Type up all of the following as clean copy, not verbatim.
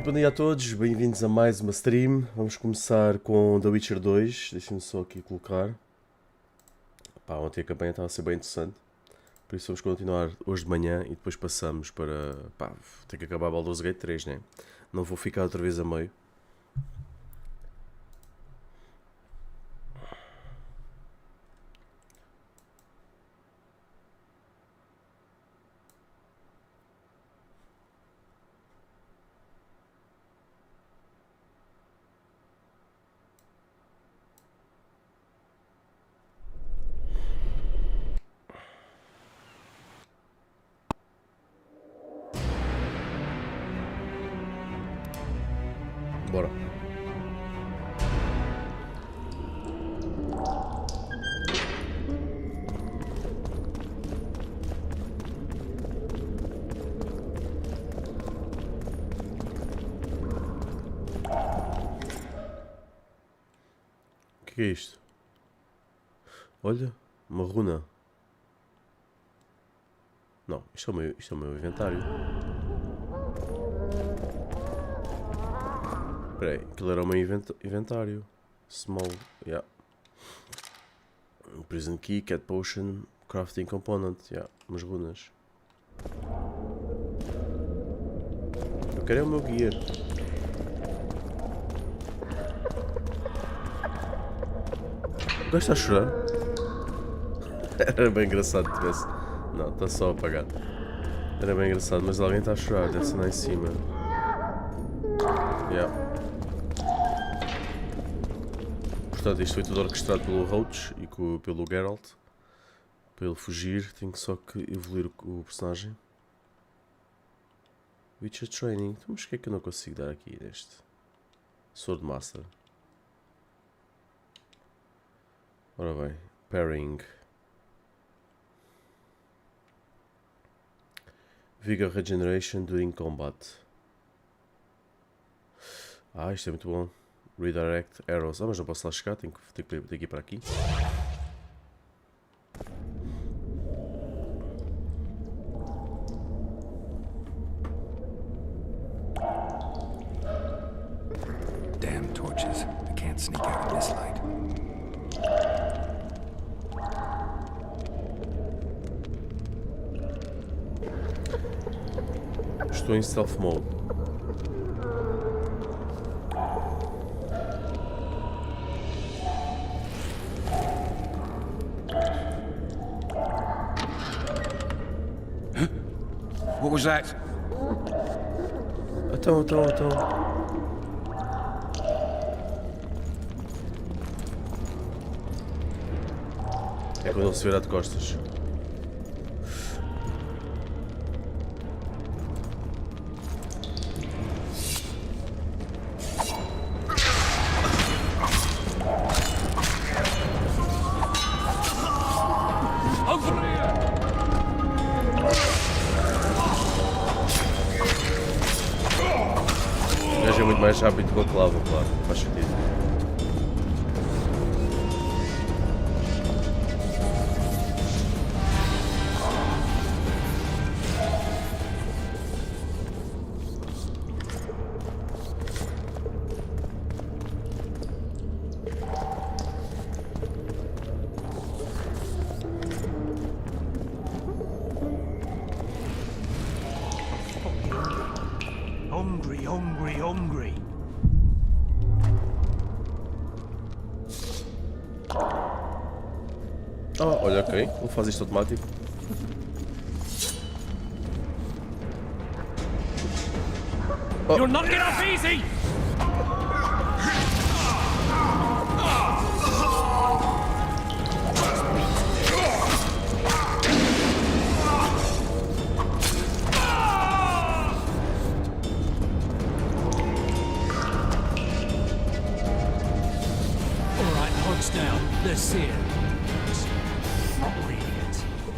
Muito bom dia a todos, bem-vindos a mais uma stream. Vamos começar com The Witcher 2. Deixem-me só aqui colocar. Pá, ontem a campanha estava a ser bem interessante. Por isso vamos continuar hoje de manhã e depois passamos para... Pá, tem que acabar Baldur'S 3, né? Não vou ficar outra vez a meio. Bora. O que é isto? Olha, uma runa. Não, isto é o meu inventário. Espera aí, aquilo era o meu inventário. Small, yeah. Prison Key, Cat Potion, Crafting Component, yeah, umas runas. Eu quero é o meu guia. O gajo está a chorar? Era bem engraçado que tivesse... Não, está só apagado. Era bem engraçado, mas alguém está a chorar, deve ser lá em cima. Yeah. Portanto, isto foi tudo orquestrado pelo Roach e pelo Geralt. Para ele fugir, tenho só que evoluir o personagem. Witcher Training. Então, mas o que é que eu não consigo dar aqui neste? Sword Master. Ora bem, Pairing. Vigor Regeneration during combat. Ah, isto é muito bom. Redirect arrows. Ah, mas não posso lá chegar, tenho que ir daqui para aqui. Damn torches. I can't sneak out in this light. Estou em stealth mode. What was that? Então. É quando ele se virar de costas. O gajo é muito mais rápido que o clavo, claro, faz sentido. Hungry. Ah, olha, ok, vou fazer isto automático. Oh. You're not getting off easy!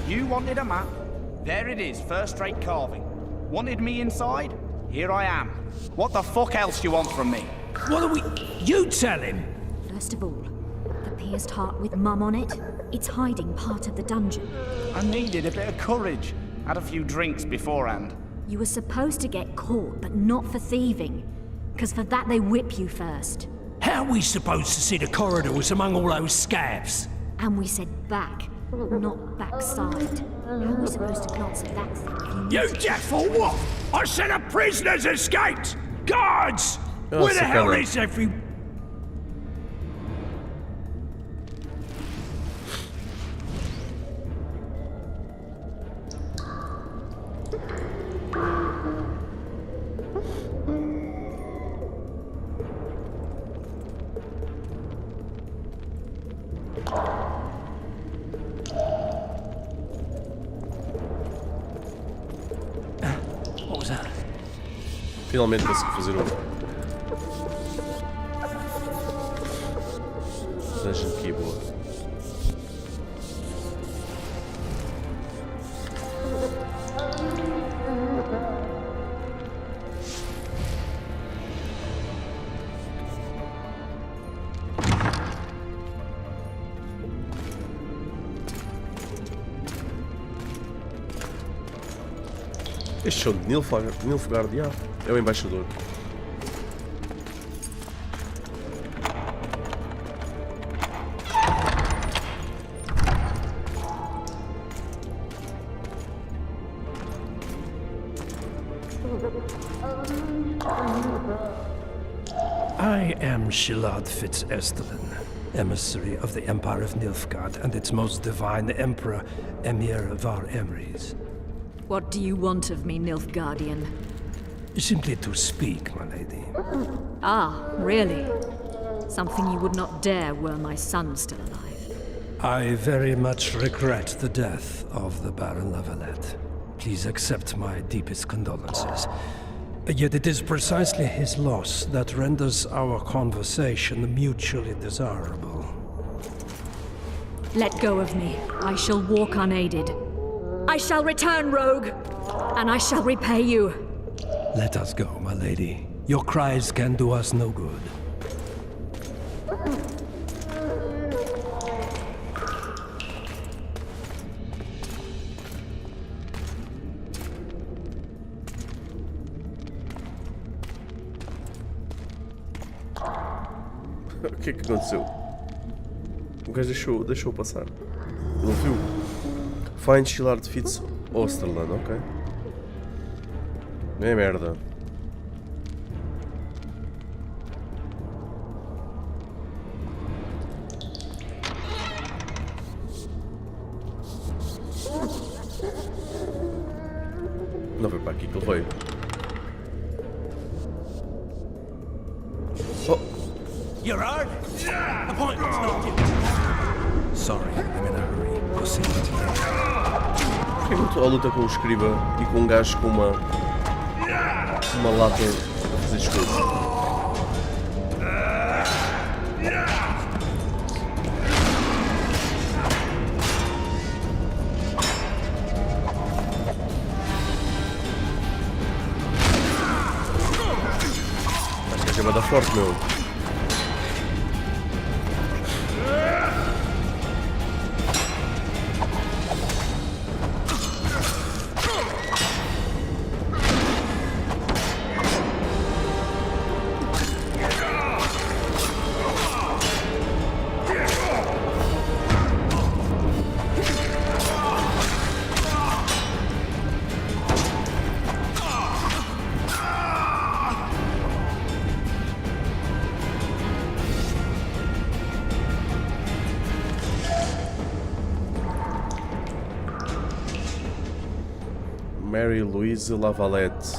You wanted a map? There it is, first-rate carving. Wanted me inside? Here I am. What the fuck else do you want from me? What are we... You tell him! First of all, the pierced heart with Mum on it. It's hiding part of the dungeon. I needed a bit of courage. Had a few drinks beforehand. You were supposed to get caught, but not for thieving. Because for that they whip you first. How are we supposed to see the corridors among all those scabs? And we said back, not backside. How are we supposed to glance at that thing if you... You deaf or what? I said a prisoner's escaped! Guards! Oh, Where the hell Sakana. is every... What was that? Finalmente consegui fazer um dungeon key boa. Este show de Nilfgaard, já. É o embaixador. I am Shilad Fitz-Estelen, emissary of the Empire of Nilfgaard and its most divine Emperor, Emir Var Emrys. What do you want of me, Nilfgaardian? Simply to speak, my lady. Ah, really? Something you would not dare were my son still alive. I very much regret the death of the Baron Lavalette. Please accept my deepest condolences. Yet it is precisely his loss that renders our conversation mutually desirable. Let go of me. I shall walk unaided. I shall return, rogue, and I shall repay you. Let us go, my lady. Your cries can do us no good. O que é que aconteceu? O gajo deixou passar. Não viu? Find Shilard Fitz Osterland, ok. É merda. Não foi para aqui que ele veio. Oh! You're hard? Appointment's not due. Sorry, I'm in a hurry. Proceed. Porquê que a luta com o escriba e com um gajo com uma lata a fazer escudo? Acho que a gema dá forte, meu. Mary Louise Lavalette.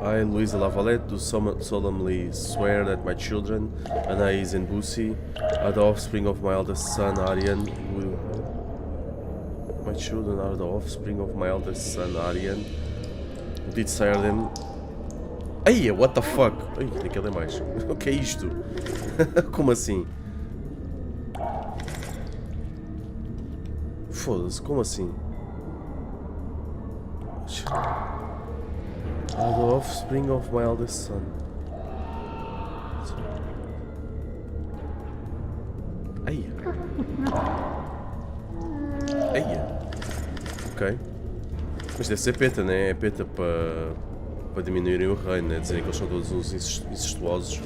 I, Louise Lavalette, do solemnly swear that my children, Anaïs and Bussy, are the offspring of my eldest son, Arian. My children are the offspring of my eldest son, Arian. Did sire them. Ai, what the fuck? Ai, tem que ler mais. O que é isto? Como assim? Foda-se, como assim? Are the offspring of my eldest son. Eia. Eia. Ok. Mas deve ser peta, né? É peta para diminuírem o reino, né? Dizerem que eles são todos uns incestuosos.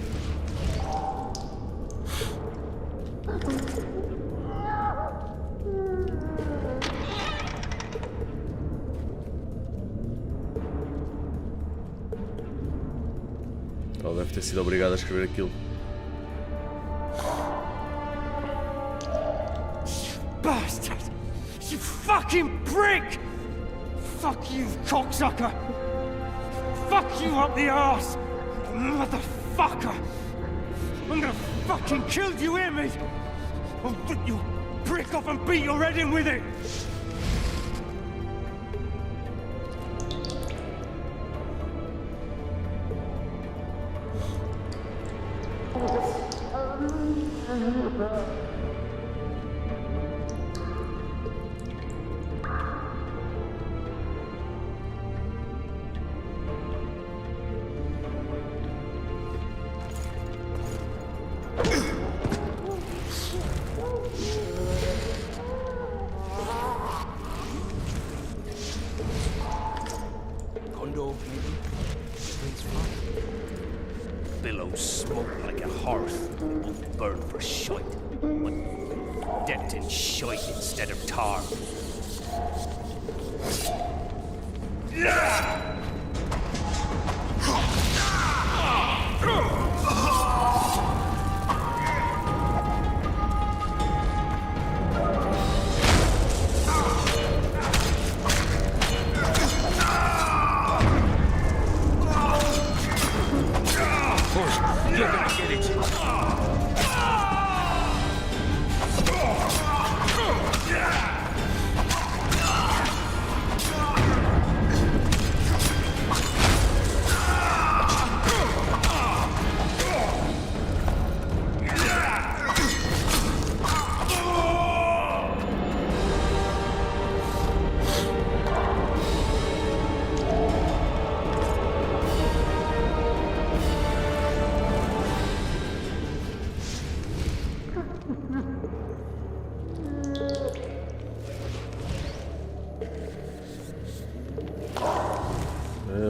Ela deve ter sido obrigada a escrever aquilo. Bastard! You fucking prick! Fuck you, cocksucker! Fuck you up the arse! Motherfucker! I'm gonna fucking kill you, hear me? I'll rip your prick off and beat your head in with it! Billows smoke like a hearth, both burn for shite, but decked in shite instead of tar. You're gonna get it.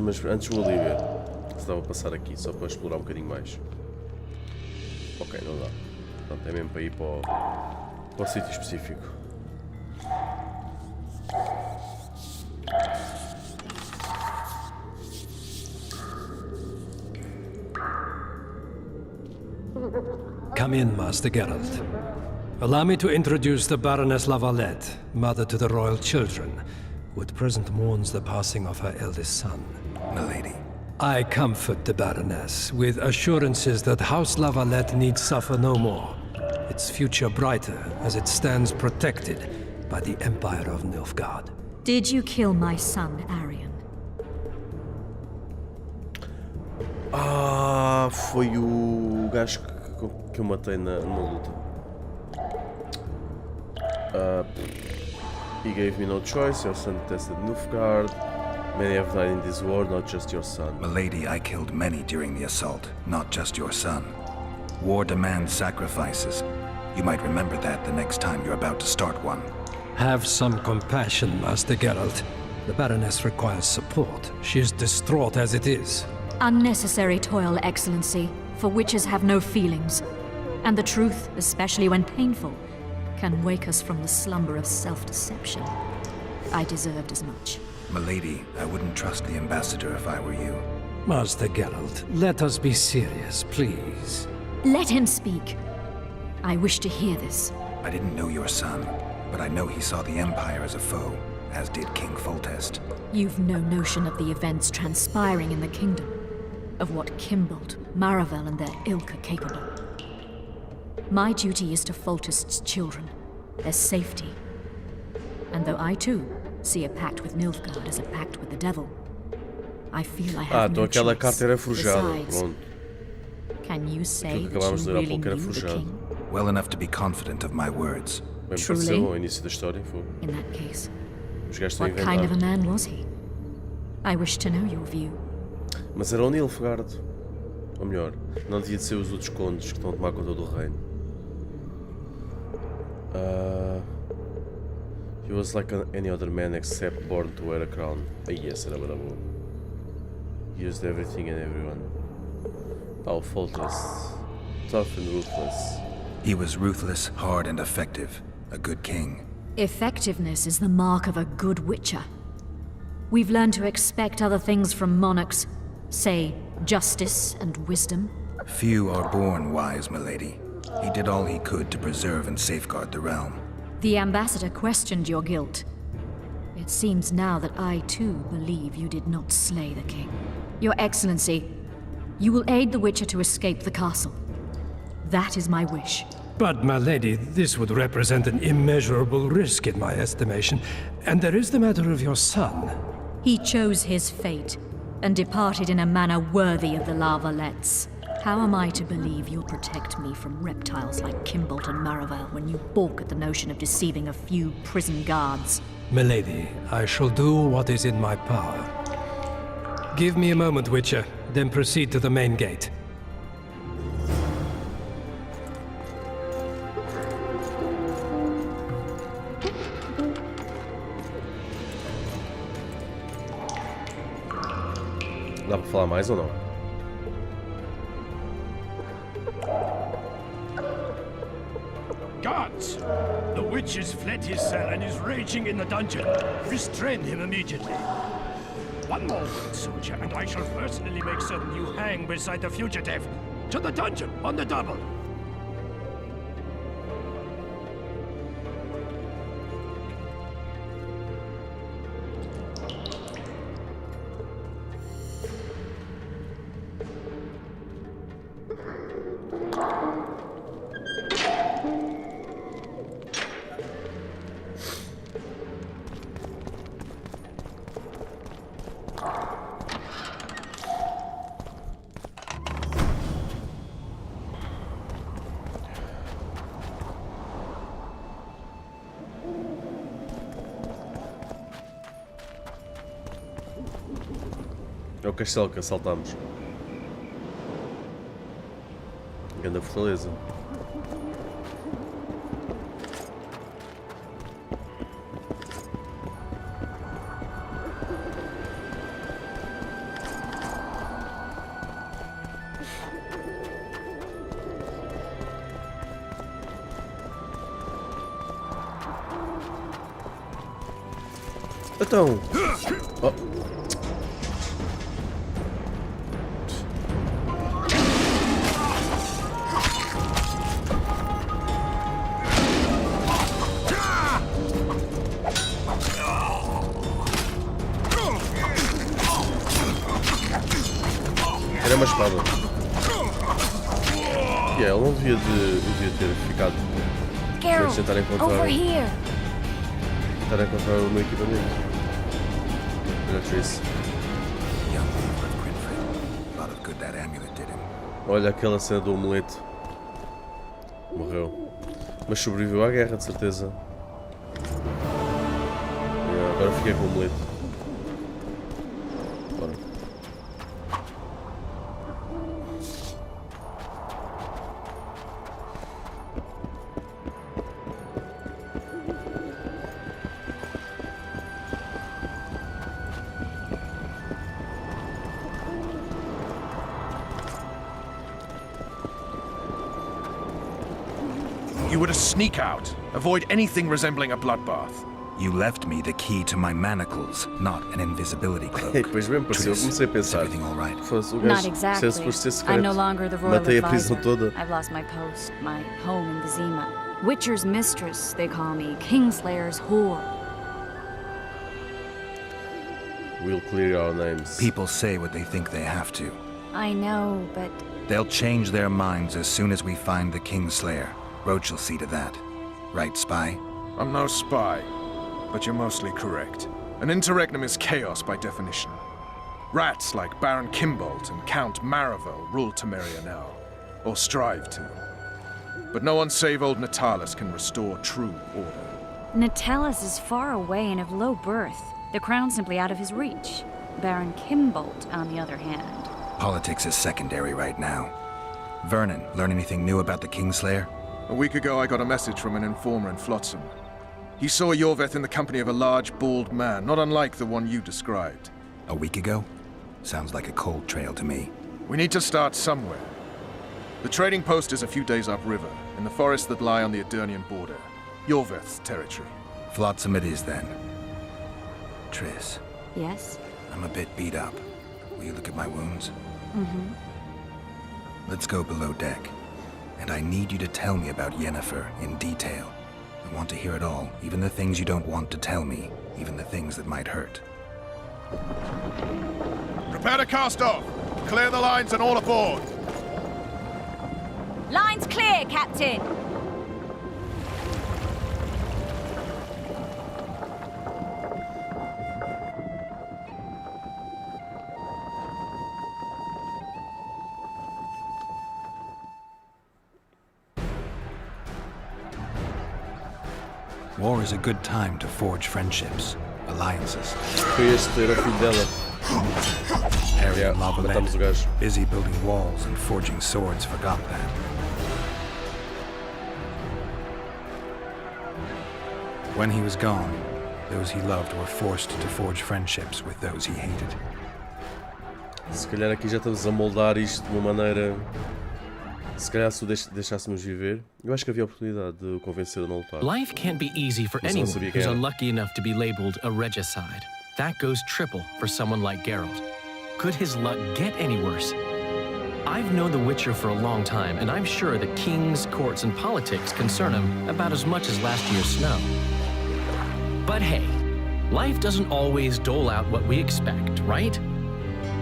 Mas antes vou ali ver se dava a passar aqui, só para explorar um bocadinho mais. Ok, não dá. Portanto, é mesmo para ir para o sítio específico. Come in, Master Geralt. Allow me to introduce the Baroness Lavalette, mother to the royal children, who at present mourns the passing of her eldest son. Milady. I comfort the Baroness with assurances that House Lavalette need suffer no more, its future brighter as it stands protected by the Empire of Nilfgaard. Did you kill my son, Arion? Ah, foi o gajo que eu matei numa luta. He gave me no choice, your son tested Nilfgaard. Many have died in this war, not just your son. Milady, I killed many during the assault, not just your son. War demands sacrifices. You might remember that the next time you're about to start one. Have some compassion, Master Geralt. The Baroness requires support. She is distraught as it is. Unnecessary toil, Excellency, for witches have no feelings. And the truth, especially when painful, can wake us from the slumber of self-deception. I deserved as much. Milady, I wouldn't trust the ambassador if I were you. Master Geralt, let us be serious, please. Let him speak. I wish to hear this. I didn't know your son, but I know he saw the Empire as a foe, as did King Foltest. You've no notion of the events transpiring in the kingdom, of what Kimbold, Maravel and their ilk are capable. My duty is to Foltest's children, their safety. And though I too see a pact with Nilfgaard as a pact with the devil, I feel I have Então no aquela choice. carta era forjada. Besides, Pronto. can you say Aquilo que that acabámos de you ler há really pouco era knew the forjado. king? Well enough to be confident of my words. Bem, Truly? pareceu ao início da história. Foi. In that case, Os gajos estão a what kind of a inventar. man was he? I wish to know your view. Mas era o Nilfgaard. Ou melhor, não devia de ser os outros condes que estão a tomar conta do reino. He was like any other man except born to wear a crown. Yes, era bravo. He used everything and everyone. How faultless, tough and ruthless. He was ruthless, hard, and effective. A good king. Effectiveness is the mark of a good witcher. We've learned to expect other things from monarchs, say, justice and wisdom. Few are born wise, milady. He did all he could to preserve and safeguard the realm. The ambassador questioned your guilt. It seems now that I too believe you did not slay the king. Your Excellency, you will aid the Witcher to escape the castle. That is my wish. But, my lady, this would represent an immeasurable risk in my estimation. And there is the matter of your son. He chose his fate, and departed in a manner worthy of the La Valettes. How am I to believe you'll protect me from reptiles like Kimbolt and Maravel when you balk at the notion of deceiving a few prison guards? Milady, I shall do what is in my power. Give me a moment, Witcher, then proceed to the main gate. Dá pra falar mais ou não? Guards! The witch has fled his cell and is raging in the dungeon. Restrain him immediately. One more word, soldier, and I shall personally make certain you hang beside the fugitive. To the dungeon, on the double. É o castelo que assaltamos. Grande fortaleza. Então. Oh. Era uma espada. E ele não devia ter ficado. Devia tentar encontrar o meu equipamento. Olha isso. Olha aquela cena do amuleto. Morreu. Mas sobreviveu à guerra, de certeza. E agora fiquei com o amuleto. You were to sneak out. Avoid anything resembling a bloodbath. You left me the key to my manacles, not an invisibility cloak. Pois bem, pareceu. Eu comecei a pensar. Everything all right? Fosse o Not gajo, exactly. se por ser secreto, I'm no longer the royal matei a prisão advisor. toda. I've lost my post, my home in Vizima. Witcher's mistress, they call me. Kingslayer's whore. We'll clear our names. People say what they think they have to. I know, but They'll change their minds as soon as we find the Kingslayer. Roach will see to that. Right, spy? I'm no spy, but you're mostly correct. An interregnum is chaos by definition. Rats like Baron Kimbolt and Count Maravel rule Temeria now, or strive to. But no one save old Natalis can restore true order. Natalis is far away and of low birth. The crown's simply out of his reach. Baron Kimbolt, on the other hand. Politics is secondary right now. Vernon, learn anything new about the Kingslayer? A week ago I got a message from an informer in Flotsam. He saw Yorveth in the company of a large, bald man, not unlike the one you described. A week ago? Sounds like a cold trail to me. We need to start somewhere. The trading post is a few days upriver, in the forests that lie on the Edirnian border. Yorveth's territory. Flotsam it is, then. Triss, Yes? I'm a bit beat up. Will you look at my wounds? Mm-hmm. Let's go below deck. And I need you to tell me about Yennefer in detail. I want to hear it all, even the things you don't want to tell me, even the things that might hurt. Prepare to cast off! Clear the lines and all aboard! Line's clear, Captain! War is a good time to forge friendships, alliances. Foi este, era o filho dela. Harry Yeah, and matamos o Lavalette, gajo. busy building walls and forging swords, forgot that. When he was gone, those he loved were forced to forge friendships with those he hated. Se calhar aqui já estamos a moldar isto de uma maneira. Se calhar se o deixássemos viver, eu acho que havia a oportunidade de o convencer a não lutar. Life can't be easy for Mas não anyone sabia quem who's era. unlucky enough to be labeled a regicide. That goes triple for someone like Geralt. Could his luck get any worse? I've known the Witcher for a long time, and I'm sure that kings, courts, and politics concern him about as much as last year's snow. But hey, life doesn't always dole out what we expect, right?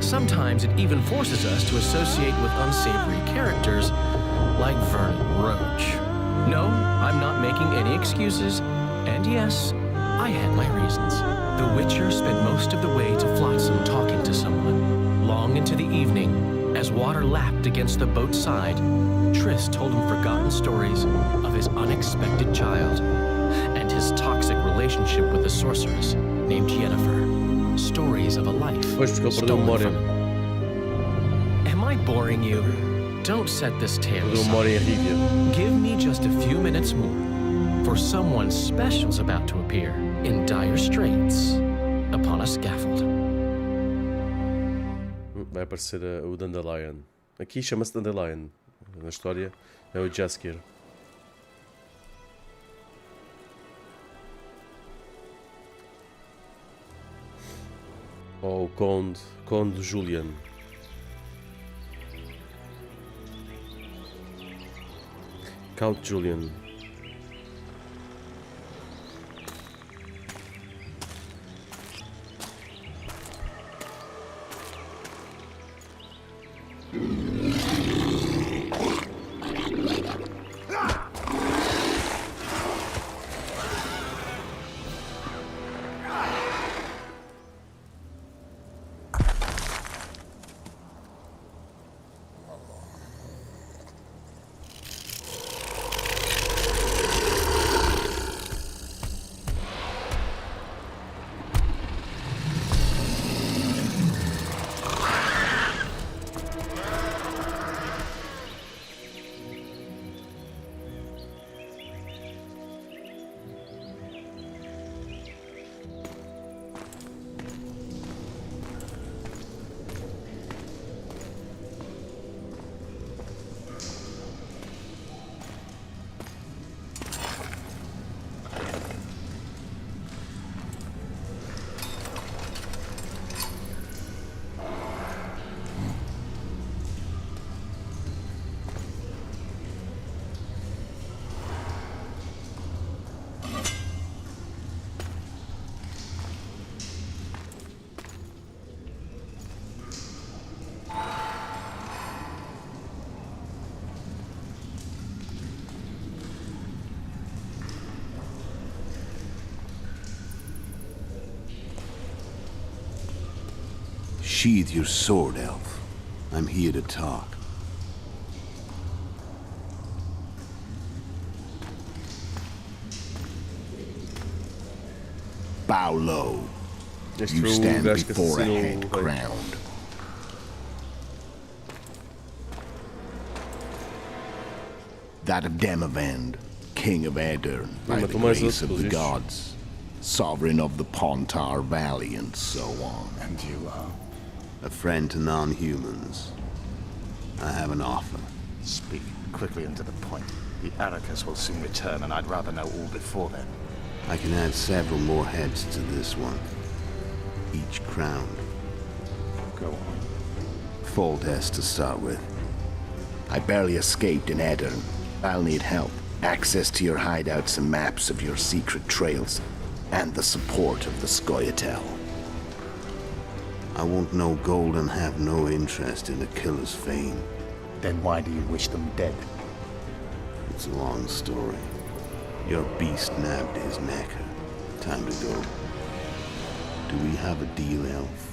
Sometimes it even forces us to associate with unsavory characters like Vernon Roach. No, I'm not making any excuses, and yes, I had my reasons. The Witcher spent most of the way to Flotsam talking to someone. Long into the evening, as water lapped against the boat's side, Triss told him forgotten stories of his unexpected child and his toxic relationship with a sorceress named Yennefer. Stories of a life Pois, porque ele perdeu a stolen memória. from him. Am I boring you? Don't set this tale Perdeu a aside. memória em Rivia. Give me just a few minutes more, for someone special's about to appear in dire straits upon a scaffold. Vai aparecer o Dandelion. Aqui chama-se Dandelion. Na história é o Jaskier. Ou o Conde Julian. Count Julian. Sheathe your sword, Elf. I'm here to talk. Bow low. Este You foi o stand gajo que before a assassinou head o rei. crowned. That of Demavend, king of Aedirn, by but the mais grace of outros, the isto. gods, sovereign of the Pontar Valley, and so on. And you are? A friend to non-humans. I have an offer. Speak quickly and to the point. The Arrakis will soon return, and I'd rather know all before then. I can add several more heads to this one, each crowned. Go on. Foltest to start with. I barely escaped in Aedirn. I'll need help. Access to your hideouts and maps of your secret trails, and the support of the Scoia'tael. I won't know gold and have no interest in the killer's fame. Then why do you wish them dead? It's a long story. Your beast nabbed his necker. Time to go. Do we have a deal, Elf?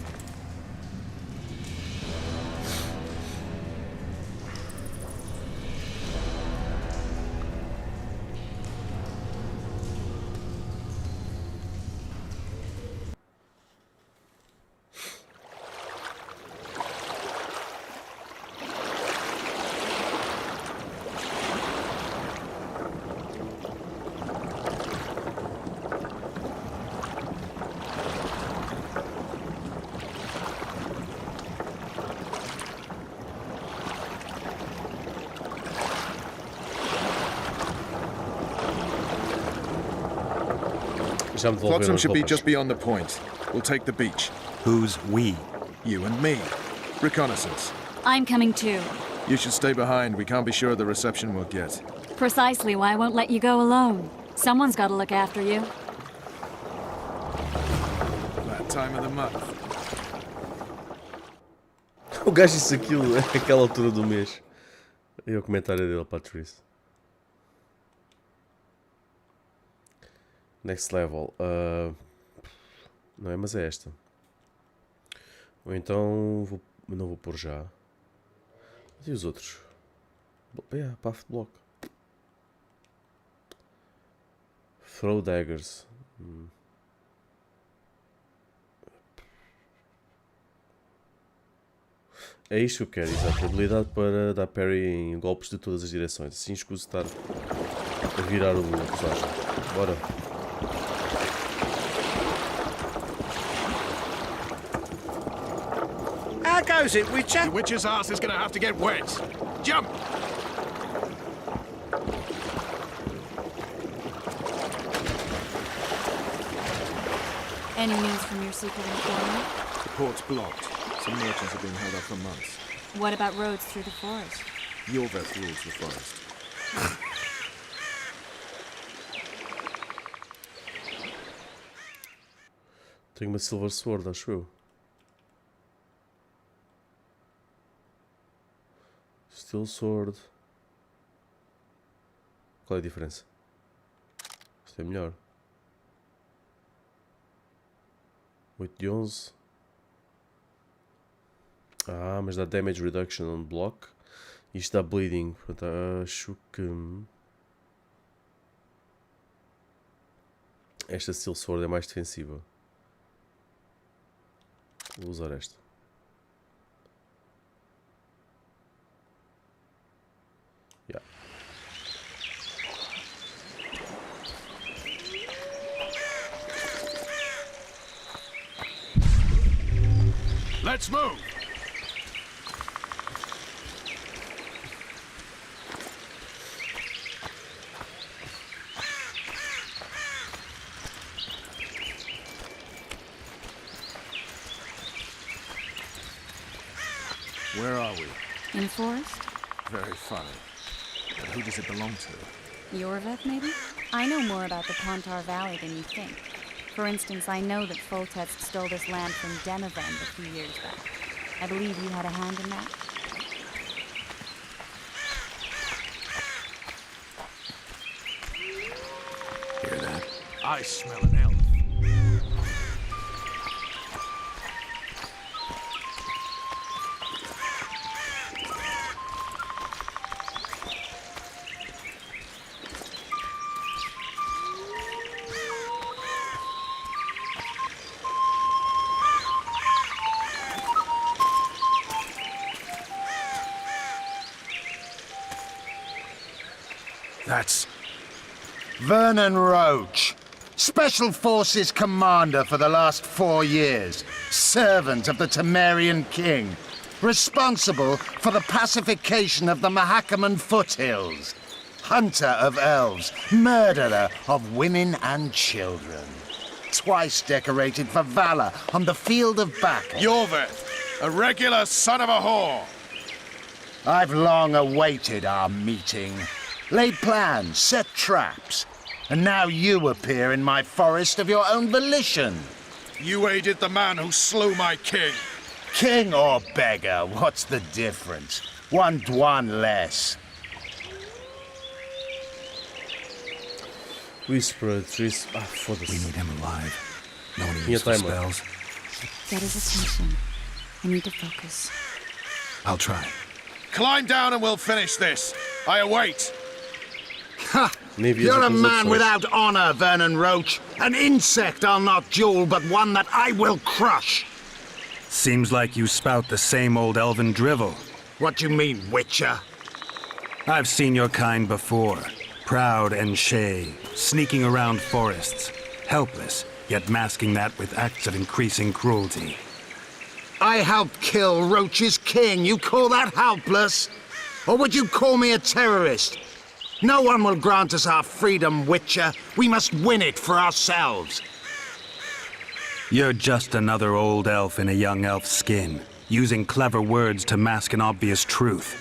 Já me devolveram Flotsam as should be roupas. just beyond the point. We'll take the beach. Who's we? You and me. Reconnaissance. I'm coming too. You should stay behind. We can't be sure of the reception we'll get. Precisely why I won't let you go alone. Someone's got to look after you. That time of the month. O gajo disse aquilo naquela altura do mês. E o comentário dele para a Triss. Next level. Não é, mas é esta. Ou então não vou pôr já. E os outros? Path block. Throw daggers. É isto que eu quero, exato. Habilidade para dar parry em golpes de todas as direções. Assim escuso estar a virar o personagem. Bora. How goes it, Witcher? The witch's ass is gonna have to get wet. Jump! Any news from your secret informant? The port's blocked. Some merchants have been held up for months. What about roads through the forest? Yorveth rules the forest. Tenho uma Silver Sword, acho eu. Steel Sword. Qual é a diferença? Isto é melhor. 8 de 11. Ah, mas dá damage reduction on block. Isto dá bleeding. Portanto, acho que esta Steel Sword é mais defensiva. Vou usar esta. Yeah. Let's move! Where are we? In the forest? Very funny. But who does it belong to? Yorveth, maybe? I know more about the Pontar Valley than you think. For instance, I know that Foltest stole this land from Demavend a few years back. I believe you had a hand in that. Hear that? I smell an elf. Vernon Roach, Special Forces Commander for the last 4 years, servant of the Temerian King, responsible for the pacification of the Mahakaman foothills, hunter of elves, murderer of women and children. Twice decorated for valor on the field of battle. Yorveth, a regular son of a whore. I've long awaited our meeting. Laid plans, set traps. And now you appear in my forest of your own volition. You aided the man who slew my king. King or beggar, what's the difference? One Dwan less. Whisper, Tris. Ah, foda-se. We need him alive. No one Tinha uses for timer. spells. Get his attention. I need to focus. I'll try. Climb down and we'll finish this. I await. Ha! Maybe You're as a opposed man to- without honor, Vernon Roach. An insect I'll not duel, but one that I will crush. Seems like you spout the same old elven drivel. What do you mean, Witcher? I've seen your kind before. Proud and shay, sneaking around forests. Helpless, yet masking that with acts of increasing cruelty. I helped kill Roach's king. You call that helpless? Or would you call me a terrorist? No one will grant us our freedom, Witcher. We must win it for ourselves. You're just another old elf in a young elf's skin, using clever words to mask an obvious truth.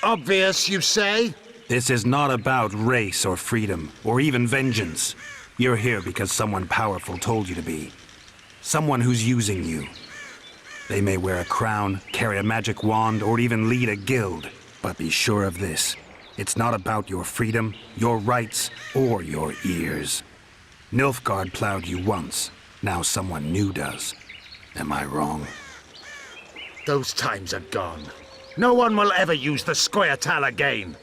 Obvious, you say? This is not about race or freedom, or even vengeance. You're here because someone powerful told you to be. Someone who's using you. They may wear a crown, carry a magic wand, or even lead a guild. But be sure of this. It's not about your freedom, your rights, or your ears. Nilfgaard plowed you once. Now someone new does. Am I wrong? Those times are gone. No one will ever use the Squirtle again.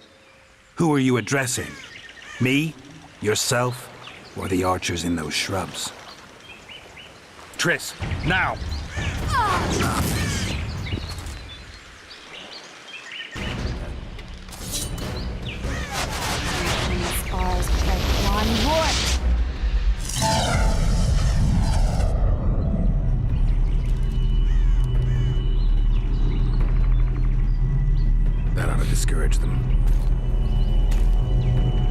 Who are you addressing? Me? Yourself? Or the archers in those shrubs? Triss, now! Spars like one wood. That ought to discourage them.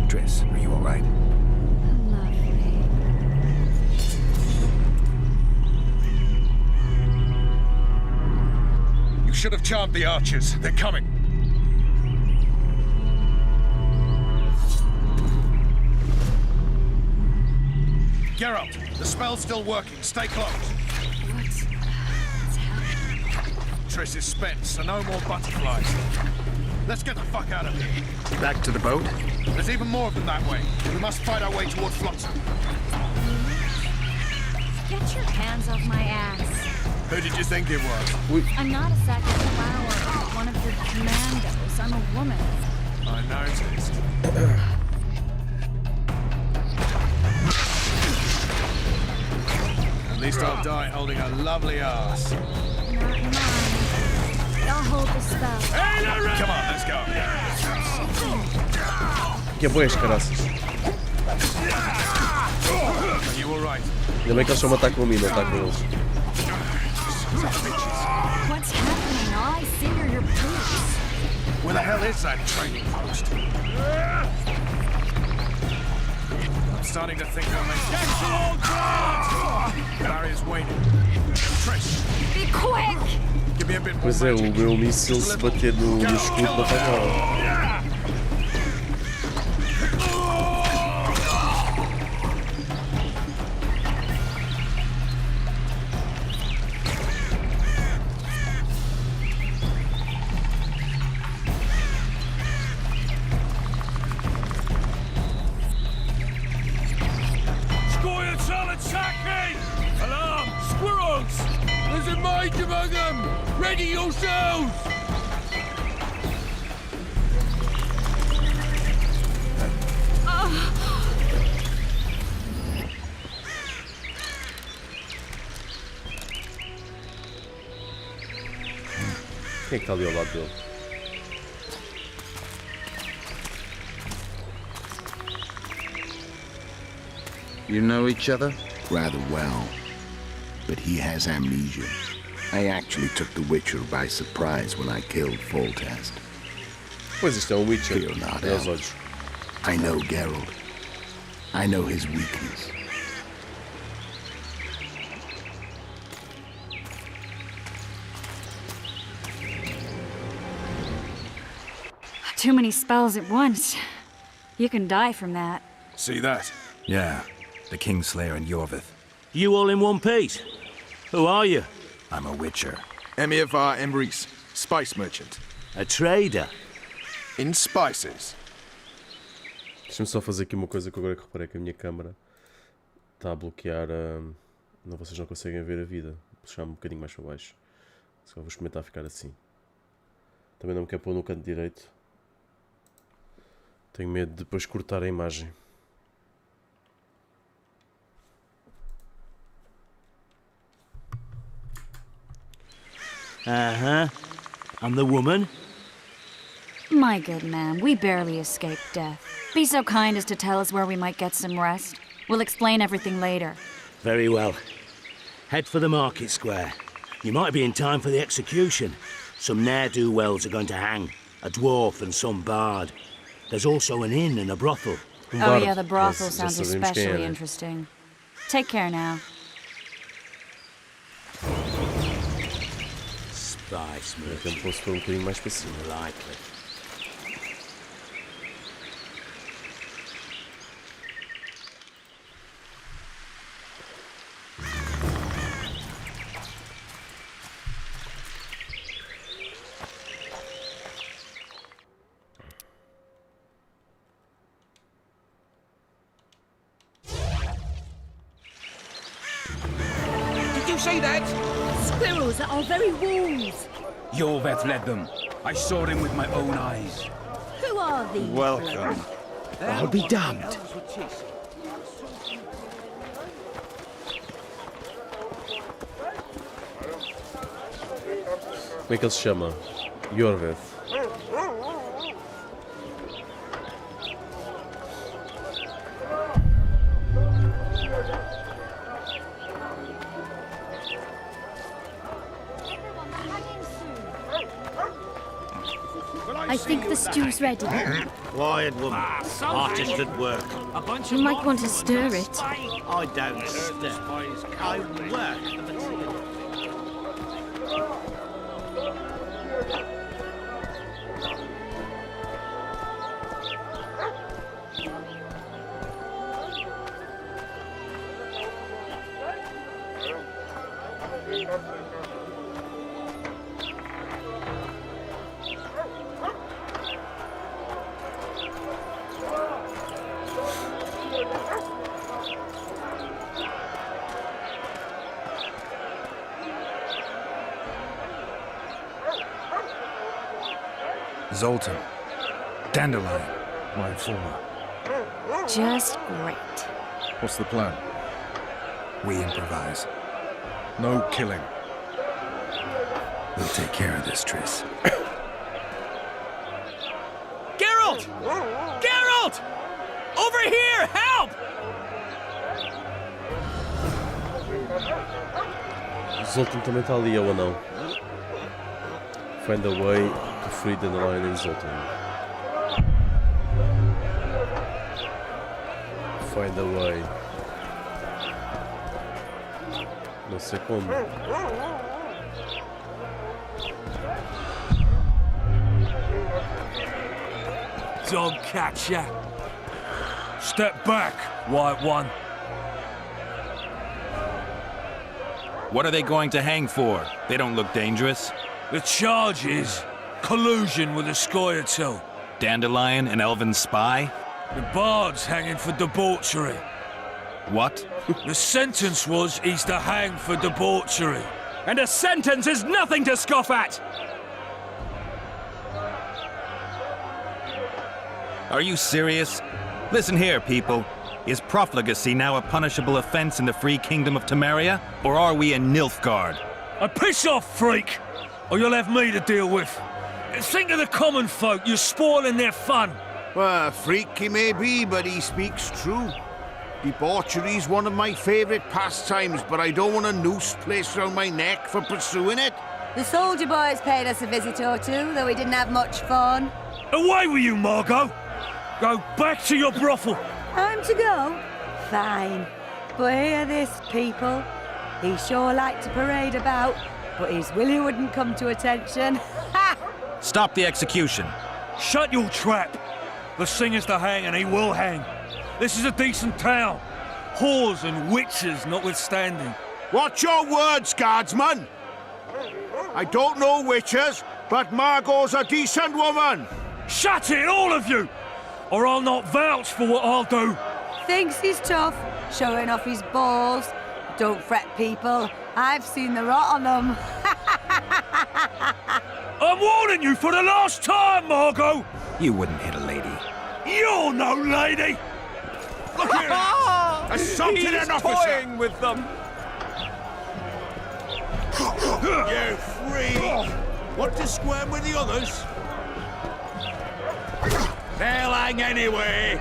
Triss, are you all right? Lovely. You should have charmed the archers. They're coming. Geralt, the spell's still working. Stay close. What's happening? Triss is spent, so no more butterflies. Let's get the fuck out of here. Back to the boat? There's even more of them that way. We must fight our way toward Flotsam. Get your hands off my ass. Who did you think it was? I'm not a sack of flour or one of your commandos. I'm a woman. I noticed. At least I'll die holding a lovely ass. Not mine. I'll hold the spell. Come on, let's go. Que é boas, caraças. Are you alright? Ainda bem que eles só me atacam a mim, não atacam eles. What's happening? All I see are your boots. Where the hell is that training post? I'm starting to think I'll make it. Barrier's waning. Trish, Be quick! give me a bit more Pois é, o magic. meu míssil se bater no escudo não faz nada. Squirtle attack me! Alarm! Squirrels! There's a mage among them! Ready yourselves! Quem é que está ali ao lado dele? You know each other? Rather well. But he has amnesia. I actually took the Witcher by surprise when I killed Foltest. Pois isto é um Witcher. Fear not, É os Elf. olhos. I know Geralt. I know his weakness. Too many spells at once. You can die from that. See that? Yeah, the Kingslayer and Yorvith. You all in one piece? Who are you? I'm a Witcher. Emiavar Emrys, spice merchant. A trader? In spices. Deixa-me só fazer aqui uma coisa que agora que reparei que a minha câmera está a bloquear. Não, vocês não conseguem ver a vida. Vou puxar-me um bocadinho mais para baixo. Só vou experimentar ficar assim. Também não me quer pôr no canto direito. Tenho medo de depois cortar a imagem. Uh-huh. And the woman? My good man, we barely escaped death. Be so kind as to tell us where we might get some rest. We'll explain everything later. Very well. Head for the market square. You might be in time for the execution. Some ne'er-do-wells are going to hang. A dwarf and some bard. There's also an inn and a brothel. Oh yeah, the brothel Já sounds sabemos quem especially é. interesting. Take care now. Spice Então merchant. posso pôr um bocadinho mais para cima. Likely. Did you see that? Squirrels at our very walls! Yorveth led them. I saw him with my own eyes. Who are these? Welcome. I'll be damned. Como é que ele se chama? Yorveth. I think the stew's ready. Quiet woman. Artist at work. You might want to stir it. I don't stir. I work for the tea. Zoltan. Dandelion, my informer. Just great. What's the plan? We improvise. No killing. We'll take care of this, Triss. Geralt! Geralt! Over here! Help! Zoltan também está ali, ou não? Find a way to free Dandelion and Zoltan. Find a way. Não sei como. Dog catcher. Step back, White One. What are they going to hang for? They don't look dangerous. The charge is collusion with a Scoia'tael. Dandelion, an elven spy? The bard's hanging for debauchery. What? The sentence was he's to hang for debauchery. And a sentence is nothing to scoff at! Are you serious? Listen here, people. Is profligacy now a punishable offense in the free kingdom of Temeria? Or are we in Nilfgaard? Piss off, freak! Or you'll have me to deal with. Think of the common folk, you're spoiling their fun. Well, a freak he may be, but he speaks true. Debauchery's one of my favourite pastimes, but I don't want a noose placed around my neck for pursuing it. The soldier boys paid us a visit or two, though we didn't have much fun. Away with you, Margot! Go back to your brothel! Time to go? Fine. But hear this, people. He sure liked to parade about, but his willy wouldn't come to attention. Ha! Stop the execution. Shut your trap! The singer's to hang, and he will hang. This is a decent town. Whores and witches notwithstanding. Watch your words, guardsman! I don't know witches, but Margot's a decent woman! Shut it, all of you! Or I'll not vouch for what I'll do. Thinks he's tough, showing off his balls. Don't fret, people. I've seen the rot on them. I'm warning you for the last time, Margot! You wouldn't hit a lady. You're no lady! Look here! Assaulted an officer! Toying with them! You freak! Want to squirm with the others? They'll hang anyway!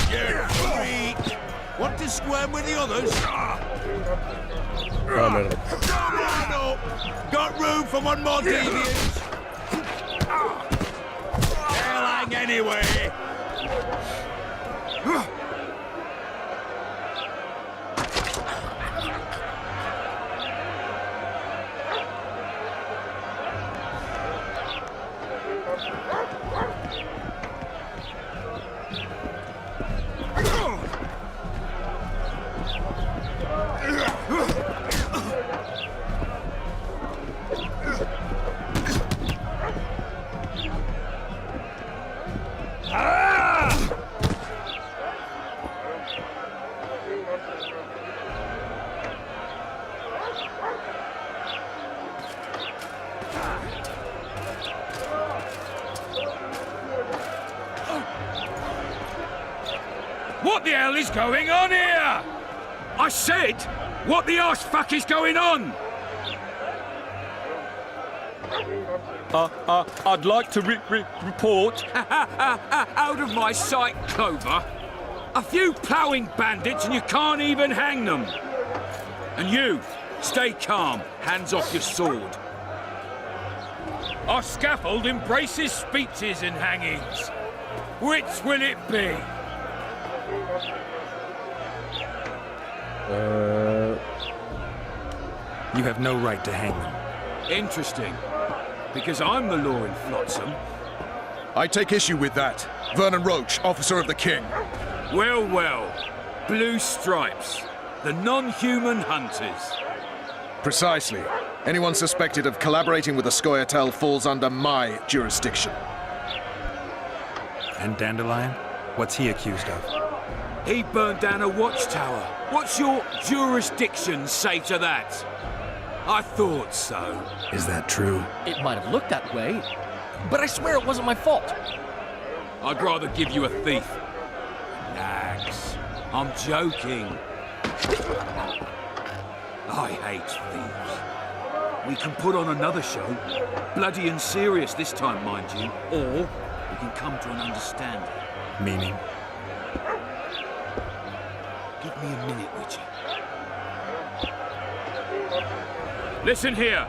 You freak! Want to squirm with the others? Come on up! Got room for one more deviant! They'll hang anyway! What the hell is going on here? I said, what the arse fuck is going on? I'd like to report out of my sight, Clover. A few ploughing bandits and you can't even hang them. And you, stay calm, hands off your sword. Our scaffold embraces speeches and hangings. Which will it be? You have no right to hang them. Interesting. Because I'm the law in Flotsam. I take issue with that. Vernon Roach, officer of the king. Well, well. Blue stripes. The non-human hunters. Precisely. Anyone suspected of collaborating with the Quartel falls under my jurisdiction. And Dandelion? What's he accused of? He burned down a watchtower. What's your jurisdiction say to that? I thought so. Is that true? It might have looked that way, but I swear it wasn't my fault. I'd rather give you a thief. Relax. I'm joking. I hate thieves. We can put on another show. Bloody and serious this time, mind you. Or we can come to an understanding. Meaning? Give me a minute, Richard. Listen here.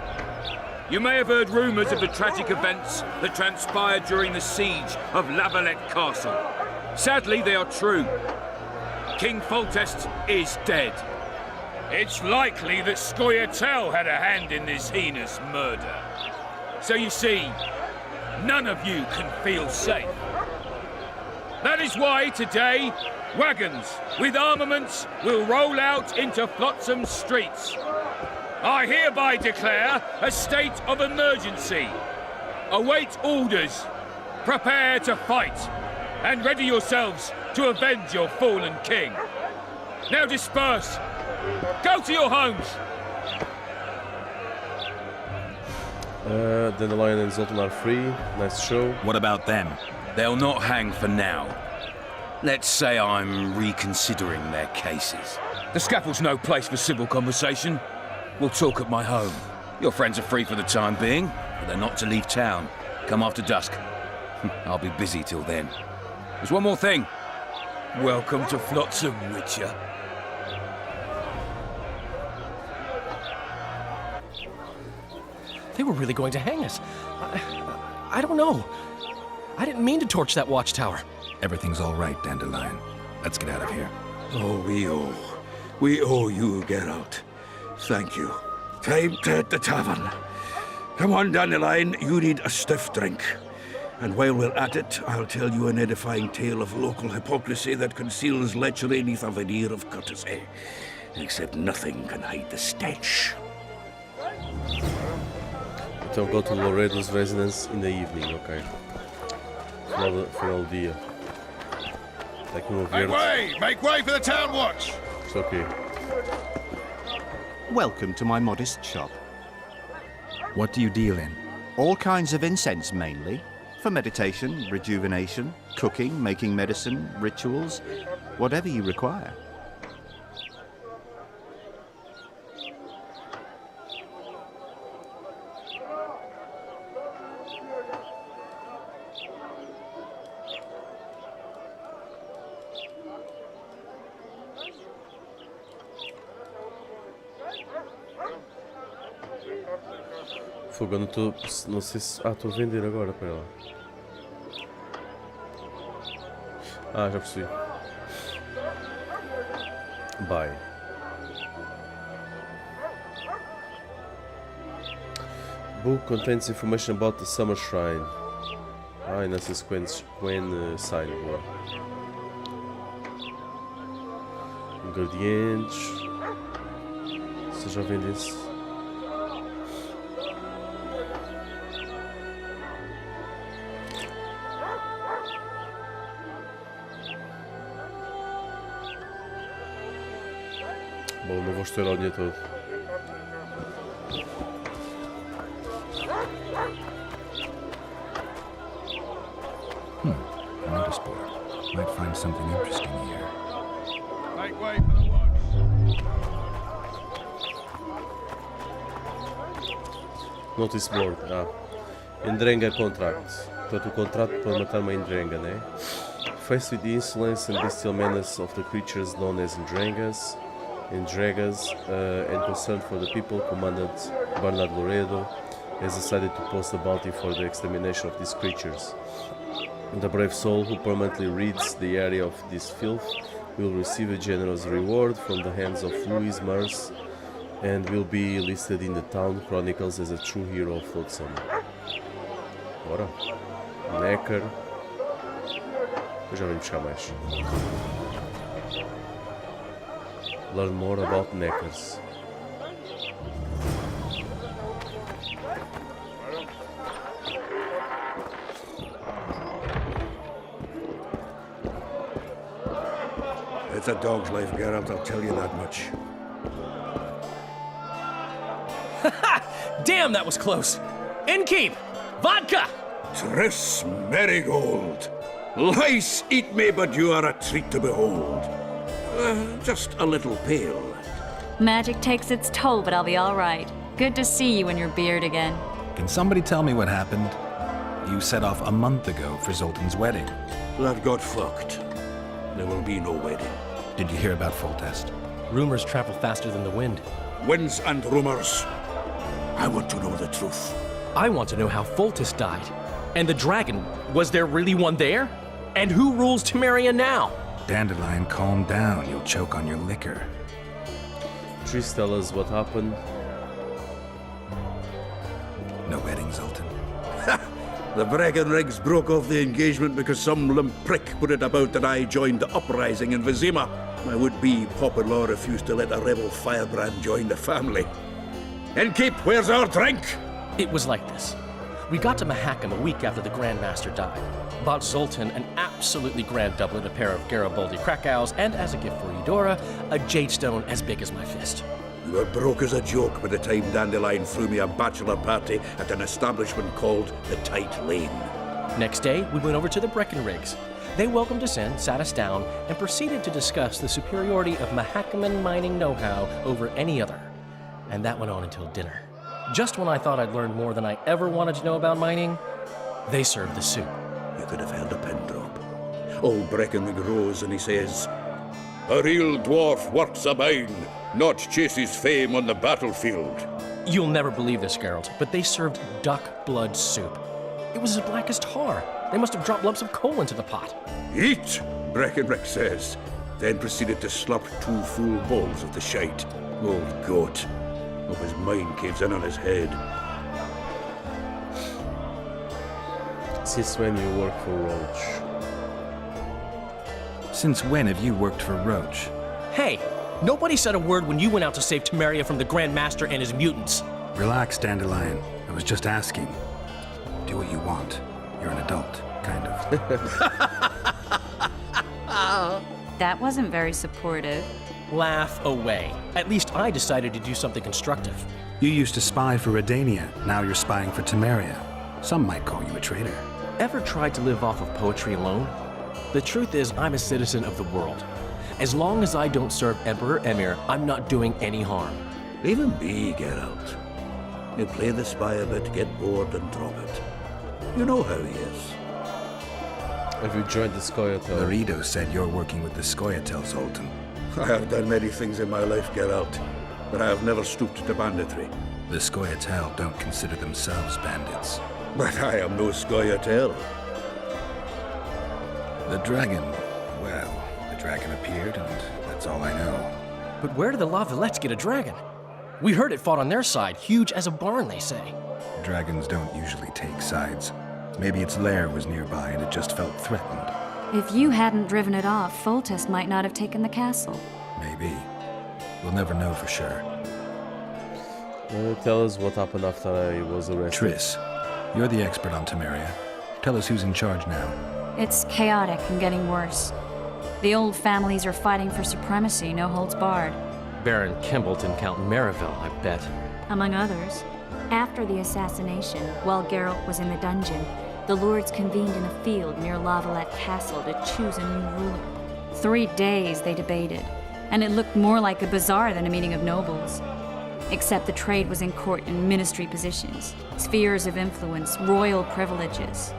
You may have heard rumours of the tragic events that transpired during the siege of La Valette Castle. Sadly, they are true. King Foltest is dead. It's likely that Quartel had a hand in this heinous murder. So you see, none of you can feel safe. That is why today, wagons with armaments will roll out into Flotsam's streets. I hereby declare a state of emergency. Await orders. Prepare to fight. And ready yourselves to avenge your fallen king. Now disperse. Go to your homes. Dandelion and Zoltan are free. Nice show. What about them? They'll not hang for now. Let's say I'm reconsidering their cases. The scaffold's no place for civil conversation. We'll talk at my home. Your friends are free for the time being, but they're not to leave town. Come after dusk. I'll be busy till then. There's one more thing. Welcome to Flotsam, Witcher. They were really going to hang us. I don't know. I didn't mean to torch that watchtower. Everything's all right, Dandelion. Let's get out of here. Oh, we owe you, Geralt. Thank you. Time to hit the tavern. Come on, Dandelion, you need a stiff drink. And while we're at it, I'll tell you an edifying tale of local hypocrisy that conceals lechery neath a veneer of courtesy. Except nothing can hide the stench. Então go to Loredo's residence in the evening, ok. Final do dia. Está aqui uma verde. Make way for the town watch! Isto ok. Welcome to my modest shop. What do you deal in? All kinds of incense, mainly. For meditation, rejuvenation, cooking, making medicine, rituals, whatever you require. Fogo, eu não estou. Não sei se. Ah, estou a vender agora, pera lá. Ah, já percebi. Buy. Book contains information about the Summer Shrine. Ah, e não sei se Quen sign, boa. Ingredientes. Se já vendesse. Bom, não vou estourar o dia todo. A notice board. Might find something interesting here. Make way for the watch. Notice board. Ah. Endrenga contract. Portanto, o contrato para matar uma Endrenga, né? Faced with the insolence and bestial menace of the creatures known as Endrengas, and concerned for the people, Commandant Bernard Loredo has decided to post a bounty for the extermination of these creatures. The brave soul who permanently rids the area of this filth will receive a generous reward from the hands of Louis Merce and will be listed in the town chronicles as a true hero of Flotsam. Bora. Necker. Eu já vim buscar mais. Learn more about Neckers. It's a dog's life, Geralt, I'll tell you that much. Damn, that was close. Innkeep! Vodka! Tris Marigold! Lice eat me, but you are a treat to behold. Just a little pale. Magic takes its toll, but I'll be all right. Good to see you in your beard again. Can somebody tell me what happened? You set off a month ago for Zoltan's wedding. That got fucked. There will be no wedding. Did you hear about Foltest? Rumors travel faster than the wind. Winds and rumors. I want to know the truth. I want to know how Foltest died. And the dragon, was there really one there? And who rules Temeria now? Dandelion, calm down. You'll choke on your liquor. Tris, tell us what happened. No wedding, Zoltan. The Breckenrigs broke off the engagement because some limp prick put it about that I joined the uprising in Vizima. My would-be Popper-in-law refused to let a rebel firebrand join the family. Innkeep, where's our drink? It was like this. We got to Mahakam a week after the Grand Master died. Bought Zoltan an absolutely grand doublet, a pair of Garibaldi Krakows, and as a gift for Eudora, a jade stone as big as my fist. You were broke as a joke by the time Dandelion threw me a bachelor party at an establishment called the Tight Lane. Next day, we went over to the Breckenrigs. They welcomed us in, sat us down, and proceeded to discuss the superiority of Mahakaman mining know-how over any other. And that went on until dinner. Just when I thought I'd learned more than I ever wanted to know about mining, they served the soup. You could have held a pin drop. Old Breckenridge rose and he says, "A real dwarf works a mine, not chases fame on the battlefield." You'll never believe this, Geralt, but they served duck blood soup. It was as black as tar. They must have dropped lumps of coal into the pot. "Eat," Breckenridge says, then proceeded to slurp 2 full bowls of the shite. Old goat. Hope his mind caves in on his head. Since when you work for Roach? Since when have you worked for Roach? Hey, nobody said a word when you went out to save Temeria from the Grand Master and his mutants. Relax, Dandelion. I was just asking. Do what you want. You're an adult, kind of. That wasn't very supportive. Laugh away. At least I decided to do something constructive. You used to spy for Redania. Now you're spying for Temeria. Some might call you a traitor. Ever tried to live off of poetry alone? The truth is, I'm a citizen of the world. As long as I don't serve Emperor Emir, I'm not doing any harm. Leave him be, Geralt. You play the spy a bit, get bored, and drop it. You know how he is. Have you joined the Scoia'tael? Laredo said you're working with the Scoia'tael, Zoltan. I have done many things in my life, Geralt, but I have never stooped to banditry. The Scoia'tael don't consider themselves bandits. But I am no Scoia'tael. The dragon, well, the dragon appeared, and that's all I know. But where did the Lavalettes get a dragon? We heard it fought on their side, huge as a barn, they say. Dragons don't usually take sides. Maybe its lair was nearby and it just felt threatened. If you hadn't driven it off, Foltest might not have taken the castle. Maybe. We'll never know for sure. Tell us what happened after I was arrested. Triss, you're the expert on Temeria. Tell us who's in charge now. It's chaotic and getting worse. The old families are fighting for supremacy, no holds barred. Baron Kimbalt and Count Mariville, I bet. Among others. After the assassination, while Geralt was in the dungeon, the lords convened in a field near Lavalette Castle to choose a new ruler. 3 days they debated, and it looked more like a bazaar than a meeting of nobles. Except the trade was in court and ministry positions, spheres of influence, royal privileges.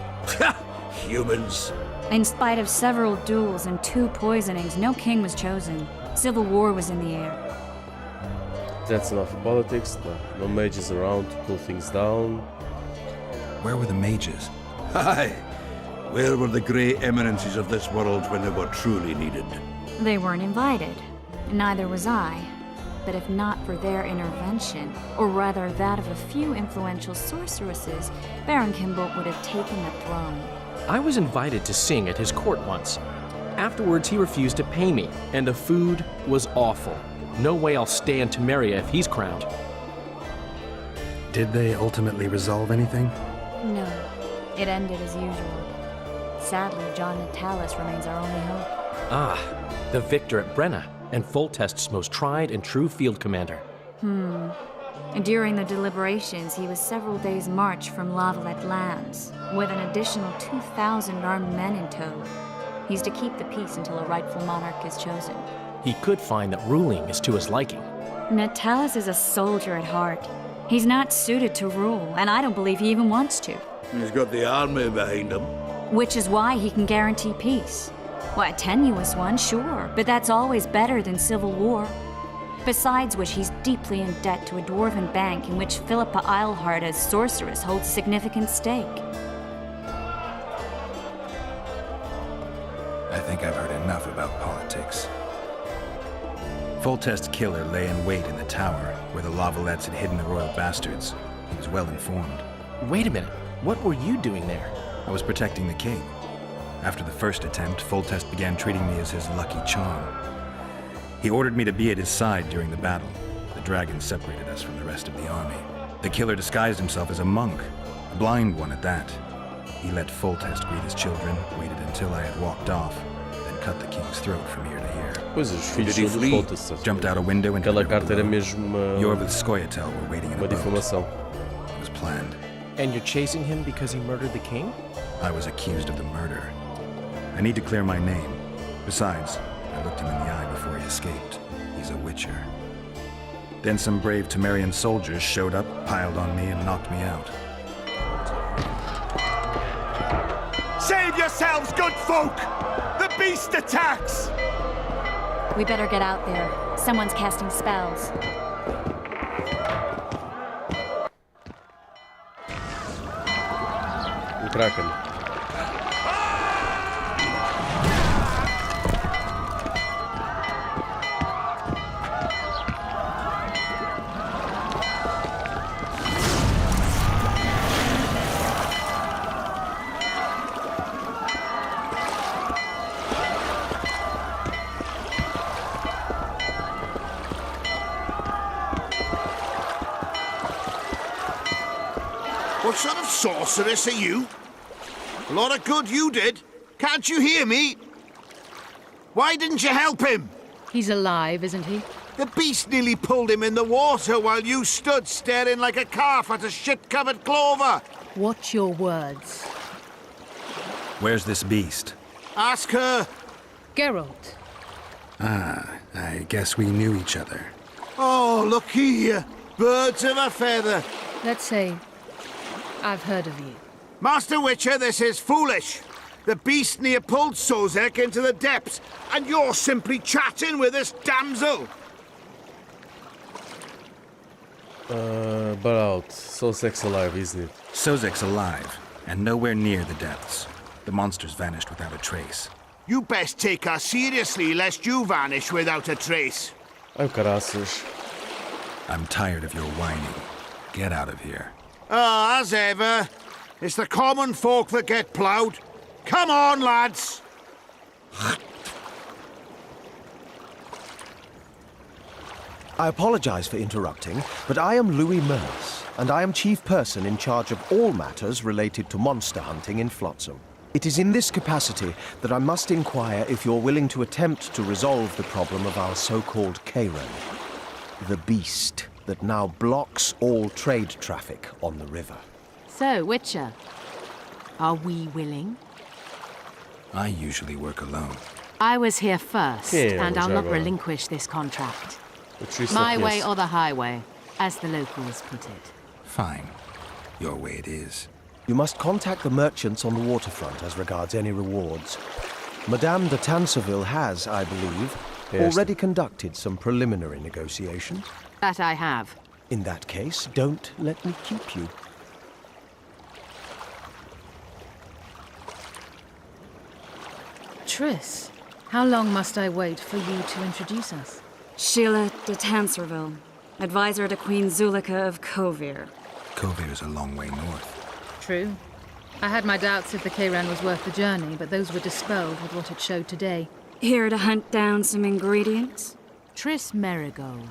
Humans. In spite of several duels and 2 poisonings, no king was chosen. Civil war was in the air. That's enough of politics. No mages around to cool things down. Where were the mages? Aye. Where were the grey eminences of this world when they were truly needed? They weren't invited. Neither was I. But if not for their intervention, or rather that of a few influential sorceresses, Baron Kimbalt would have taken the throne. I was invited to sing at his court once. Afterwards, he refused to pay me, and the food was awful. No way I'll stay in Temeria if he's crowned. Did they ultimately resolve anything? No. It ended as usual. Sadly, John Natalis remains our only hope. Ah, the victor at Brenna, and Foltest's most tried and true field commander. During the deliberations, he was several days' march from Lavalette lands, with an additional 2,000 armed men in tow. He's to keep the peace until a rightful monarch is chosen. He could find that ruling is to his liking. Natalis is a soldier at heart. He's not suited to rule, and I don't believe he even wants to. He's got the army behind him. Which is why he can guarantee peace. Well, a tenuous one, sure, but that's always better than civil war. Besides which, he's deeply in debt to a dwarven bank in which Philippa Eilhart, as sorceress, holds significant stake. I think I've heard enough about politics. Foltest's killer lay in wait in the tower, where the Lavalettes had hidden the royal bastards. He was well informed. Wait a minute. What were you doing there? I was protecting the king. After the first attempt, Foltest began treating me as his lucky charm. He ordered me to be at his side during the battle. The dragon separated us from the rest of the army. The killer disguised himself as a monk, a blind one at that. He let Foltest greet his children, waited until I had walked off, then cut the king's throat from ear to ear. Pois os filhos são dos Foltest. Jumped out a window and aquela carta era mesmo You're with Scoia'tael were waiting in a boat. difamação. It was planned. And you're chasing him because he murdered the king? I was accused of the murder. I need to clear my name. Besides, I looked him in the eye before he escaped. He's a witcher. Then some brave Temerian soldiers showed up, piled on me, and knocked me out. Save yourselves, good folk! beast attacks! We better get out there. Someone's casting spells. O Kraken. What sort of sorceress are you? A lot of good you did. Can't you hear me? Why didn't you help him? He's alive, isn't he? The beast nearly pulled him in the water while you stood staring like a calf at a shit-covered clover. Watch your words. Where's this beast? Ask her. Geralt. Ah, I guess we knew each other. Oh, look here. Birds of a feather. Let's say I've heard of you. Master Witcher, this is foolish. The beast near pulled Sozek into the depths, and you're simply chatting with this damsel. But out. Sozek's alive, isn't it? Sozek's alive, and nowhere near the depths. The monster's vanished without a trace. You best take her seriously, lest you vanish without a trace. Ai, caraças. I'm tired of your whining. Get out of here. Ah, as ever. It's the common folk that get ploughed. Come on, lads! I apologize for interrupting, but I am Louis Merce, and I am chief person in charge of all matters related to monster hunting in Flotsam. It is in this capacity that I must inquire if you're willing to attempt to resolve the problem of our so-called Karen, the beast that now blocks all trade traffic on the river. So, Witcher, are we willing? I usually work alone. I was here first, Yeah, and I'll not Jogar. relinquish this contract. Patricia, My way yes. or the highway, as the locals put it. Fine. Your way it is. You must contact the merchants on the waterfront as regards any rewards. Madame de Tanseville has, I believe, Yes. already conducted some preliminary negotiations. That I have. In that case, don't let me keep you. Triss, how long must I wait for you to introduce us? Sheila de Tanserville, advisor to Queen Zulika of Kovir. Kovir's a long way north. True. I had my doubts if the Kayran was worth the journey, but those were dispelled with what it showed today. Here to hunt down some ingredients? Triss Merigold.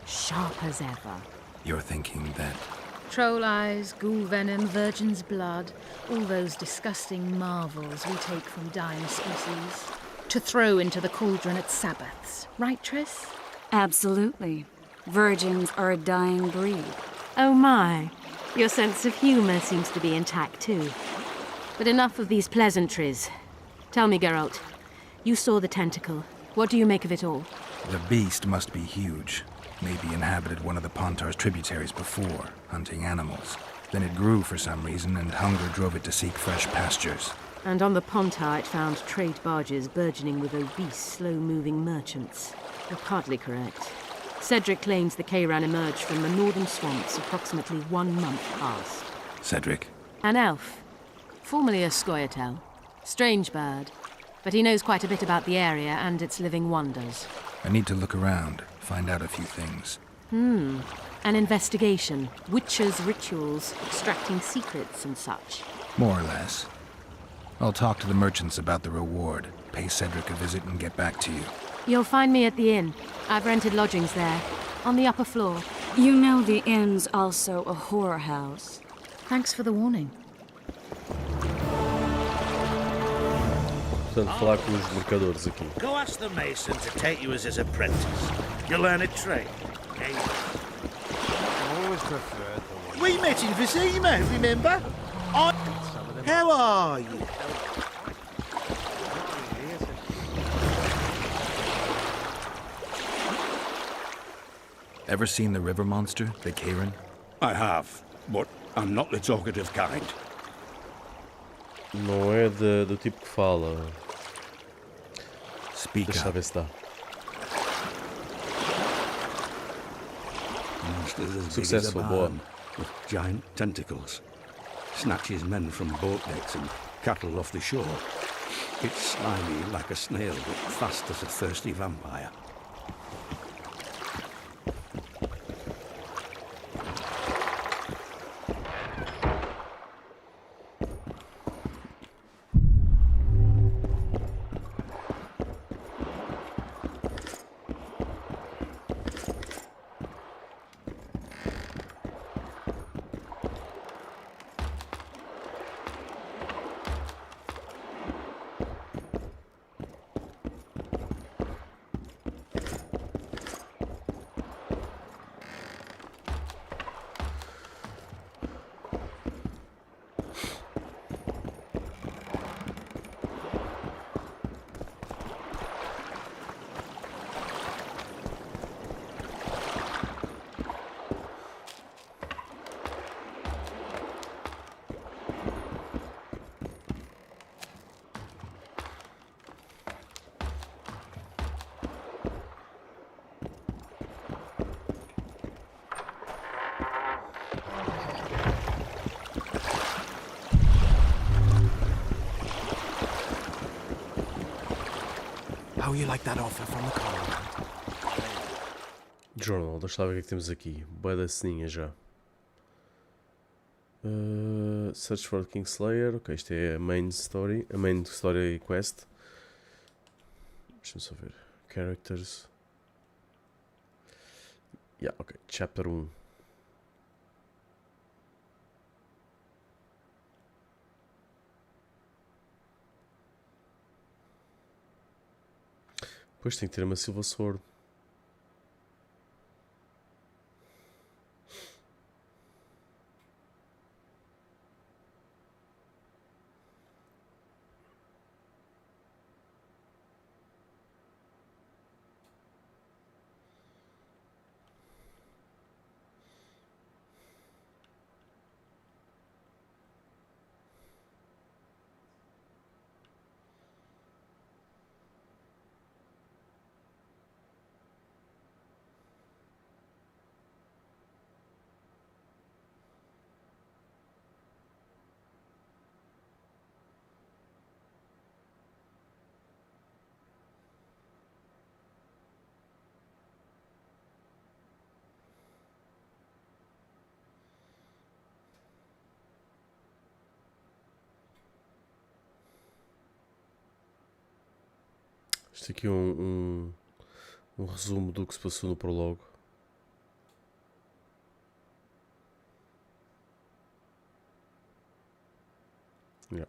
Sharp as ever. You're thinking that... Troll eyes, ghoul venom, virgin's blood, all those disgusting marvels we take from dying species, to throw into the cauldron at Sabbaths. Right, Triss? Absolutely. Virgins are a dying breed. Oh my. Your sense of humor seems to be intact too. But enough of these pleasantries. Tell me, Geralt, you saw the tentacle. What do you make of it all? The beast must be huge. Maybe inhabited one of the Pontar's tributaries before, hunting animals. Then it grew for some reason, and hunger drove it to seek fresh pastures. And on the Pontar it found trade barges burgeoning with obese, slow-moving merchants. You're partly correct. Cedric claims the Kayran emerged from the northern swamps approximately 1 month past. Cedric? An elf, formerly a Scoia'tael. Strange bird, but he knows quite a bit about the area and its living wonders. I need to look around, find out a few things. An investigation. Witchers' rituals, extracting secrets and such. More or less. I'll talk to the merchants about the reward, pay Cedric a visit, and get back to you. You'll find me at the inn. I've rented lodgings there, on the upper floor. You know the inn's also a horror house. Thanks for the warning. Portanto, falar com os mercadores aqui. Go ask the mason to take you as his apprentice. You'll learn a trade. I always preferred the We met in Segue-me, remember? How are you? Ever seen the river monster, the Kayran? I have, but I'm not the talkative kind. Não é do tipo que fala. Speak Deixa up. ver se dá. Monsters as big as a Successful, boa. barn, with giant tentacles. Snatches men from boat decks and cattle off the shore. It's slimy like a snail, but fast as a thirsty vampire. How you like that offer from the Commandant? Journal, deixa lá ver o que é que temos aqui. Bué da ceninha já. Search for Kingslayer. Ok, isto é a main story quest. Deixa-me só ver. Characters. Yeah, ok. Chapter 1. Depois tem que ter uma Silver Sword. Isto aqui é um resumo do que se passou no prólogo. Yeah.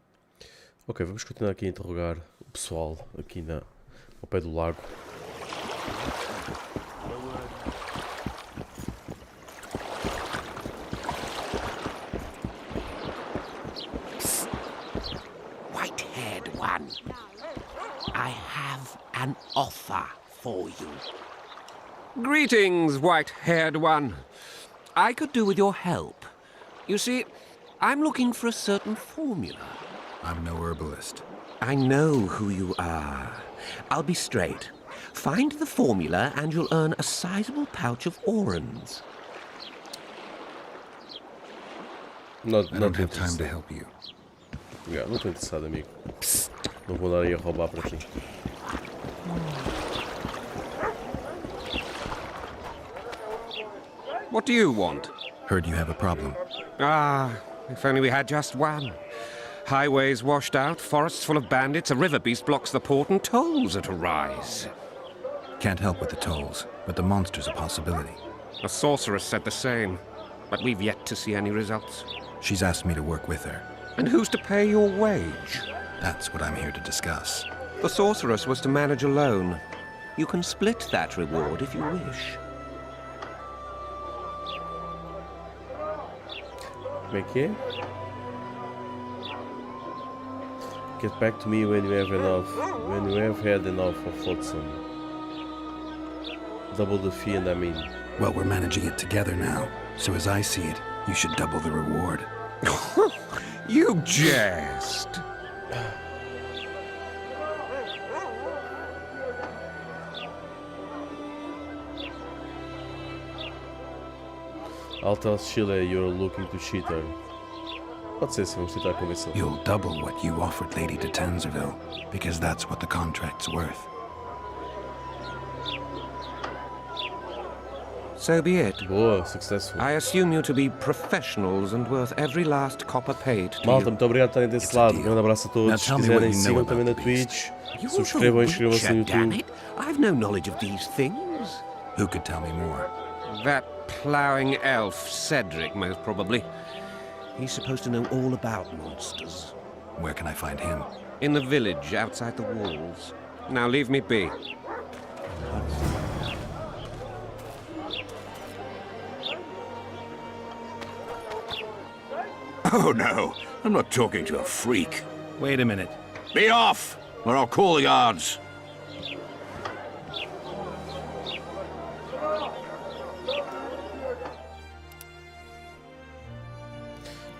Ok, vamos continuar aqui a interrogar o pessoal aqui ao pé do lago. White-haired one. I have an offer for you. Greetings, white-haired one. I could do with your help. You see, I'm looking for a certain formula. I'm no herbalist. I know who you are. I'll be straight. Find the formula and you'll earn a sizable pouch of orans. I don't have time to help you. Yeah, não estou interessado, amigo. Não vou dar aí a roubar para ti. What do you want? Heard you have a problem. Ah, if only we had just one. Highways washed out, forests full of bandits, a river beast blocks the port, and tolls at a rise. Can't help with the tolls, but the monster's a possibility. A sorceress said the same, but we've yet to see any results. She's asked me to work with her. And who's to pay your wage? That's what I'm here to discuss. The sorceress was to manage alone. You can split that reward if you wish. Como é que é? Get back to me when you have enough. When you have had enough of Flotsam. Double the fee and I mean. Well, we're managing it together now, so as I see it, you should double the reward. You jest! I'll tell Sheila you're looking to cheat her. Pode ser, sim, vamos tentar convencê-la. You'll double what you offered Lady de Tanzerville, because that's what the contract's worth. So be it. Boa, successful. I assume you to be professionals and worth every last copper paid to Malta, you. muito obrigado por estarem desse lado. Um grande abraço a todos. Se quiserem, sigam também na Twitch. Subscrevam e inscrevam-se no YouTube. I've no knowledge of these things. Who could tell me more? That ploughing elf, Cedric, most probably. He's supposed to know all about monsters. Where can I find him? In the village, outside the walls. Now leave me be. Oh, no. I'm not talking to a freak. Wait a minute. Be off, or I'll call the guards.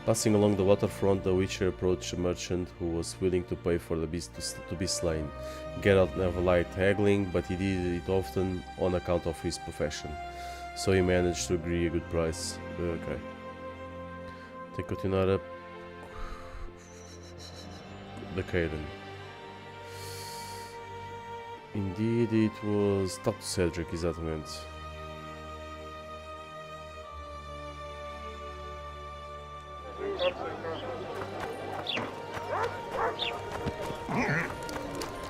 Passing along the waterfront, the Witcher approached a merchant who was willing to pay for the beast to be slain. Geralt never liked haggling, but he did it often on account of his profession. So he managed to agree a good price. Ok. Tem que continuar a... da Caden. Indeed, it was... Talk to Cedric, exatamente.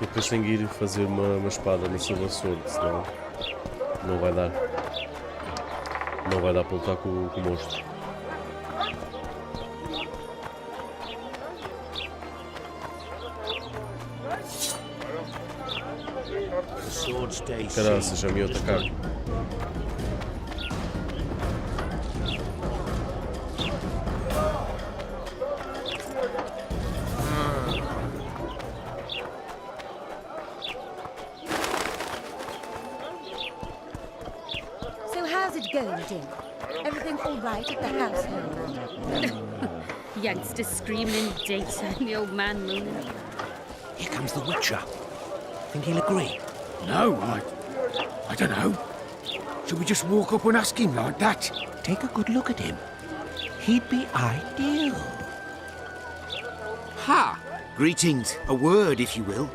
E depois tenho que ir fazer uma espada no Silver Sword, senão não vai dar. Não vai dar para lutar com o monstro. Caraças, já me ia atacar. So how's it going, Jim? Everything all right at the household? Youngster screaming in data and the old man mooning. Here comes the Witcher. Think he'll agree? No, I don't know. Should we just walk up and ask him like that? Take a good look at him. He'd be ideal. Ha! Greetings. A word, if you will.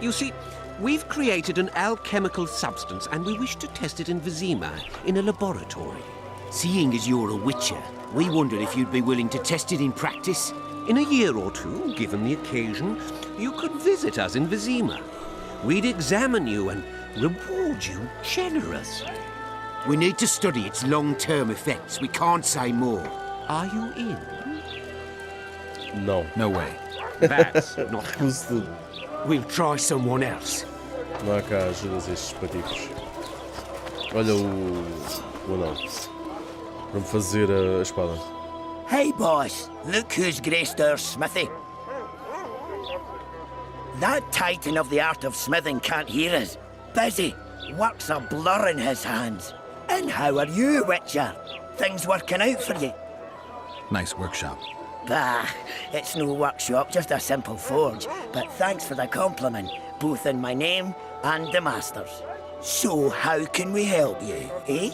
You see, we've created an alchemical substance and we wish to test it in Vizima, in a laboratory. Seeing as you're a witcher, we wondered if you'd be willing to test it in practice. In a year or two, given the occasion, you could visit us in Vizima. We'd examine you and reward you generously. We need to study its long-term effects. We can't say more. Are you in? No. No way. That's not Custo. We'll try someone else. Não há cá ajudas a estes paticos. Olha o anão. Vamos fazer a espada. Hey, boss. Look who's graced our smithy. That titan of the art of smithing can't hear us. Busy. Work's a blur in his hands. And how are you, Witcher? Things working out for you? Nice workshop. Bah, it's no workshop, just a simple forge. But thanks for the compliment, both in my name and the master's. So how can we help you, eh?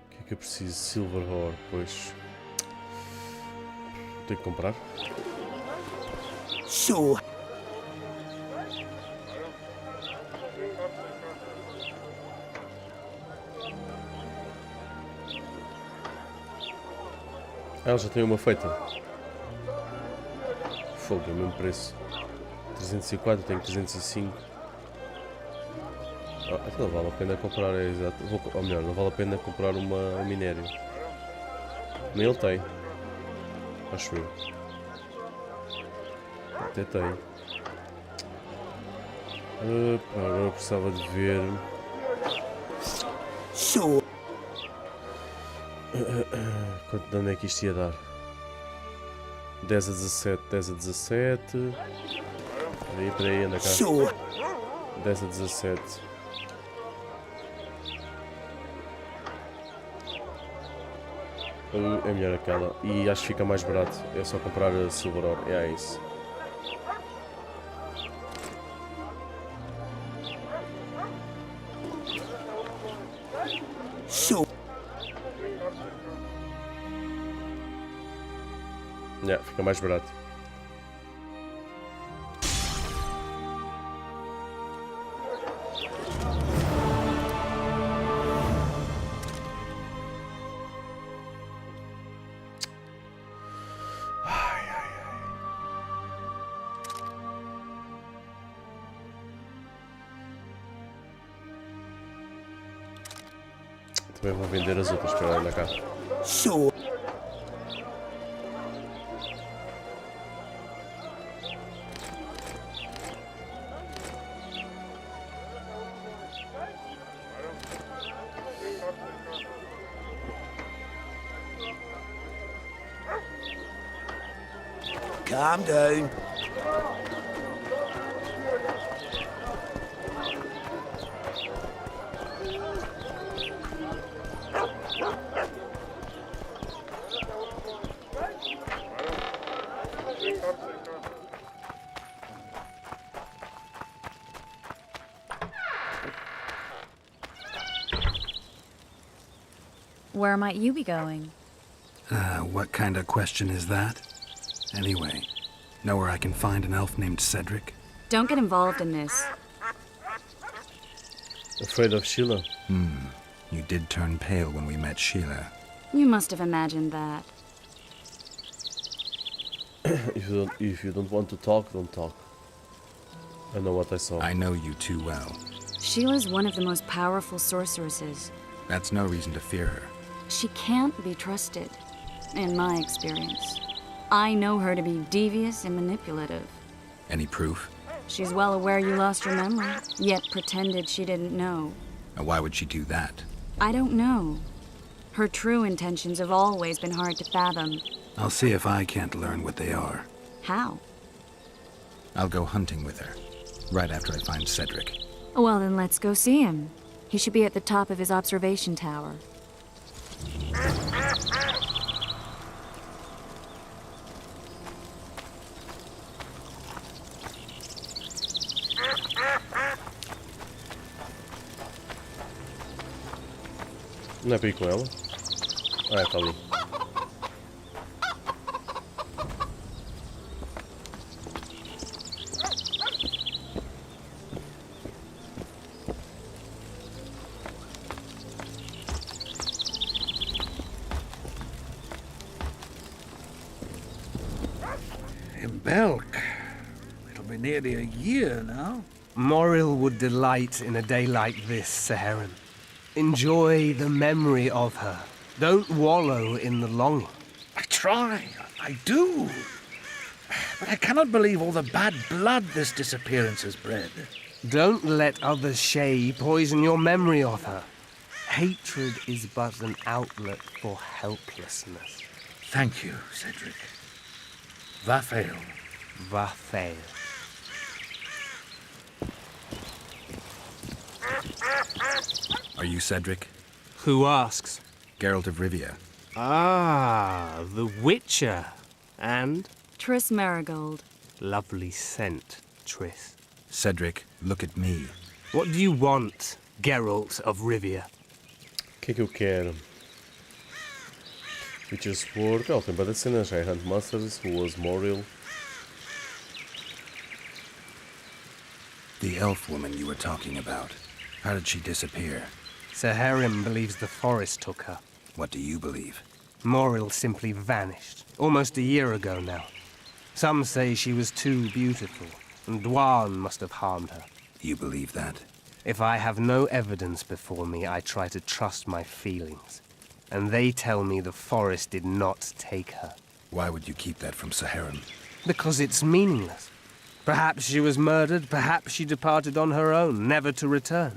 O que é que eu preciso? Silver ore, pois. Tenho que comprar. So. Ah, já tem uma feita. Fogo, é o mesmo preço. 304, tenho 305. Ah, então não vale a pena comprar, é exato. Ou melhor, não vale a pena comprar um minério. Nem ele tem. Acho eu. Até tem. Agora eu precisava de ver. So. Quanto dano é que isto ia dar? 10 a 17, 10 a 17. Peraí, anda cá. 10 a 17. É melhor aquela. E acho que fica mais barato. É só comprar a Silver Ore. É isso. So... Yeah, fica mais barato. Também vou vender as outras para lá na cá. So... Calm down. Where might you be going? What kind of question is that? Anyway, know where I can find an elf named Cedric? Don't get involved in this. Afraid of Sheila? You did turn pale when we met Sheila. You must have imagined that. If you don't want to talk, don't talk. I know what I saw. I know you too well. Sheila's one of the most powerful sorceresses. That's no reason to fear her. She can't be trusted, in my experience. I know her to be devious and manipulative. Any proof? She's well aware you lost your memory, yet pretended she didn't know. And why would she do that? I don't know. Her true intentions have always been hard to fathom. I'll see if I can't learn what they are. How? I'll go hunting with her, right after I find Cedric. Well, then let's go see him. He should be at the top of his observation tower. Não é para ir com ela? Ah, está ali. In Belk. It'll be nearly a year now. Moril would delight in a day like this, Seherin. Enjoy the memory of her. Don't wallow in the longing. I try. I do. But I cannot believe all the bad blood this disappearance has bred. Don't let others' shade poison your memory of her. Hatred is but an outlet for helplessness. Thank you, Cedric. Vafail. Vafail. Are you Cedric? Who asks? Geralt of Rivia. Ah, the Witcher. And? Triss Marigold. Lovely scent, Triss. Cedric, look at me. What do you want, Geralt of Rivia? O que é que eu quero? Witcher Sword. Ela tem várias cenas. I Hunt Monsters, Who Was Moril. The elf woman you were talking about. How did she disappear? Seherim believes the forest took her. What do you believe? Moril simply vanished, almost a year ago now. Some say she was too beautiful, and Dwan must have harmed her. You believe that? If I have no evidence before me, I try to trust my feelings. And they tell me the forest did not take her. Why would you keep that from Seherim? Because it's meaningless. Perhaps she was murdered, perhaps she departed on her own, never to return.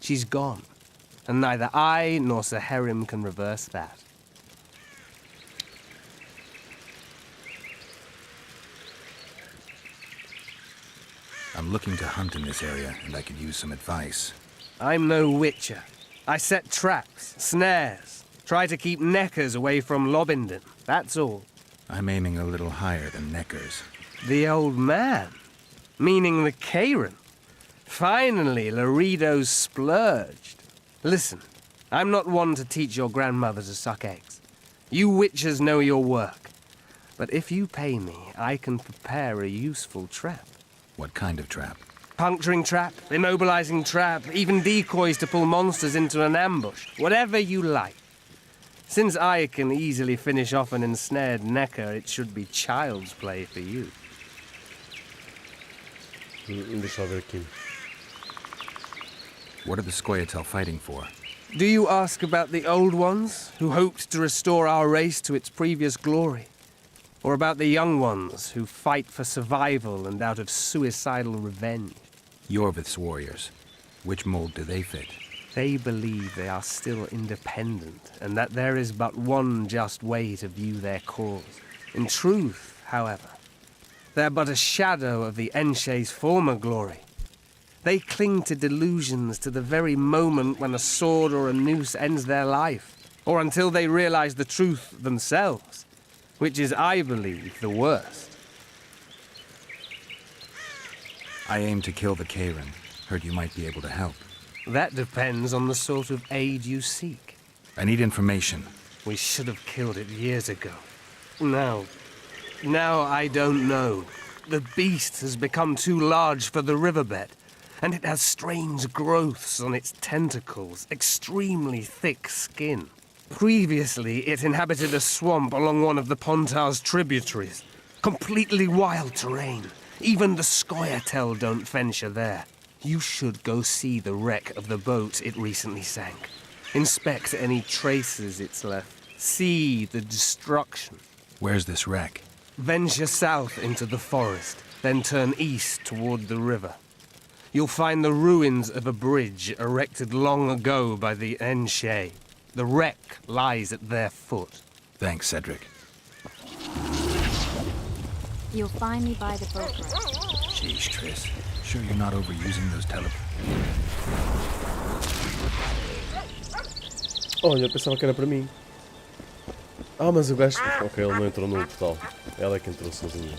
She's gone, and neither I nor Seherim can reverse that. I'm looking to hunt in this area, and I could use some advice. I'm no witcher. I set traps, snares, try to keep neckers away from Lobindon, that's all. I'm aiming a little higher than neckers. The old man? Meaning the Karen? Finally, Laredo's splurged. Listen, I'm not one to teach your grandmother to suck eggs. You witchers know your work. But if you pay me, I can prepare a useful trap. What kind of trap? Puncturing trap, immobilizing trap, even decoys to pull monsters into an ambush. Whatever you like. Since I can easily finish off an ensnared necker, it should be child's play for you. Deixa eu ver aqui. What are the Scoia'tael fighting for? Do you ask about the old ones, who hoped to restore our race to its previous glory? Or about the young ones, who fight for survival and out of suicidal revenge? Yorvith's warriors. Which mold do they fit? They believe they are still independent, and that there is but one just way to view their cause. In truth, however, they're but a shadow of the Enshe's former glory. They cling to delusions to the very moment when a sword or a noose ends their life, or until they realize the truth themselves, which is, I believe, the worst. I aim to kill the Karen. Heard you might be able to help. That depends on the sort of aid you seek. I need information. We should have killed it years ago. Now I don't know. The beast has become too large for the riverbed, and it has strange growths on its tentacles, extremely thick skin. Previously, it inhabited a swamp along one of the Pontar's tributaries. Completely wild terrain. Even the Scoia'tael don't venture there. You should go see the wreck of the boat it recently sank. Inspect any traces it's left. See the destruction. Where's this wreck? Venture south into the forest, then turn east toward the river. You'll find the ruins of a bridge erected long ago by the Enshe. The wreck lies at their foot. Thanks, Cedric. You'll find me by the boat ramp. Jeez, Triss. Sure you're not overusing those Olha, eu pensava que era para mim. Ah, mas o gajo... Ok, ele não entrou no portal. Ela é que entrou sozinha.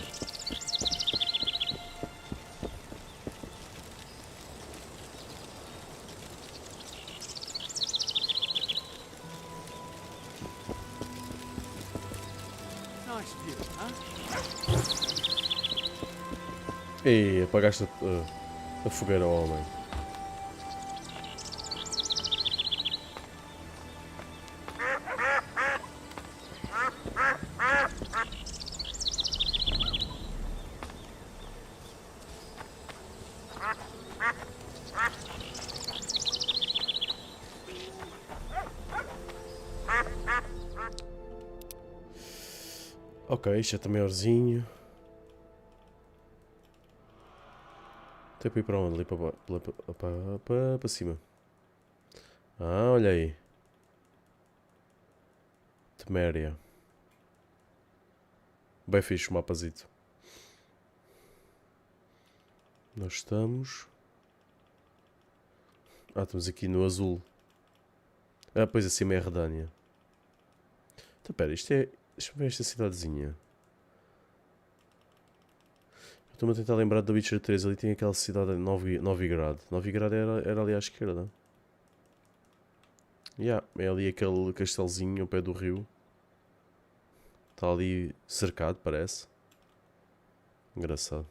Ei, apagaste a fogueira ao homem. Ok, isto é também orzinho. Tem para ir para onde? Ali para cima. Ah, olha aí. Teméria. Bem fixe o mapazito. Nós estamos... Ah, estamos aqui no azul. Ah, pois acima é a Redânia. Então, pera, isto é... Deixa-me ver esta cidadezinha. Estou-me a tentar lembrar da Witcher 3. Ali tem aquela cidade de Novigrad. Novigrad era ali à esquerda. É ali aquele castelzinho ao pé do rio. Está ali cercado, parece. Engraçado.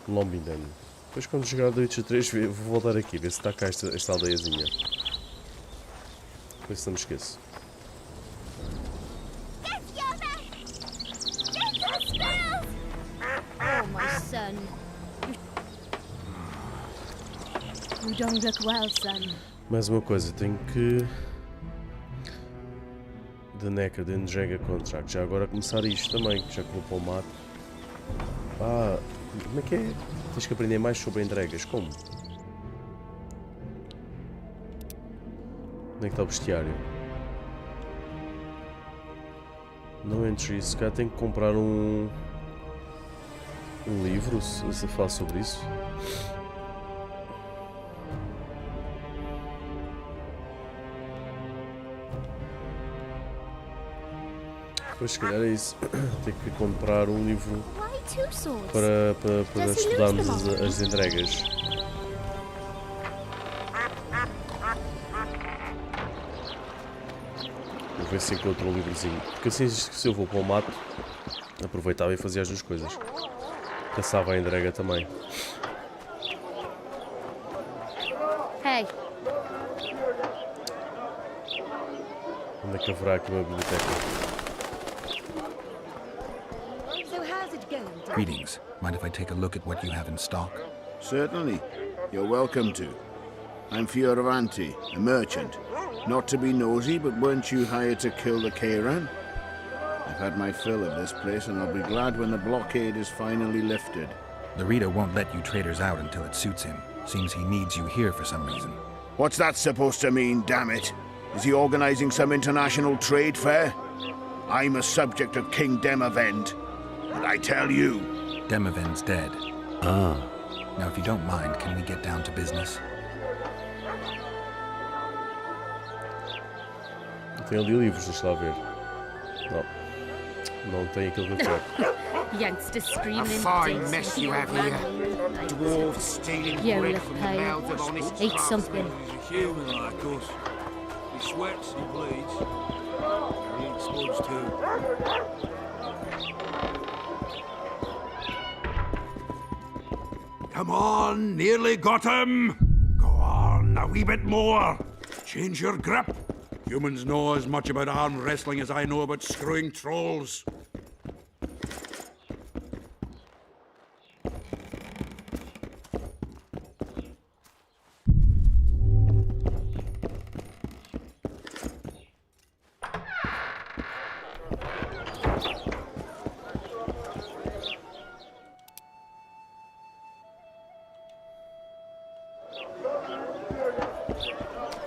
Lombinden. Depois quando jogar da Witcher 3 vou voltar aqui. Ver se está cá esta aldeiazinha. Ver se não me esqueço. Oh, my son. You don't look well, son. Mais uma coisa, tenho que... The Necker, the Enjega Contract. Já agora começar isto também, já que vou para o mato. Ah, como é que é? Tens que aprender mais sobre entregas. Como? Onde é que está o bestiário? No entry, se cá tenho que comprar um livro, se falar sobre isso. Pois se calhar é isso. Tenho que comprar um livro Why two swords? para Does he lose estudarmos them all? as entregas. Vou ver se encontro um livrozinho. Porque assim, se eu vou para o mato, aproveitava e fazia as duas coisas. Caçava a entrega também. Hey, Onde é que haverá aqui uma biblioteca? so how's it going? Greetings. Mind if I take a look at what you have in stock? Certainly. You're welcome to. I'm Fioravanti, a merchant. Not to be nosy, but weren't you hired to kill the Kairan? I've had my fill of this place, and I'll be glad when the blockade is finally lifted. The reader won't let you traders out until it suits him. Seems he needs you here for some reason. What's that supposed to mean, damn it? Is he organizing some international trade fair? I'm a subject of King Demavend, and I tell you... Demavend's dead. Ah. Now, if you don't mind, can we get down to business? Tem ali livros, deixa lá ver. Não tem aquilo que eu quero. Youngster screaming. A fine mess you have here. Dwarves stealing You bread look from the pale. mouths of honest Eat craftsmen. something. He's a human like us. He sweats, he bleeds. He eats spuds too. Come on, nearly got him. Go on, a wee bit more. Change your grip. Humans know as much about arm wrestling as I know about screwing trolls.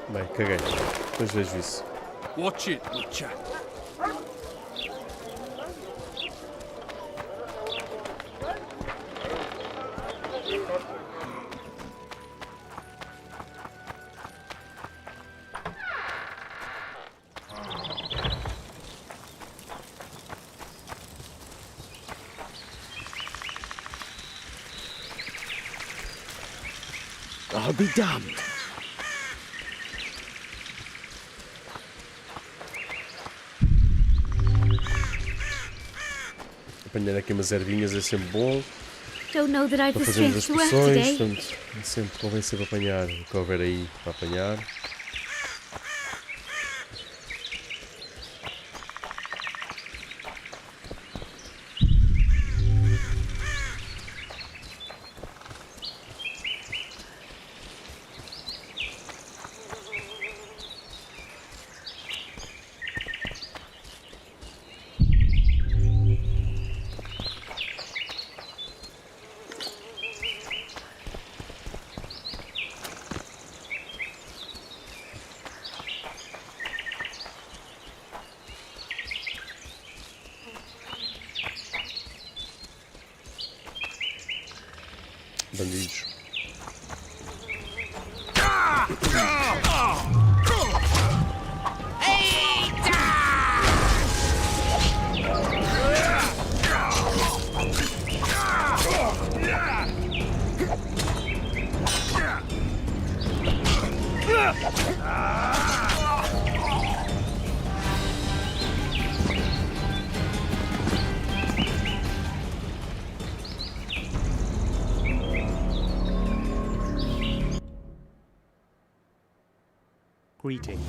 Bem, caguei. Depois vejo isso. Watch it, Butcher. I'll be damned. Apanhar aqui umas ervinhas é sempre bom. Don't know that I've Para the fazermos as strength to work poções, today. portanto, sempre convém sempre apanhar o que houver aí para apanhar. Bandidos. Greeting.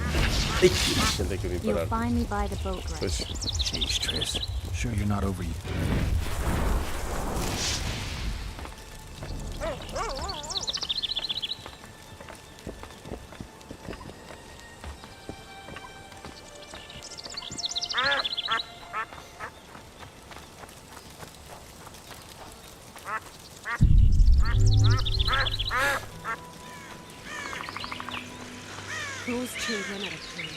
Onde é que eu vim You'll parar? find me by the boat race. Pois. Jeez, Triss. Sure you're not over... Those children are a pain.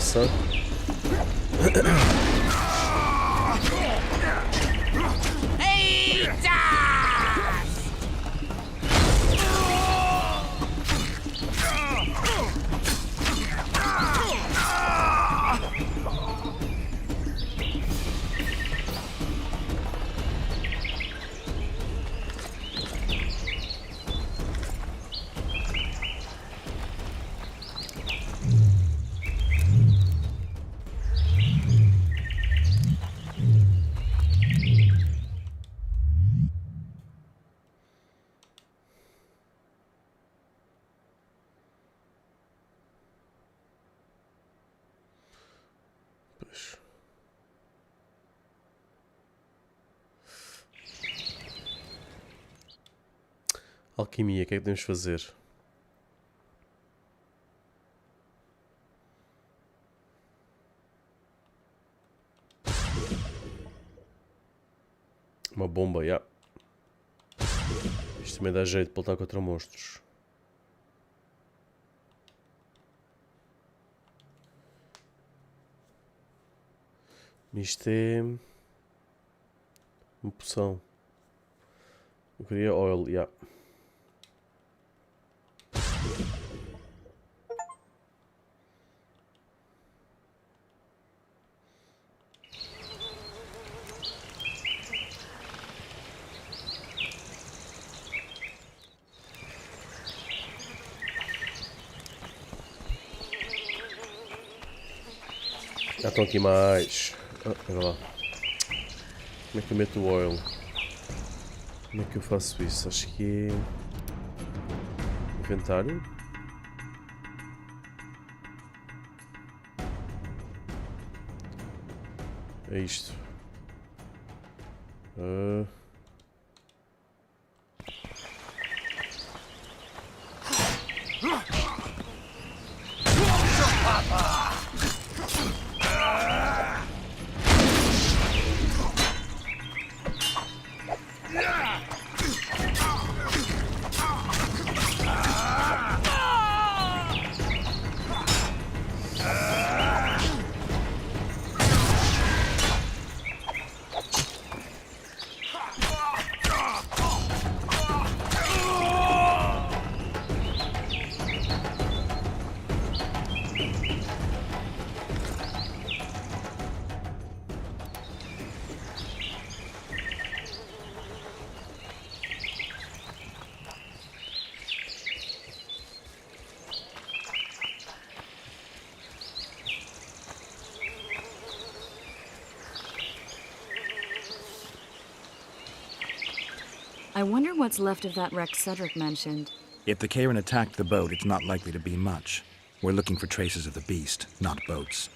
moça. Alquimia, o que é que podemos fazer? Uma bomba, já. Isto também dá jeito para lutar contra monstros. Isto é uma poção. Eu queria oil, já. Já estão aqui mais. Olha lá. Como é que eu meto o oil? Como é que eu faço isso? Acho que é... Inventário. É isto. I wonder what's left of that wreck Cedric mentioned. If the Karen attacked the boat, it's not likely to be much. We're looking for traces of the beast, not boats.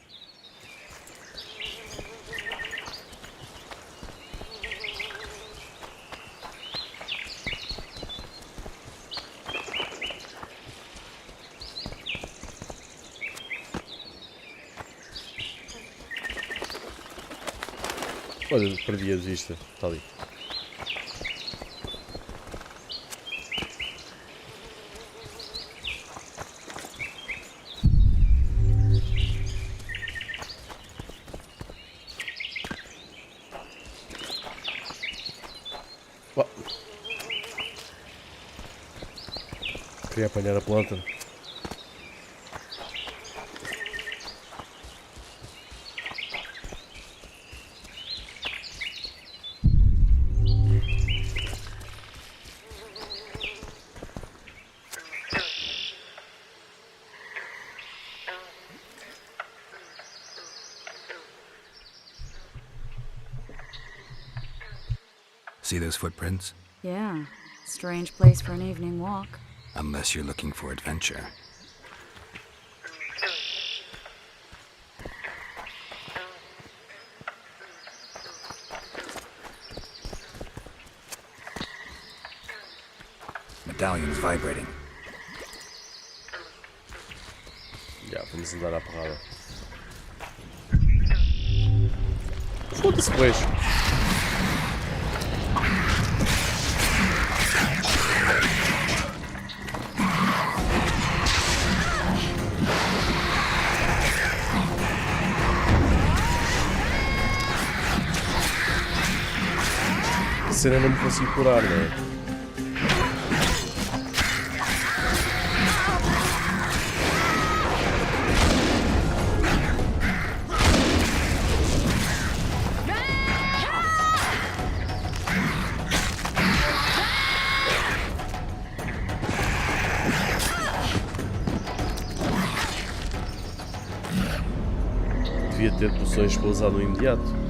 Olha, perdi a vista. Está ali. Queria apanhar a planta. See those footprints? Yeah, strange place for an evening walk. Unless you're looking for adventure. Medallion's vibrating. Já, vamos andar à porrada. Foda-se, pois. cena não me consigo curar, não é? Devia ter poções para usar no imediato.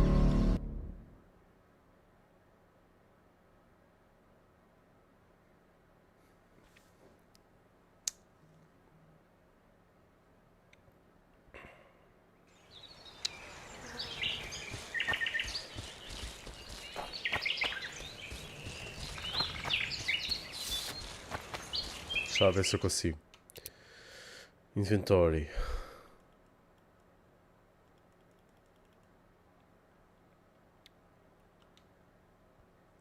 Deixa eu ver se eu consigo. Inventory.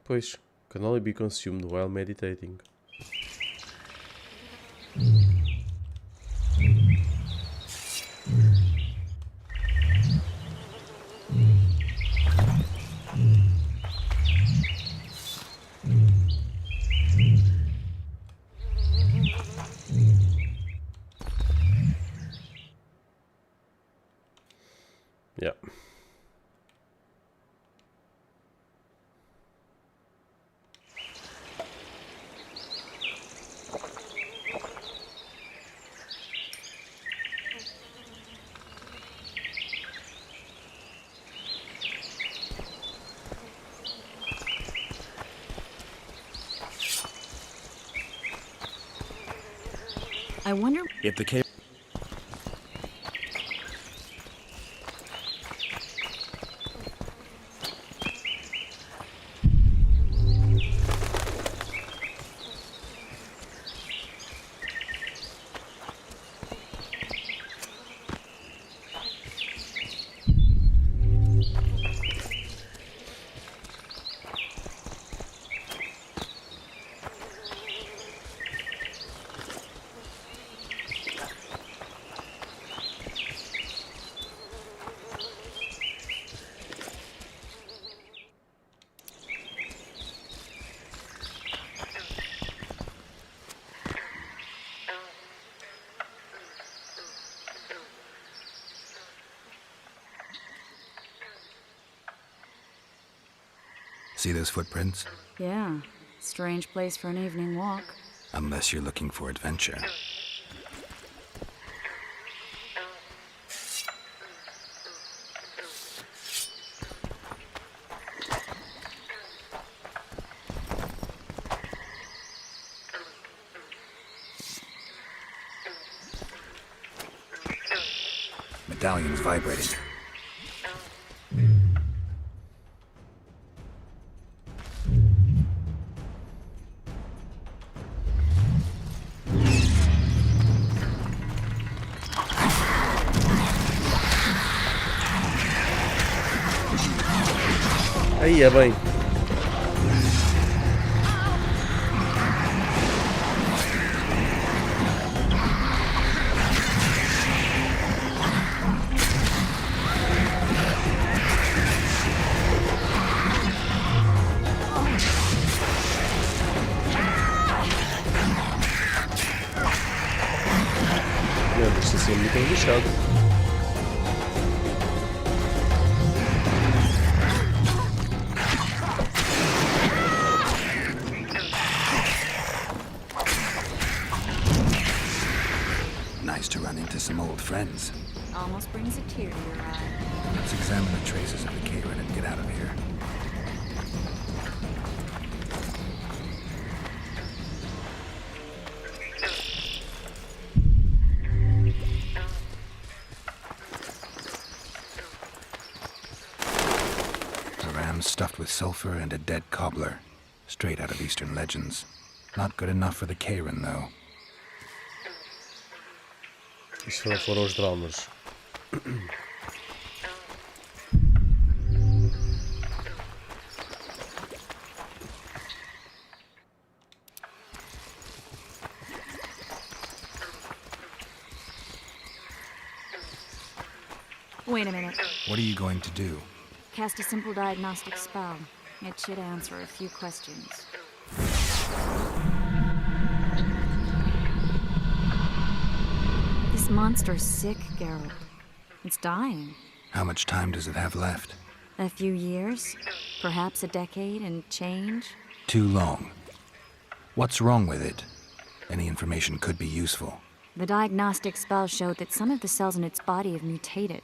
Pois, can only be consumed while meditating. Yeah. I wonder if the cave. See those footprints? Yeah, strange place for an evening walk. Unless you're looking for adventure. Medallion's vibrating. Aí é bem. Meu, deixa ser muito lixado. To run into some old friends. Almost brings a tear to your eye. Let's examine the traces of the Karen and get out of here. A ram stuffed with sulfur and a dead cobbler. Straight out of Eastern legends. Not good enough for the Karen, though. Isto foram os dramas. Wait a minute. What are you going to do? Cast a simple diagnostic spell. It should answer a few questions. This monster's sick, Geralt. It's dying. How much time does it have left? A few years? Perhaps a decade and change? Too long. What's wrong with it? Any information could be useful. The diagnostic spell showed that some of the cells in its body have mutated.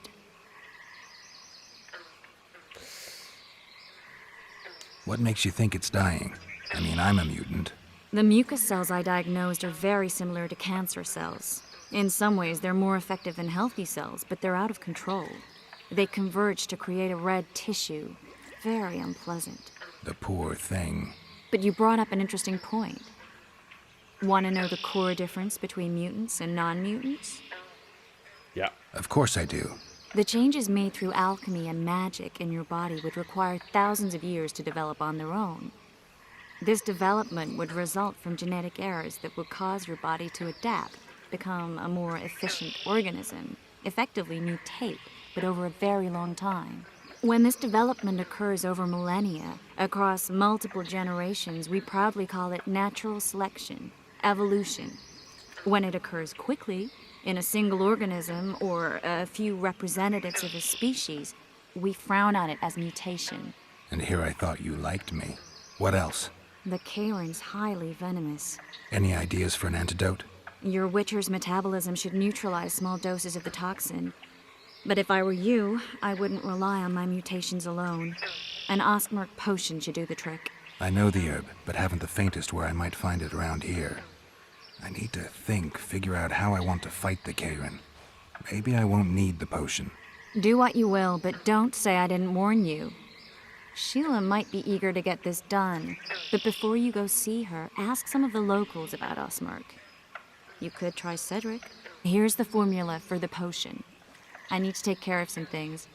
What makes you think it's dying? I mean, I'm a mutant. The mucus cells I diagnosed are very similar to cancer cells. In some ways, they're more effective than healthy cells, but they're out of control. They converge to create a red tissue. Very unpleasant. The poor thing. But you brought up an interesting point. Want to know the core difference between mutants and non-mutants? Yeah. Of course I do. The changes made through alchemy and magic in your body would require thousands of years to develop on their own. This development would result from genetic errors that would cause your body to adapt, become a more efficient organism, effectively mutate, but over a very long time. When this development occurs over millennia, across multiple generations, we proudly call it natural selection, evolution. When it occurs quickly, in a single organism or a few representatives of a species, we frown on it as mutation. And here I thought you liked me. What else? The Kayran's highly venomous. Any ideas for an antidote? Your Witcher's metabolism should neutralize small doses of the toxin. But if I were you, I wouldn't rely on my mutations alone. An Osmerk potion should do the trick. I know the herb, but haven't the faintest where I might find it around here. I need to figure out how I want to fight the Kayran. Maybe I won't need the potion. Do what you will, but don't say I didn't warn you. Sheila might be eager to get this done, but before you go see her, ask some of the locals about Osmerk. You could try Cedric. Here's the formula for the potion. I need to take care of some things.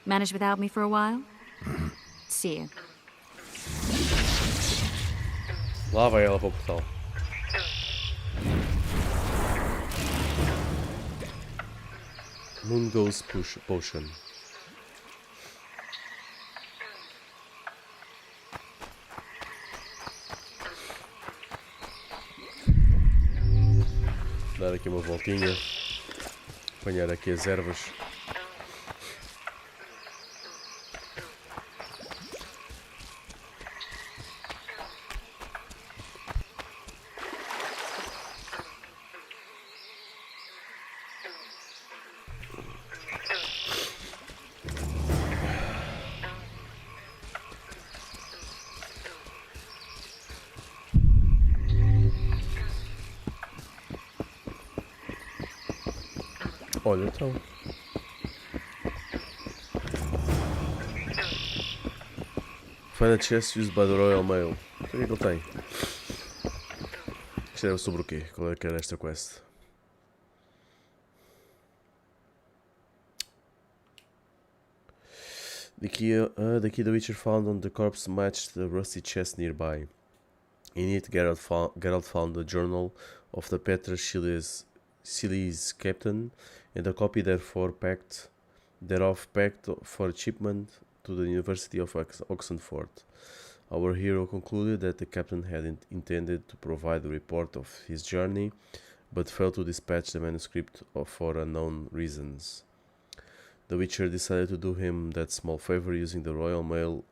Manage without me for a while? Mm-hmm. See you. Lá vai ela para o portal. Mungo's Potion. Dar aqui uma voltinha. Apanhar aqui as ervas. Olha, então. Find a chest used by the Royal Mail. O que é que ele tem? Isto era sobre o quê? Qual é que era esta quest? The key the Witcher found on the corpse matched the rusty chest nearby. In it, Geralt found the journal of the Petra Siles captain, and a copy thereof packed for shipment to the University of Oxenford. Our hero concluded that the captain had intended to provide a report of his journey, but failed to dispatch the manuscript for unknown reasons. The Witcher decided to do him that small favor using the Royal Mail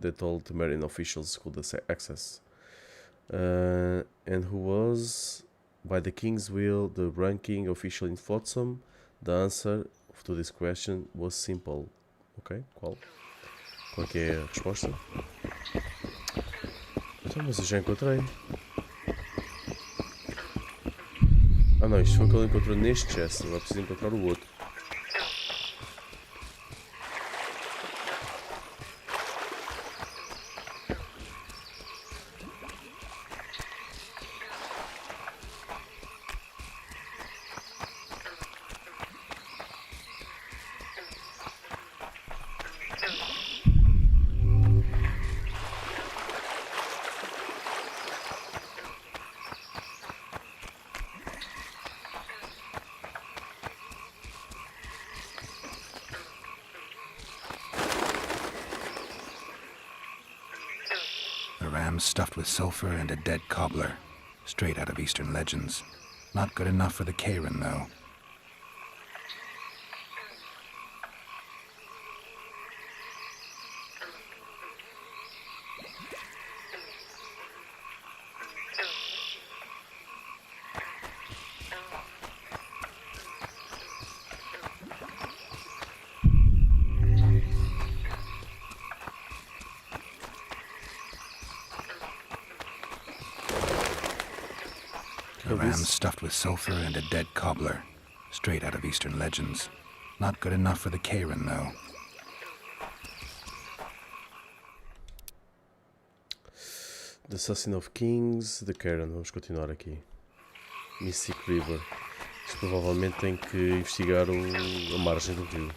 that all Temerian officials could access, and who was, by the King's will, the ranking official in Flotsam. The answer to this question was simple. Ok, qual? Qual que é a resposta? Então, mas eu já encontrei. Ah não, isto foi o que ele encontrou neste chest. Agora preciso encontrar o outro. ram stuffed with sulfur and a dead cobbler. Straight out of Eastern legends. Not good enough for the Karen, though. A ram stuffed with sulfur and a dead cobbler. Straight out of Eastern legends. Not good enough for the Karen, though. The Assassin of Kings, The Karen. Vamos continuar aqui. Mystic River. Isto provavelmente tem que investigar a margem do rio.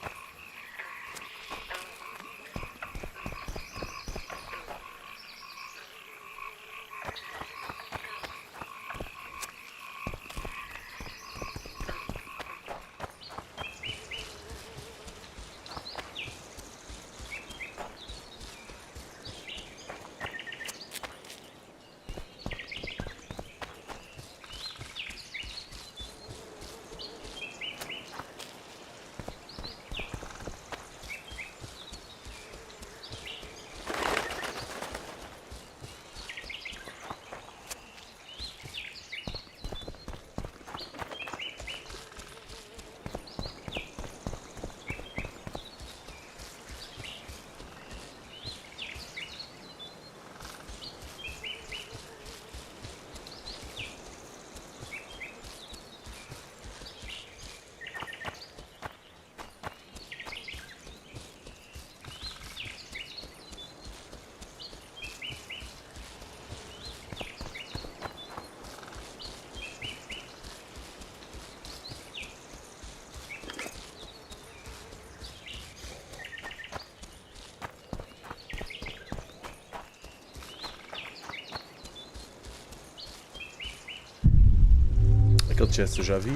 Aquele chest eu já vi.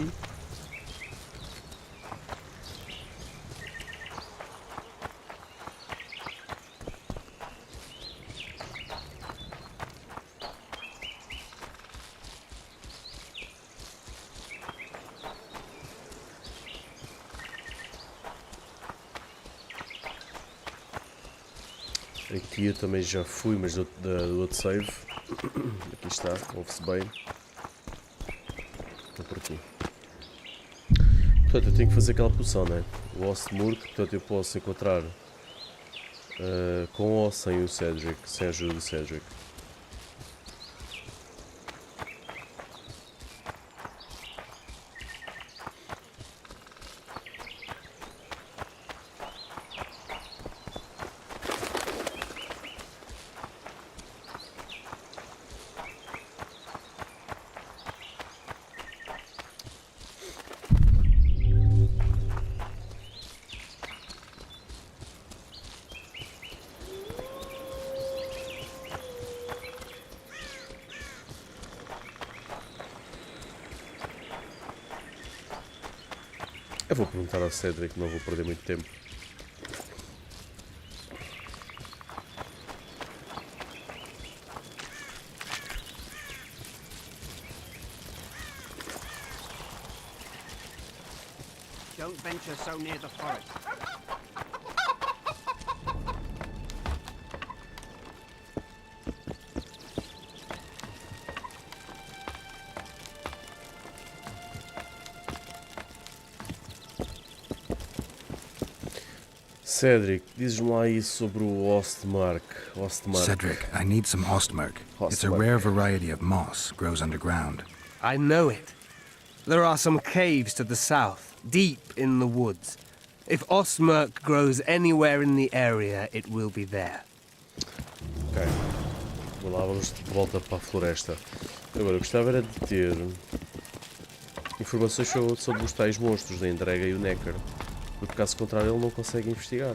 Aqui eu também já fui, mas do outro save. Aqui está, ouve-se bem. Estou por aqui. Portanto, eu tenho que fazer aquela poção, né? O osso de Murk, portanto eu posso encontrar com ou sem o Cedric, sem a ajuda do Cedric. Eu vou perguntar ao Cedric, não vou perder muito tempo. Don't venture so near the forest. Cedric, diz-me lá aí sobre o Ostmark. Cedric, I need some Ostmark. It's a rare variety of moss, grows underground. I know it. There are some caves to the south, deep in the woods. If Ostmark grows anywhere in the area, it will be there. Ok. Vamos lá, vamos de volta para a floresta. Agora, eu gostava era de ter informações sobre os tais monstros da entrega e o Necker. Porque caso contrário ele não consegue investigar.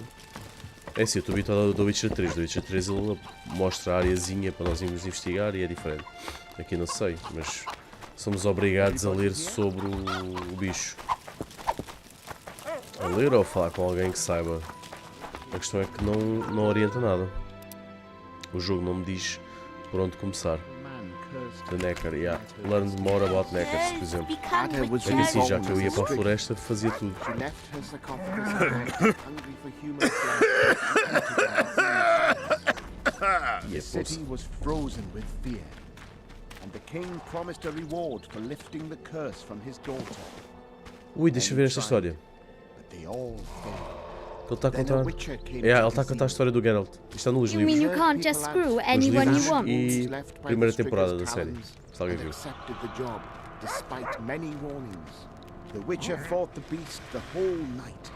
É assim, eu estou habituado ao Witcher 3. O Witcher 3 ele mostra a areazinha para nós irmos investigar e é diferente. Aqui não sei, mas somos obrigados a ler sobre o bicho. A ler ou a falar com alguém que saiba. A questão é que não orienta nada. O jogo não me diz por onde começar. The Neckar, yeah. Learn more about Neckars, por exemplo. É que assim, já que eu ia para a floresta, fazia tudo. The city was frozen with fear, and the king promised a reward for lifting the curse from his daughter. Ui, deixa eu ver esta história. They all failed. Ele está a contar. Ele está a contar a história do Geralt. Isto está nos You mean livros. you can't just screw Nos anyone you livros want? e primeira temporada da série. Se alguém viu. Accepted the job despite many warnings. The Witcher fought the beast the whole night.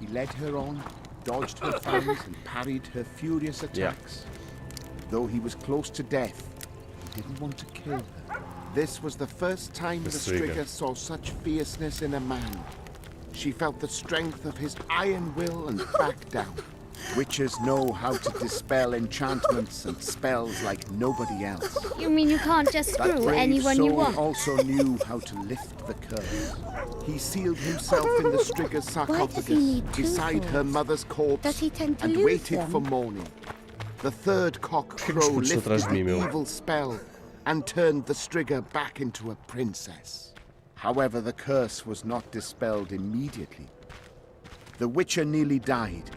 He led her on, dodged her fangs, and parried her furious attacks. Though he was close to death, he didn't want to kill her. This was the first time the Striga saw such fierceness in a man. She felt the strength of his iron will and backed down. Witchers know how to dispel enchantments and spells like nobody else. You mean you can't just That screw brave anyone soul you want? also knew how to lift the curse. He sealed himself in the Striga's Why does he sarcophagus need two beside her souls? mother's corpse Does he tend to and lose waited them? for morning. The third cock crow putos estão lifted atrás de mim, the meu? evil spell and turned the Striga back into a princess. However, the curse was not dispelled immediately. The Witcher nearly died,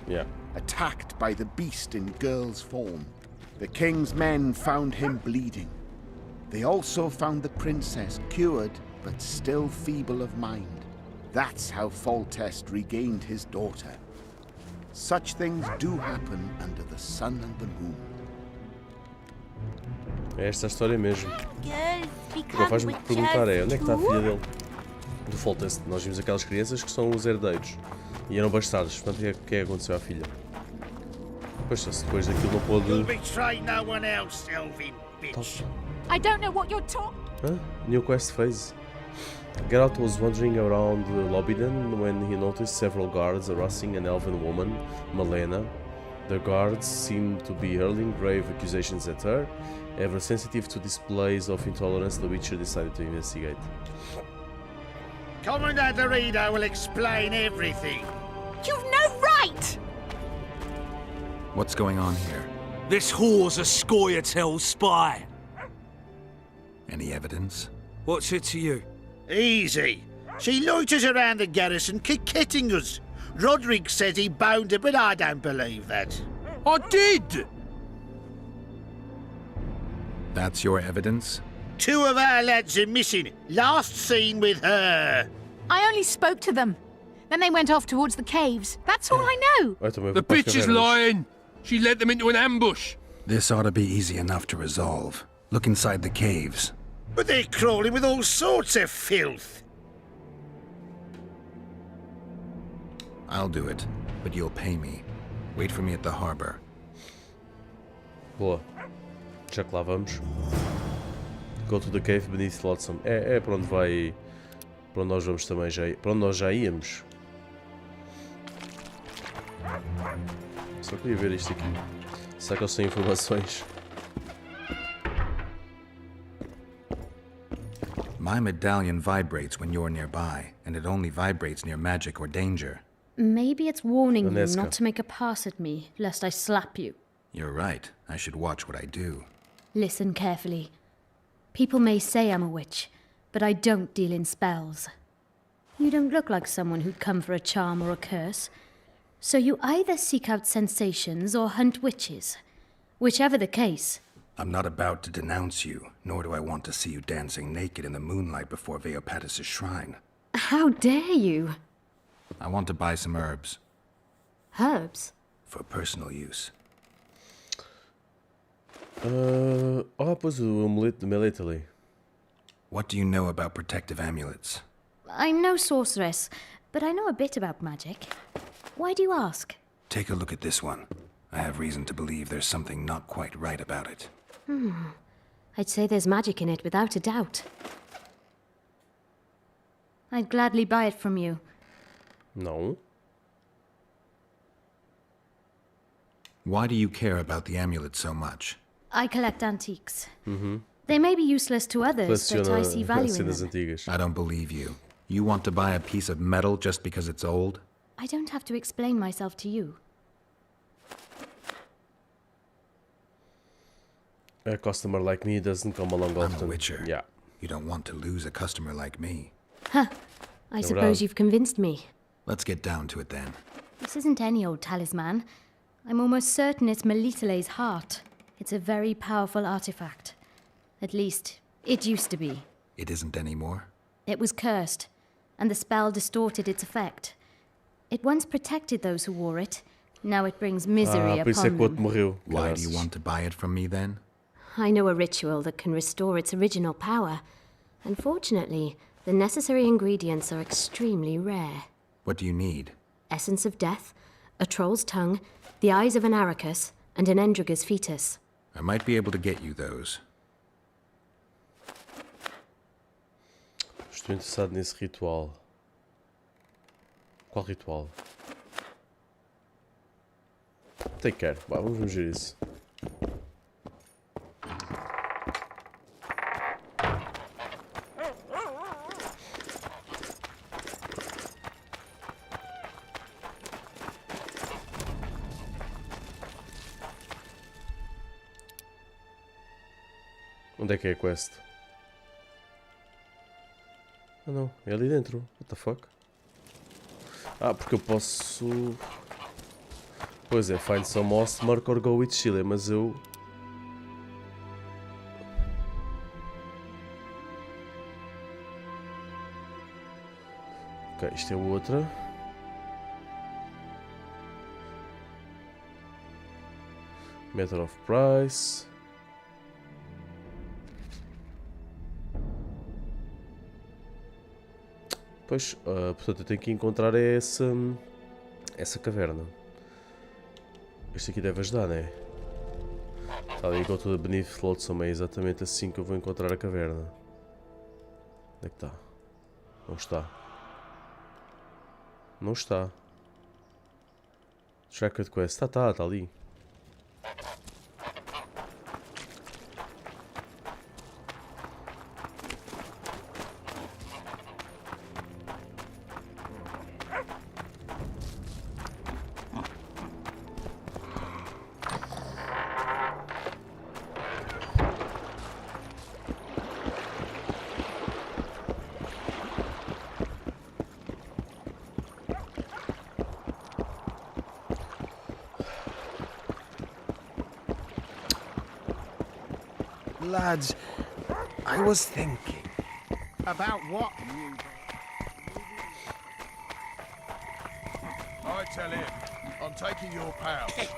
attacked by the beast in girl's form. The king's men found him bleeding. They also found the princess cured, but still feeble of mind. That's how Foltest regained his daughter. Such things do happen under the sun and the moon. É esta a história mesmo. Agora faz-me perguntar onde é que está a filha dele? Do Foltest. Nós vimos aquelas crianças que são os herdeiros. E eram bastardos. Portanto, o que é que aconteceu à filha? Pois, se depois daquilo não pôde... I don't know what you're talking. New quest phase. Geralt was wandering around Lobiden when he noticed several guards harassing an elven woman, Malena. The guards seemed to be hurling grave accusations at her. Ever sensitive to displays of intolerance, the Witcher decided to investigate. Commandant Dorito will explain everything. You've no right! What's going on here? This whore's a Scoia'tael spy. Any evidence? What's it to you? Easy. She loiters around the garrison kicking us. Roderick says he bound her, but I don't believe that. I did! That's your evidence? 2 of our lads are missing. Last seen with her. I only spoke to them. Then they went off towards the caves. That's all I know. The bitch is lying. She led them into an ambush. This ought to be easy enough to resolve. Look inside the caves. But they're crawling with all sorts of filth. I'll do it, but you'll pay me. Wait for me at the harbor. Boa. Já que lá vamos. Go to the cave beneath Flotsam. É para onde vai... Para onde nós vamos também já... Para onde nós já íamos. Só queria ver isto aqui. Será que eles têm informações? My medallion vibrates when you're nearby, and it only vibrates near magic or danger. Maybe it's warning you Vanesca. not to make a pass at me, lest I slap you. You're right. I should watch what I do. Listen carefully. People may say I'm a witch, but I don't deal in spells. You don't look like someone who'd come for a charm or a curse. So you either seek out sensations or hunt witches. Whichever the case. I'm not about to denounce you, nor do I want to see you dancing naked in the moonlight before Veopatis' shrine. How dare you? I want to buy some herbs. Herbs? For personal use. Pois o amuleto de Meletali. What do you know about protective amulets? I'm no sorceress, but I know a bit about magic. Why do you ask? Take a look at this one. I have reason to believe there's something not quite right about it. I'd say there's magic in it without a doubt. I'd gladly buy it from you. No. Why do you care about the amulet so much? I collect antiques. They may be useless to others, but I see value in them. antigas. I don't believe you. You want to buy a piece of metal just because it's old? I don't have to explain myself to you. A customer like me doesn't come along often. I'm a witcher. Yeah. You don't want to lose a customer like me. Huh. I suppose you've convinced me. Let's get down to it then. This isn't any old talisman. I'm almost certain it's Melitele's heart. It's a very powerful artifact. At least, it used to be. It isn't anymore? It was cursed, and the spell distorted its effect. It once protected those who wore it. Now it brings misery upon them. Why do you want to buy it from me then? I know a ritual that can restore its original power. Unfortunately, the necessary ingredients are extremely rare. What do you need? Essence of death, a troll's tongue, the eyes of an arachus, and an endriger's fetus. I might be able to get you those. Estou interessado nesse ritual. Qual ritual? Até quero. Vamos ver isso. Onde é que é a quest? Ah não, é ali dentro. What the fuck? Ah, porque eu posso... Pois é, find some moss, mark or go with Chile, mas eu... Ok, isto é outra. Matter of price. Pois, portanto eu tenho que encontrar essa caverna. Este aqui deve ajudar, não é? Está ali igual toda beneath Flotsam, é exatamente assim que eu vou encontrar a caverna. Onde é que está? Não está. Não está. Tracked Quest. Está ali. Lads, I was thinking. About what? I tell him, I'm taking your pouch.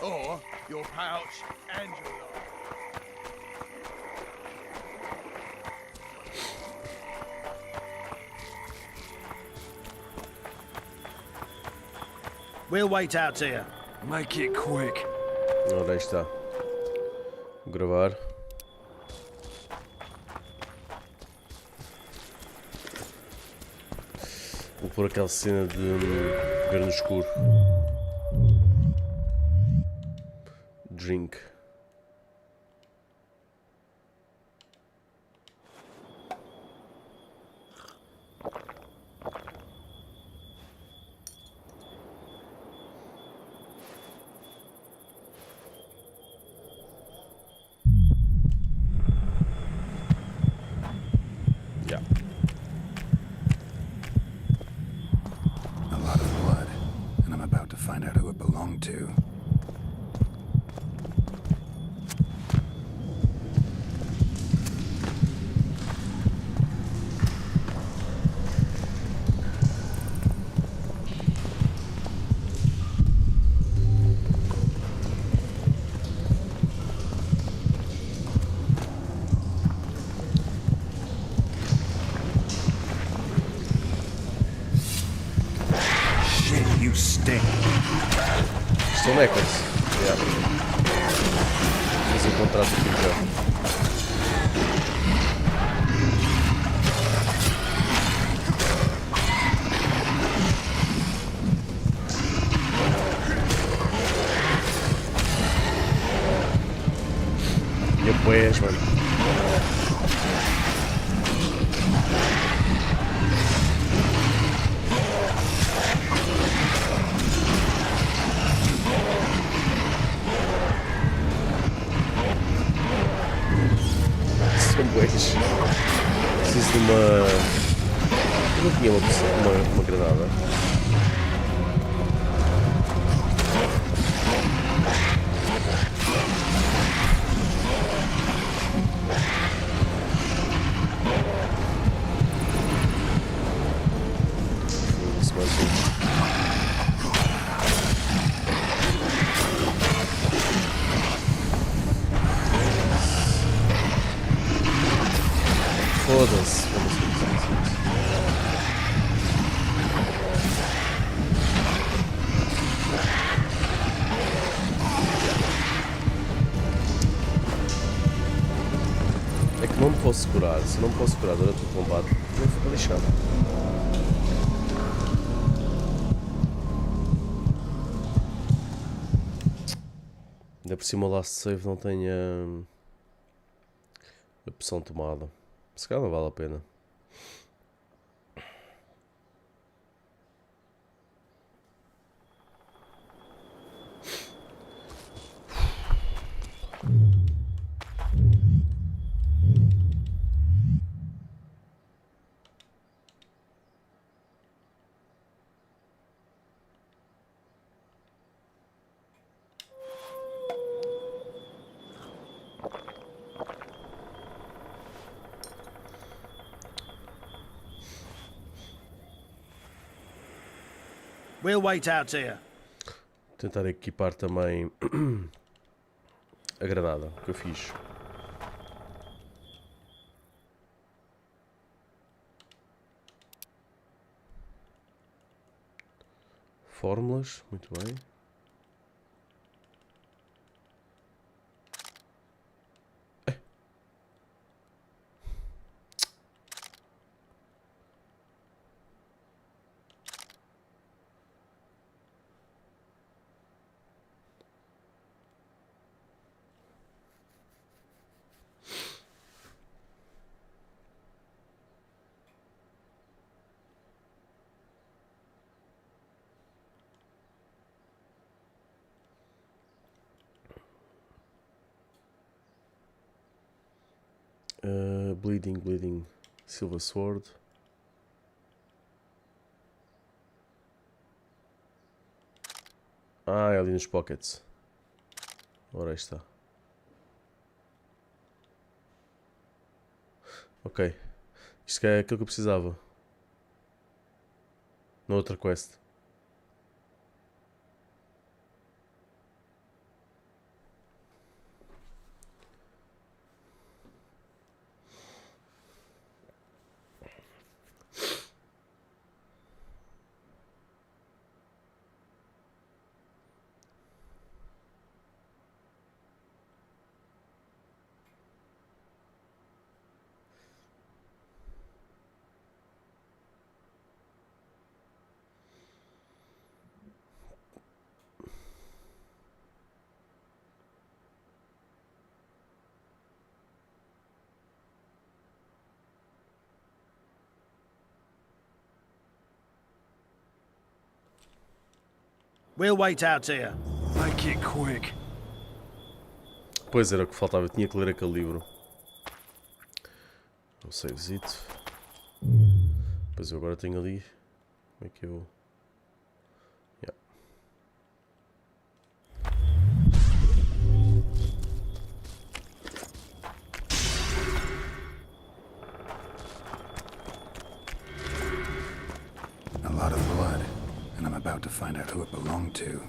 Or your pouch and your life. We'll wait out here. Make it quick. Ora, aí está. Vou gravar. Vou pôr aquela cena de ver no escuro. Drink. Yeah. A lot of blood, and I'm about to find out who it belonged to. You stink. São necklace. Yeah. Vamos encontrar aqui já. E apoias, mano. não tinha uma granada. Foda-se, mais um. Foda-se, foda-se. É que não me posso curar. Se não me posso curar durante o combate, vou ficar lixado. Ainda por cima o last save não tem a opção tomada. Se calhar não vale a pena. We'll wait out here. Tentar equipar também a granada que eu fiz. Fórmulas, muito bem. Bleeding, Silver Sword. Ah, é ali nos pockets. Ora, aí está. Ok. Isto é aquilo que eu precisava. Na outra quest. We'll wait out here. Make it quick. Pois era o que faltava, eu tinha que ler aquele livro. Um savezito. Pois eu agora tenho ali. Como é que eu. Yeah. A lot of blood, and I'm about to find out who it belonged to.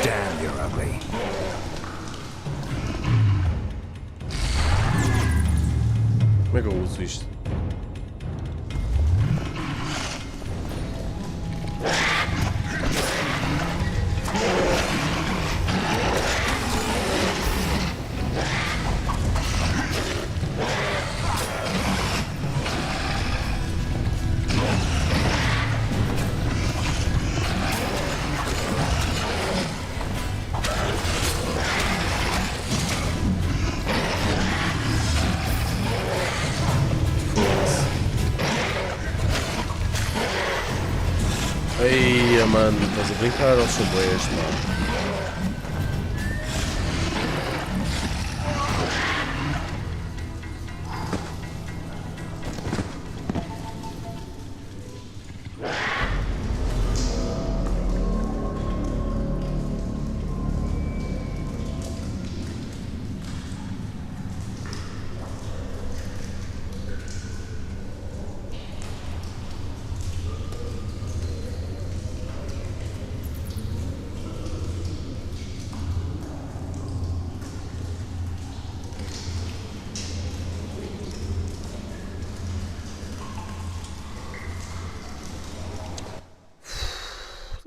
Damn, you're ugly. Como é que eu uso isto? Ei, mano, estás a brincar aos chambés, mano.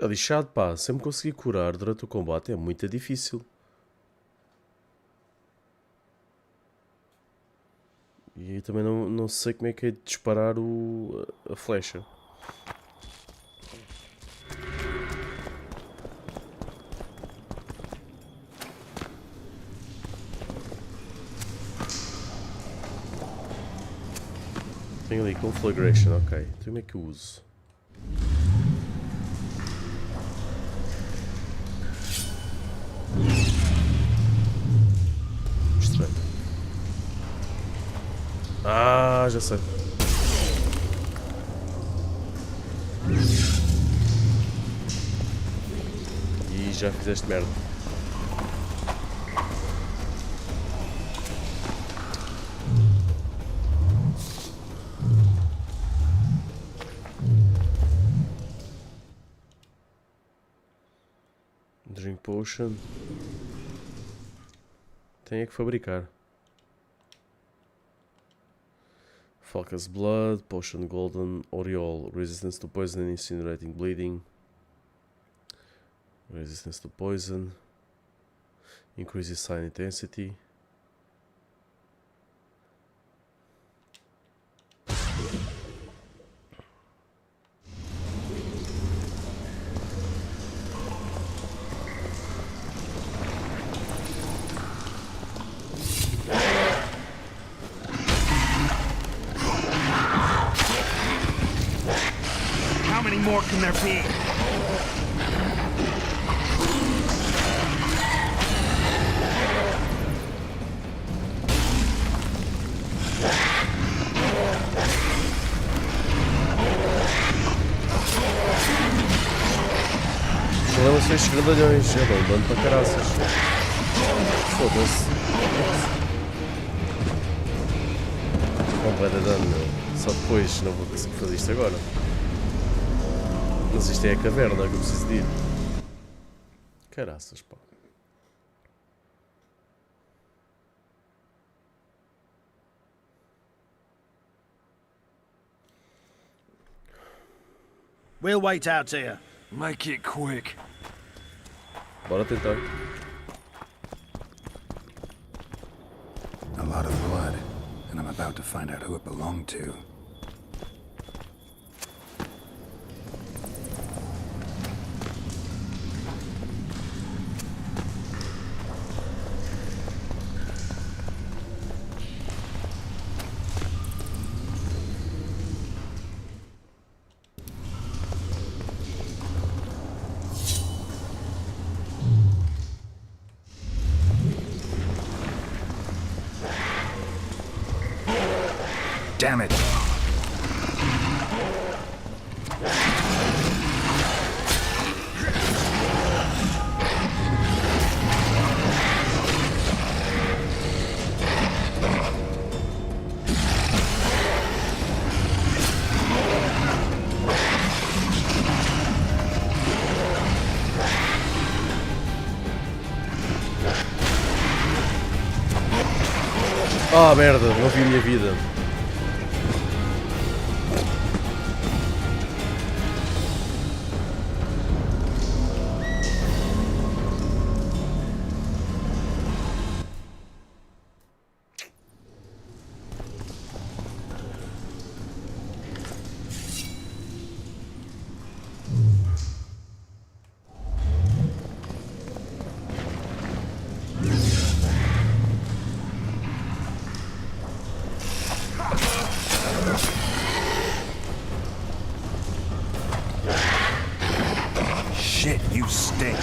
É lixado, pá. Sempre consegui curar durante o combate é muito difícil. E eu também não sei como é que é de disparar a flecha. Tenho ali conflagration, ok. Então como é que eu uso? Estranho. Ah, já sei. E já fizeste merda. Drink potion. Tem é que fabricar. Falca's blood, potion golden, aureole, resistance to poison and incinerating bleeding, resistance to poison, increases sign intensity. How many more can there be? Problema são estes grandalhões, já dão dano para caraças. Foda-se. Não vai dar dano, meu. Só depois, não vou conseguir fazer isto agora. Mas isto é a caverna que eu preciso de ir. Caraças, pá. We'll wait out here. Make it quick. Bora tentar. A lot of blood, and I'm about to find out who it belonged to. Damn it! Ah, merda, não vi a minha vida. Shit, you stink.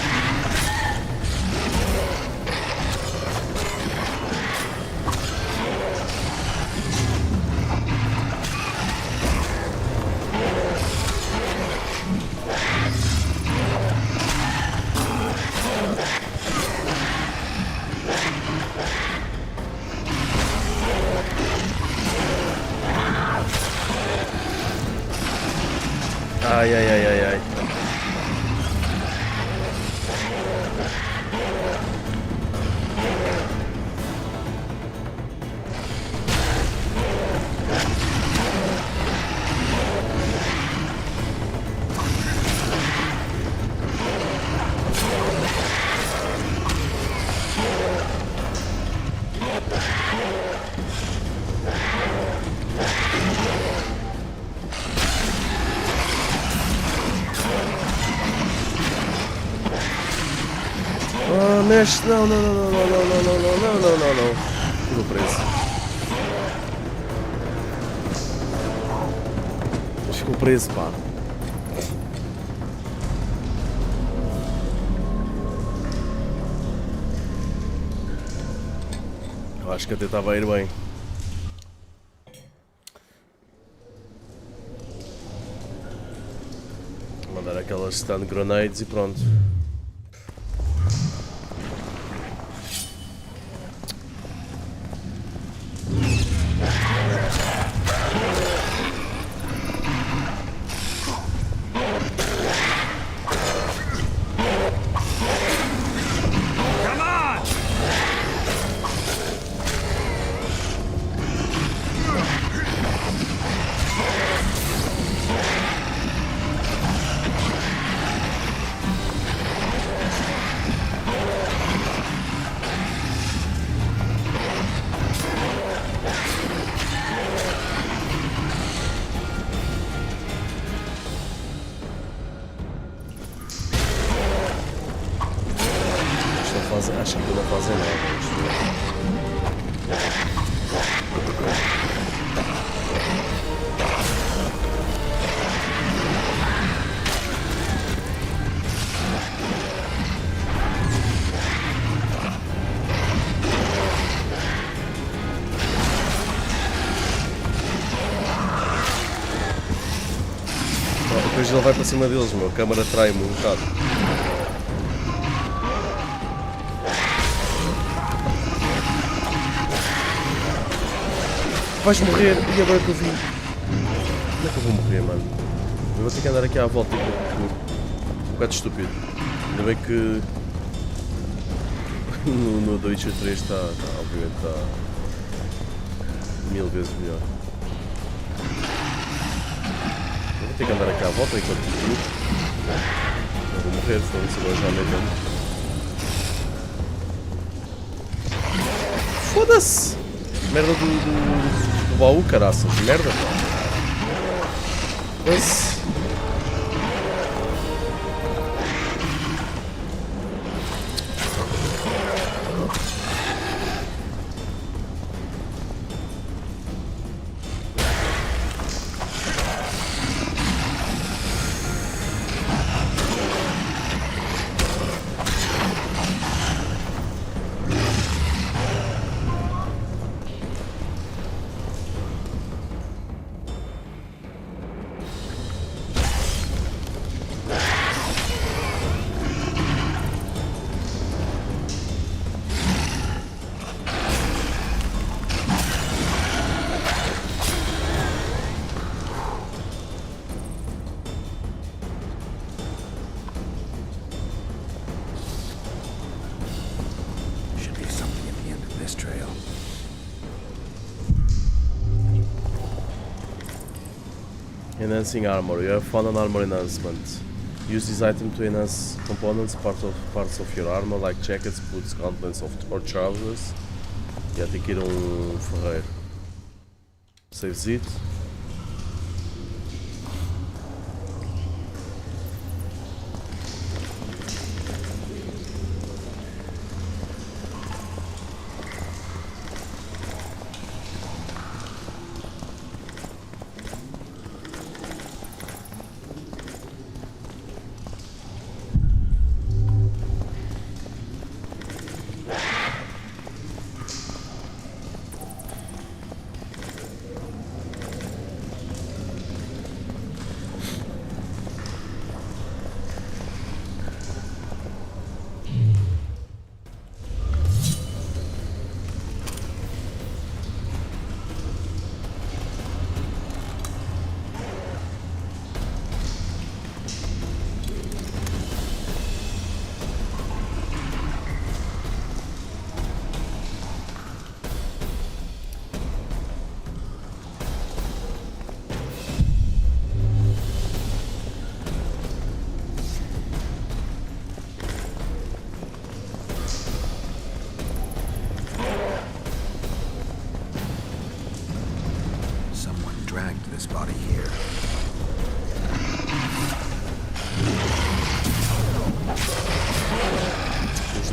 Ai, ai, ai, ai, ai. Ah, mestre, não, não, não, não, não, não, não, não, não, não, não, não. Ficou preso. Ficou preso, pá. Eu acho que até estava a ir bem. Vou mandar aquelas stun grenades e pronto. Acho que não fazem nada. Depois ele vai para cima deles, meu. A câmara trai-me um bocado. Vais morrer, e agora que eu vi? Como é que eu vou morrer, mano? Eu vou ter que andar aqui à volta um bocado estúpido. Ainda bem que no Deixa 3 está, obviamente está 1000 vezes melhor. Eu vou ter que andar aqui à volta enquanto tudo. Eu vou morrer, se agora já me engano. Foda-se! Merda do baú, caraças, merda, pá. Esse. Enhancing armor. You have found an armor enhancement. Use this item to enhance components, parts of your armor, like jackets, boots, gauntlets or trousers. E tem que ir a um ferreiro. Savezito.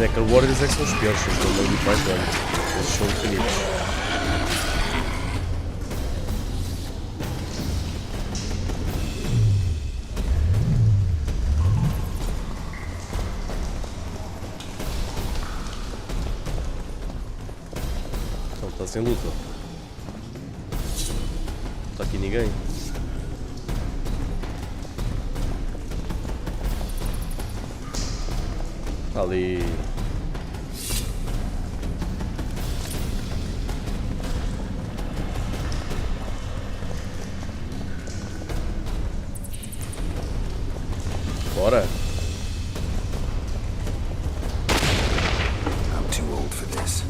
Necker Warriors é que são os piores, são muito mais grandes. Eles são pequenitos. Então, está sem luta. Não está aqui ninguém. Ali. Bora. I'm too old for this.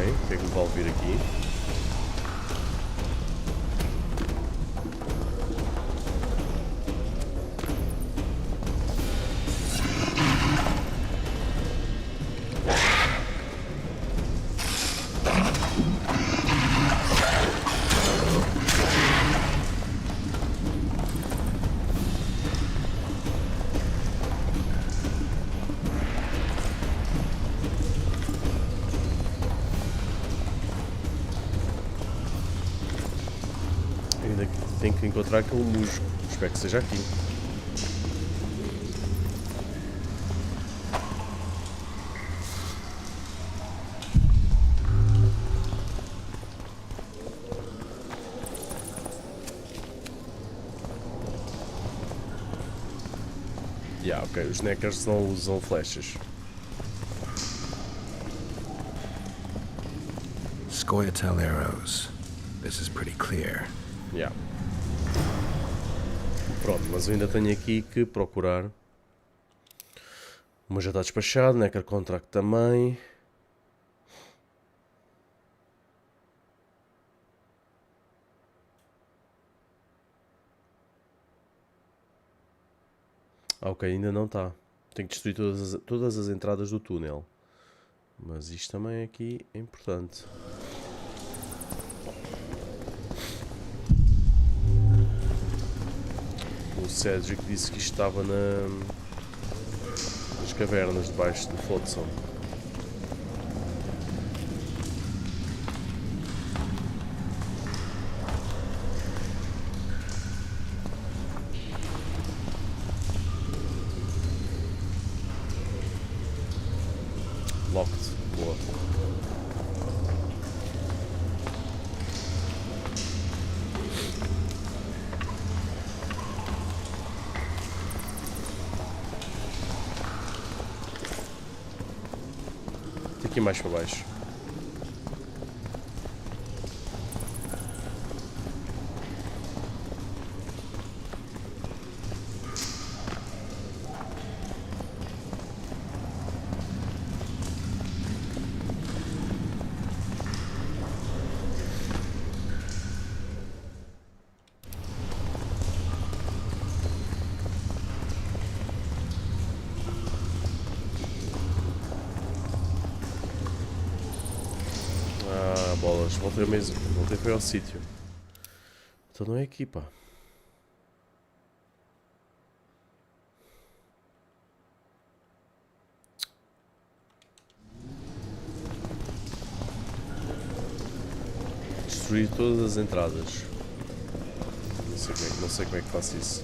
O que é que me vai vir aqui? Ainda tenho que encontrar aquele musgo. Espero que seja aqui. Ok, os Neckers não usam flechas. Quartel arrows. This is pretty clear. Pronto, mas eu ainda tenho aqui que procurar. Uma já está despachado, Necker Contract também. Ok, ainda não está. Tenho que destruir todas as entradas do túnel. Mas isto também aqui é importante. O Cedric disse que isto estava nas cavernas debaixo de Flotsam. Locked. Boa. Aqui mais para baixo. Bolas, voltei ao mesmo, voltei foi ao sítio. Então não é aqui, pá. Destruir todas as entradas. Não sei como é que faço isso.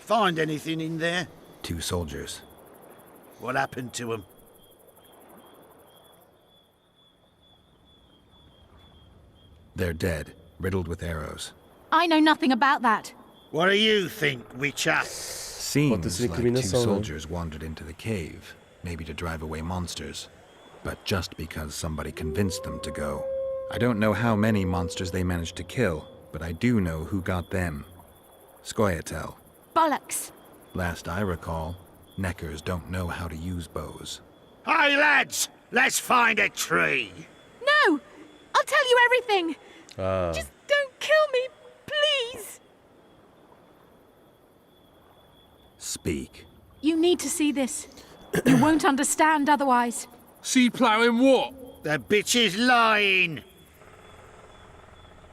Find anything in there? 2 soldiers. What happened to them? They're dead, riddled with arrows. I know nothing about that. What do you think, Witcher? Seems like 2 soldiers wandered into the cave, maybe to drive away monsters. But just because somebody convinced them to go. I don't know how many monsters they managed to kill, but I do know who got them. Scoia'tael. Bollocks. Last I recall, Neckers don't know how to use bows. Hey, lads! Let's find a tree! No! I'll tell you everything! Ah. Just don't kill me, please! Speak. You need to see this. You won't understand otherwise. See ploughing what? The bitch is lying!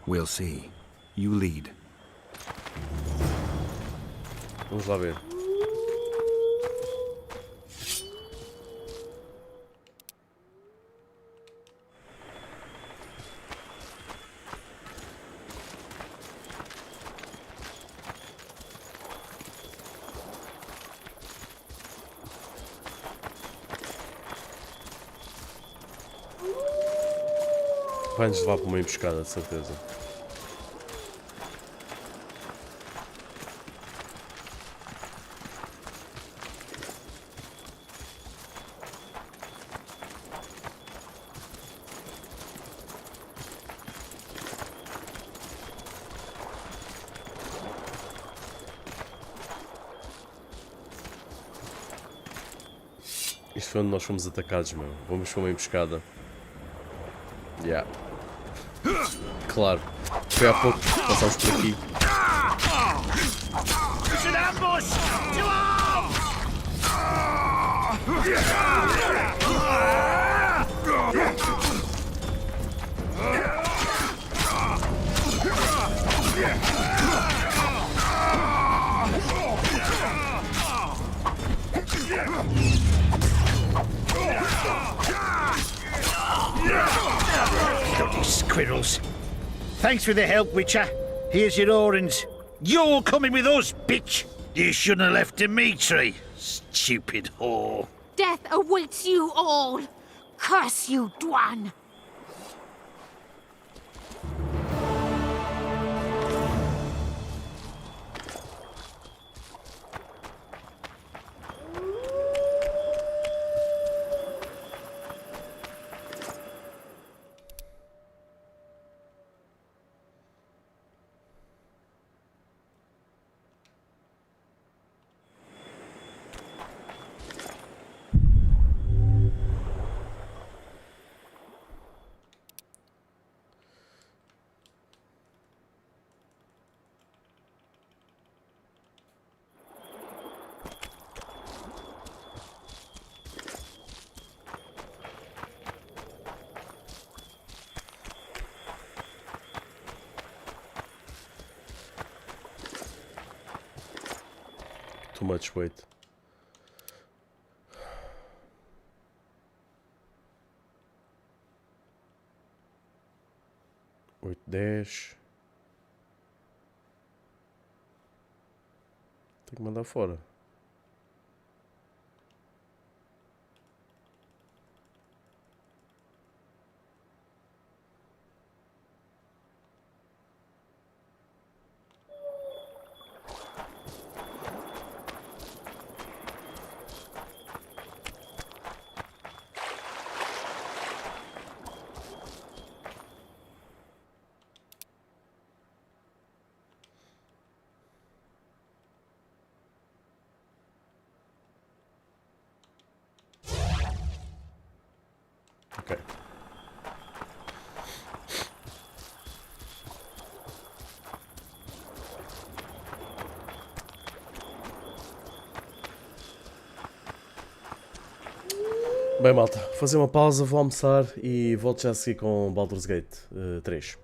We'll see. You lead. Vamos lá ver. Vai-nos levar para uma emboscada, de certeza. Isto foi onde nós fomos atacados, meu. Vamos para uma emboscada. Yeah. Claro. Foi há pouco. Passámos por aqui. It's an ambush! To arms! Bloody squirrels. Thanks for the help, Witcher. Here's your orange. You're coming with us, bitch! You shouldn't have left Dimitri, stupid whore. Death awaits you all. Curse you, Dwan. Too much weight. Oito, 10. Tem que mandar fora. Okay. Bem, malta, vou fazer uma pausa, vou almoçar e volto já a seguir com Baldur's Gate 3.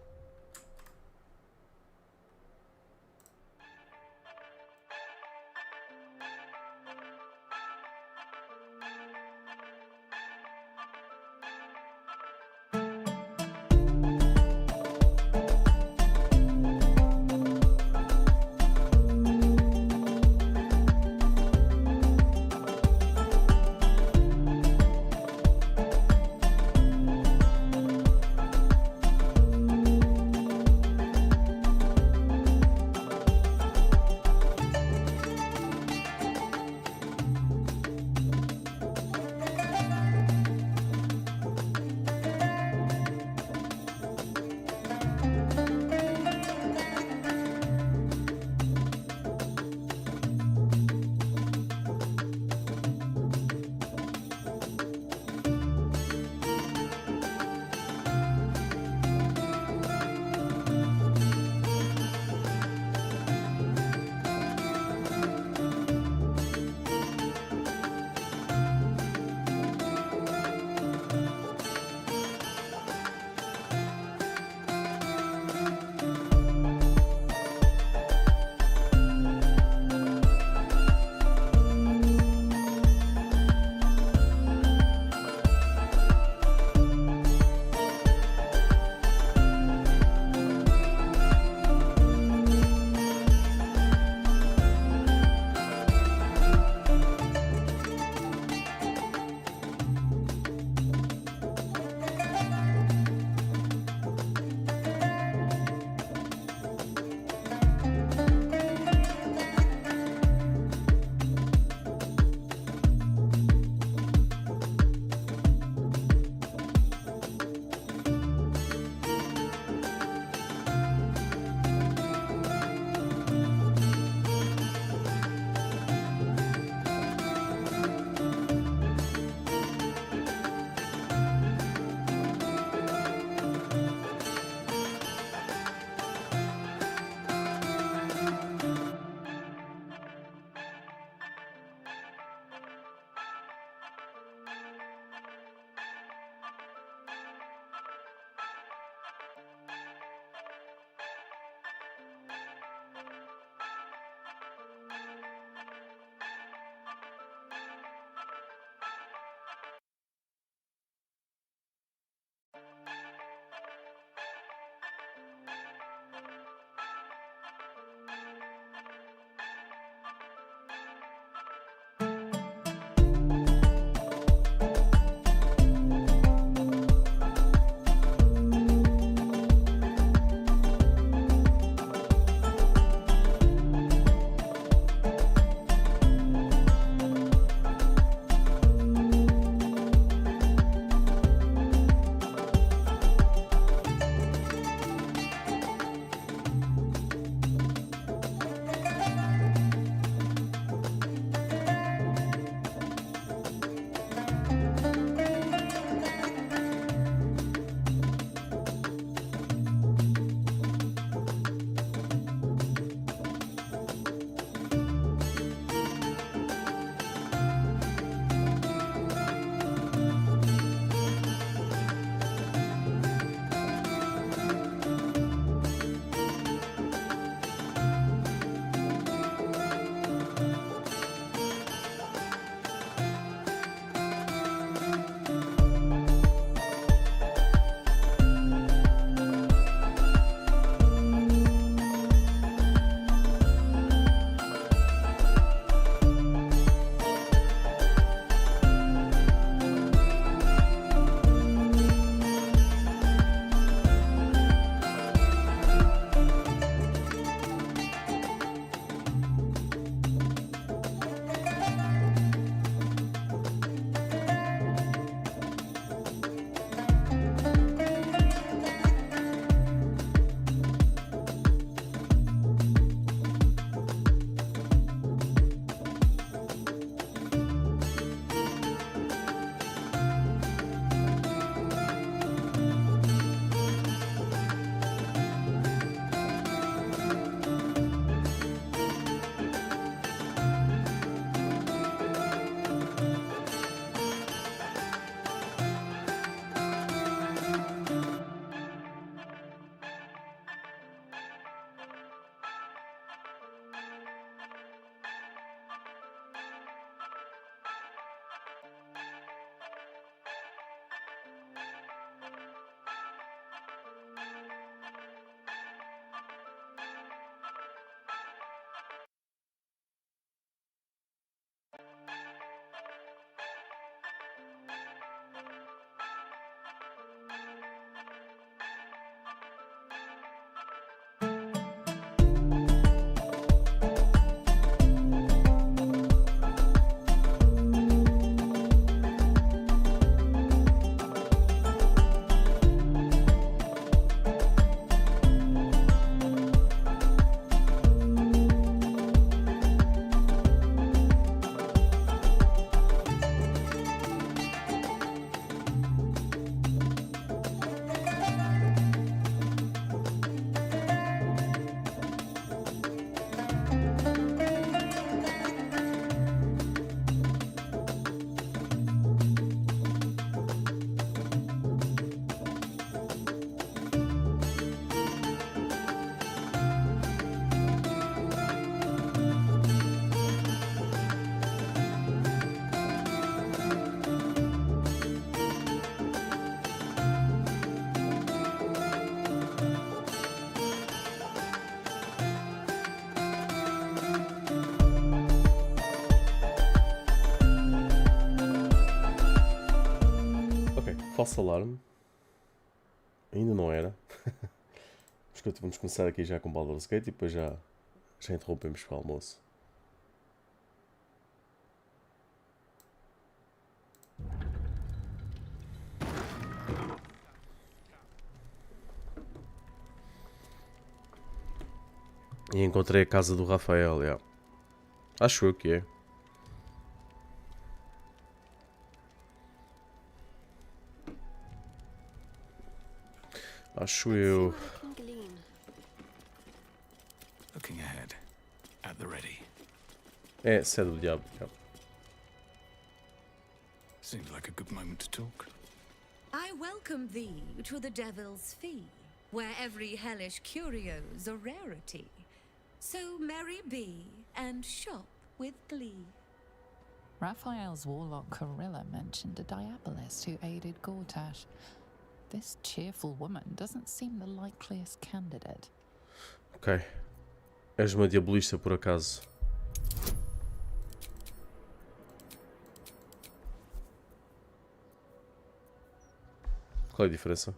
Ok, falso alarme. Ainda não era. Vamos começar aqui já com Baldur's Gate e depois já interrompemos para o almoço. E encontrei a casa do Rafael, yeah. Acho eu que é. Acho eu. Looking ahead, at the ready. É, sede do diabo. Yeah. Seems like a good moment to talk. I welcome thee to the Devil's Fee, where every hellish curio's a rarity. So merry be, and shop with glee. Raphael's warlock Carilla mentioned a diabolist who aided Gortash. This cheerful woman doesn't seem the likeliest candidate. Ok. És uma diabolista por acaso? Qual é a diferença?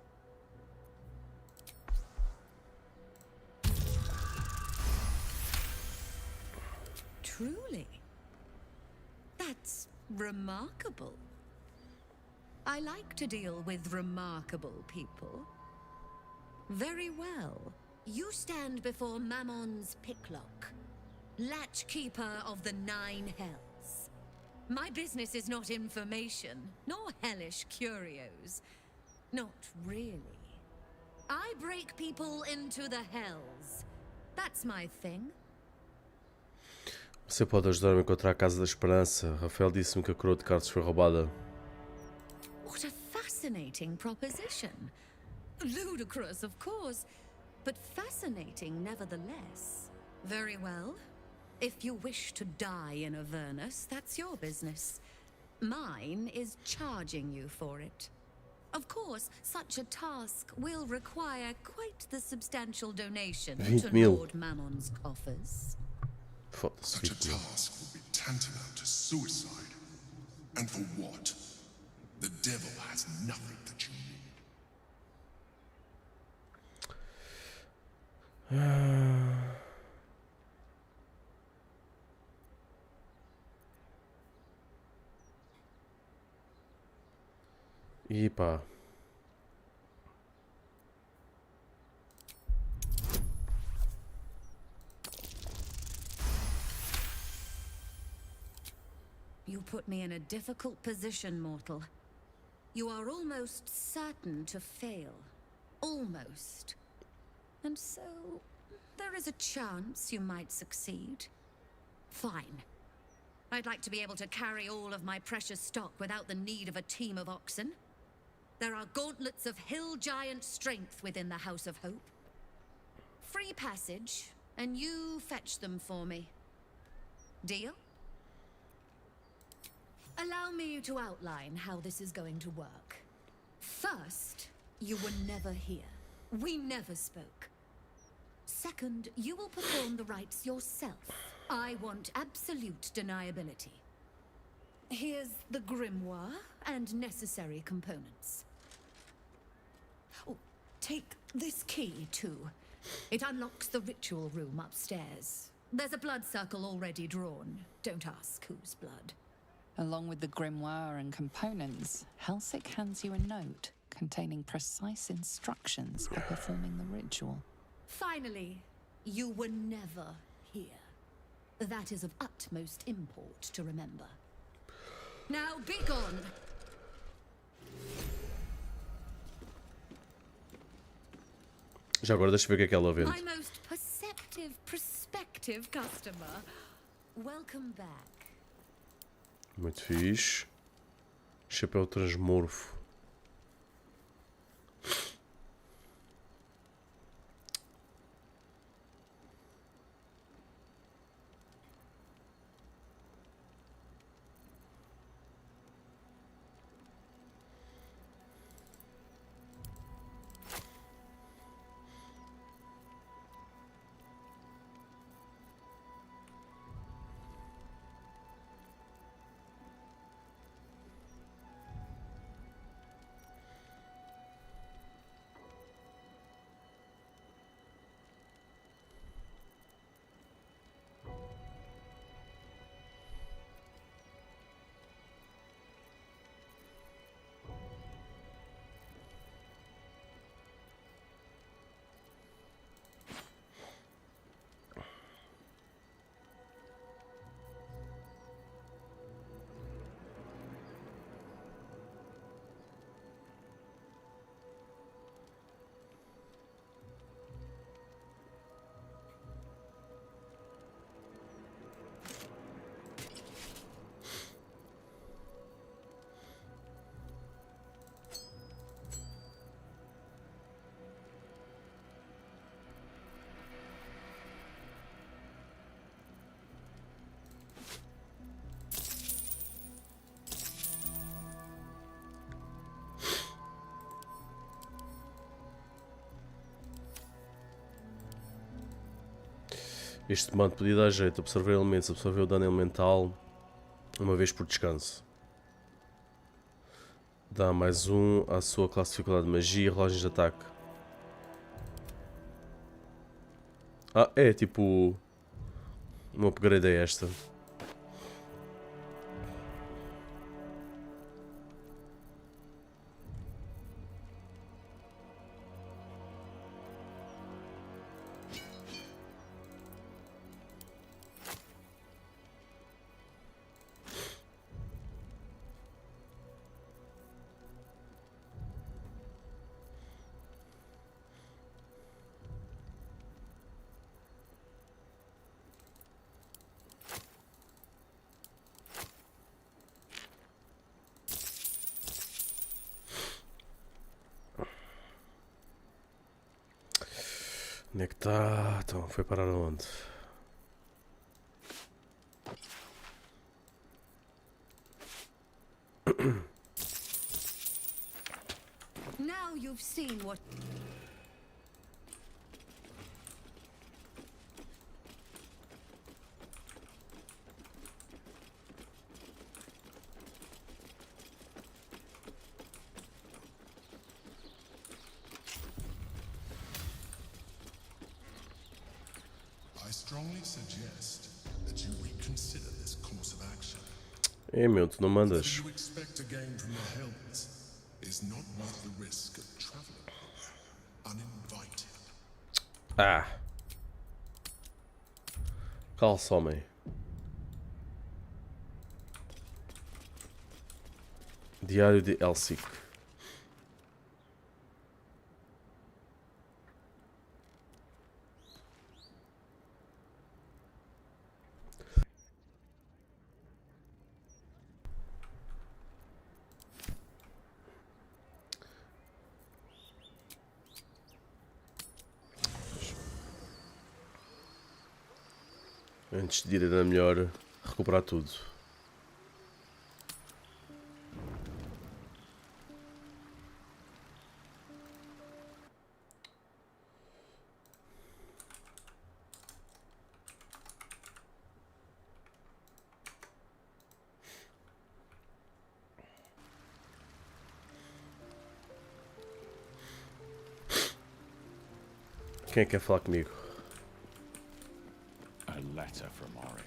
Truly? That's remarkable. I like to deal with remarkable people. Very well. You stand before Mammon's picklock, latchkeeper of the 9 hells. My business is not information, nor hellish curios. Not really. I break people into the hells. That's my thing. Você pode ajudar-me a encontrar a Casa da Esperança. Rafael disse-me que a coroa de cartas foi roubada. What a fascinating proposition. Ludicrous, of course, but fascinating nevertheless. Very well. If you wish to die in Avernus, that's your business. Mine is charging you for it. Of course, such a task will require quite the substantial donation to Lord Mammon's coffers. Such a task would be tantamount to suicide. And for what? The devil has nothing that you need. E pá. You put me in a difficult position, mortal. You are almost certain to fail. Almost. And so, there is a chance you might succeed. Fine. I'd like to be able to carry all of my precious stock without the need of a team of oxen. There are gauntlets of hill giant strength within the House of Hope. Free passage, and you fetch them for me. Deal? Allow me to outline how this is going to work. First, you were never here. We never spoke. Second, you will perform the rites yourself. I want absolute deniability. Here's the grimoire and necessary components. Oh, take this key, too. It unlocks the ritual room upstairs. There's a blood circle already drawn. Don't ask whose blood. Along with the grimoire and components, Helsik hands you a note containing precise instructions for performing the ritual. Finally, you were never here. That is of utmost import to remember. Now be gone! Já agora deixa eu ver o que é que ela vende. My most prospective customer. Welcome back. Muito fixe. Chapéu transmorfo. Este comando podia dar jeito. Absorver elementos, absorver o dano elemental uma vez por descanso. Dá mais um à sua classe de dificuldade de magia e relógios de ataque. Ah, é tipo um upgrade a esta. Onde é que está? Então, foi parar aonde? Now you've seen what... I strongly suggest that you reconsider this course of action. É meu, tu não mandas. What you expect to gain from the Hells is not worth the risk of traveling uninvited. Ah! Calça, homem. Diário de Elsic. Antes de ir era melhor recuperar tudo. Quem é que quer falar comigo? A letter from Orin.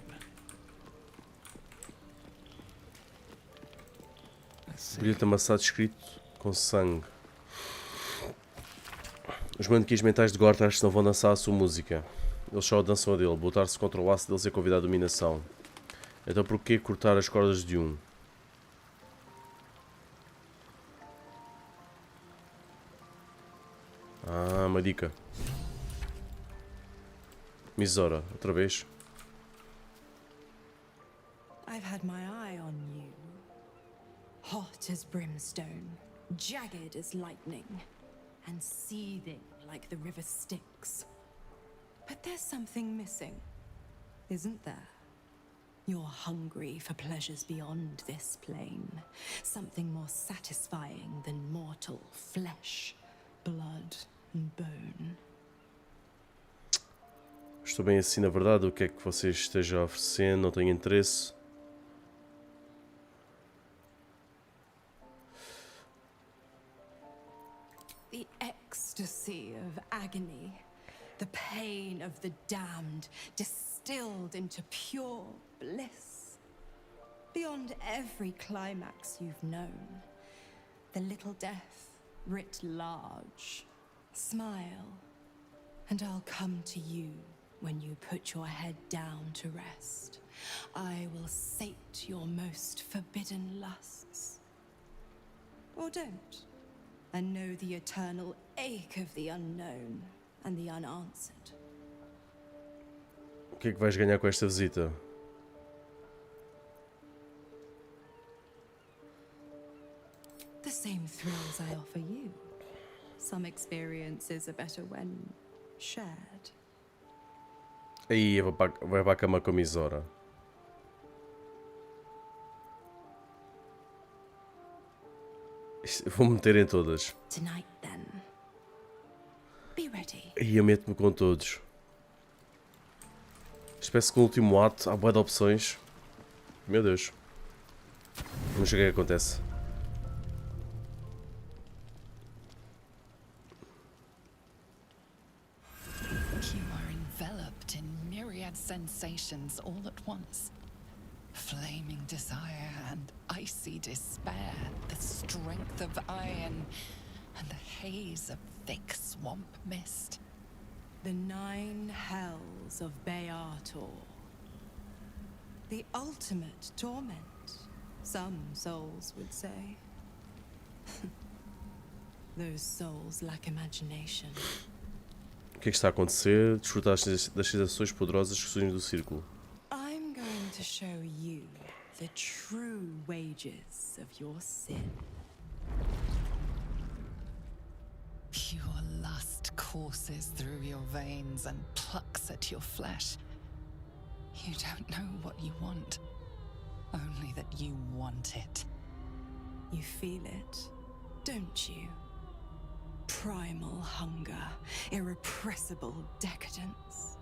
Bilhete amassado escrito com sangue. Os manequins mentais de Gortash não vão dançar a sua música. Eles só dançam a dele. Botar-se contra o laço deles é convidar a dominação. Então por que cortar as cordas de um? Ah, uma dica. Misora, outra vez. I've had my eye on you. Hot as brimstone, jagged as lightning, and seething like the river Styx. But there's something missing, isn't there? You're hungry for pleasures beyond this plane. Something more satisfying than mortal flesh, blood and bone. Estou bem assim, na verdade. O que é que vocês estejam a oferecer? Não tenho interesse. The ecstasy of agony, the pain of the damned, distilled into pure bliss. Beyond every climax you've known, the little death writ large. Smile, and I'll come to you when you put your head down to rest. I will sate your most forbidden lusts. Or don't, and know the eternal ache of the unknown and the unanswered. O que é que vais ganhar com esta visita? The same thrills I offer you. Some experiences are better when shared. Aí vai para a cama com a Misora. Vou meter em todas. Tonight, then. Be ready. Aí eu meto-me com todos. Espécie que no último ato há bué de opções. Meu Deus. Vamos ver o que é que acontece. You are enveloped in myriad sensations all at once. Flaming desire and icy despair, the strength of iron and the haze of thick swamp mist. The 9 hells of Beator. The ultimate torment, some souls would say. Those souls lack imagination. O que é que está a acontecer? Desfrutar das sensações poderosas que surgem do círculo. I'm going to show you the true wages of your sin. Pure lust courses through your veins and plucks at your flesh. You don't know what you want, only that you want it. You feel it, don't you? Primal hunger, irrepressible decadence.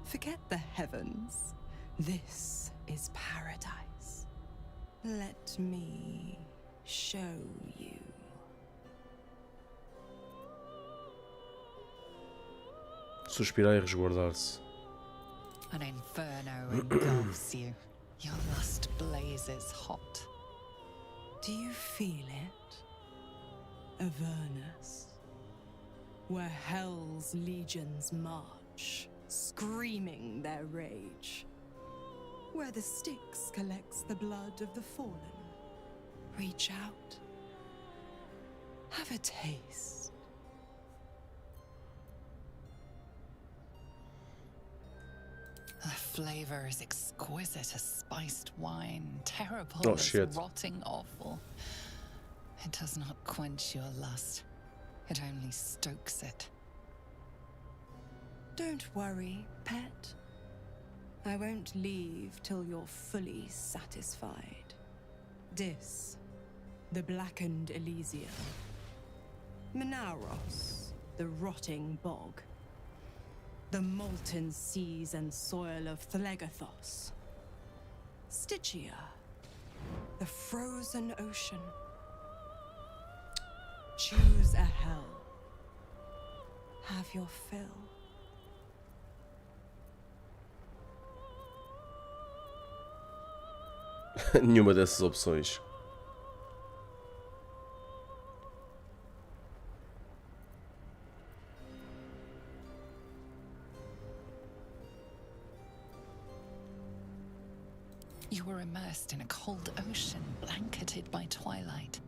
Forget the heavens. This is paradise. Let me show you. Suspirar e resguardar-se. An inferno engulfs you. Your lust blazes hot. Do you feel it? Avernus, where hell's legions march, screaming their rage. Where the Styx collects the blood of the fallen. Reach out. Have a taste. The flavor is exquisite as spiced wine, terrible Oh, as shit. rotting offal. It does not quench your lust. It only stokes it. Don't worry, pet. I won't leave till you're fully satisfied. Dis, the blackened Elysium. Menauros, the rotting bog. The molten seas and soil of Thelegathos. Stygia, the frozen ocean. Choose a hell. Have your fill. Nenhuma dessas opções. You were immersed in a cold ocean, blanketed by twilight.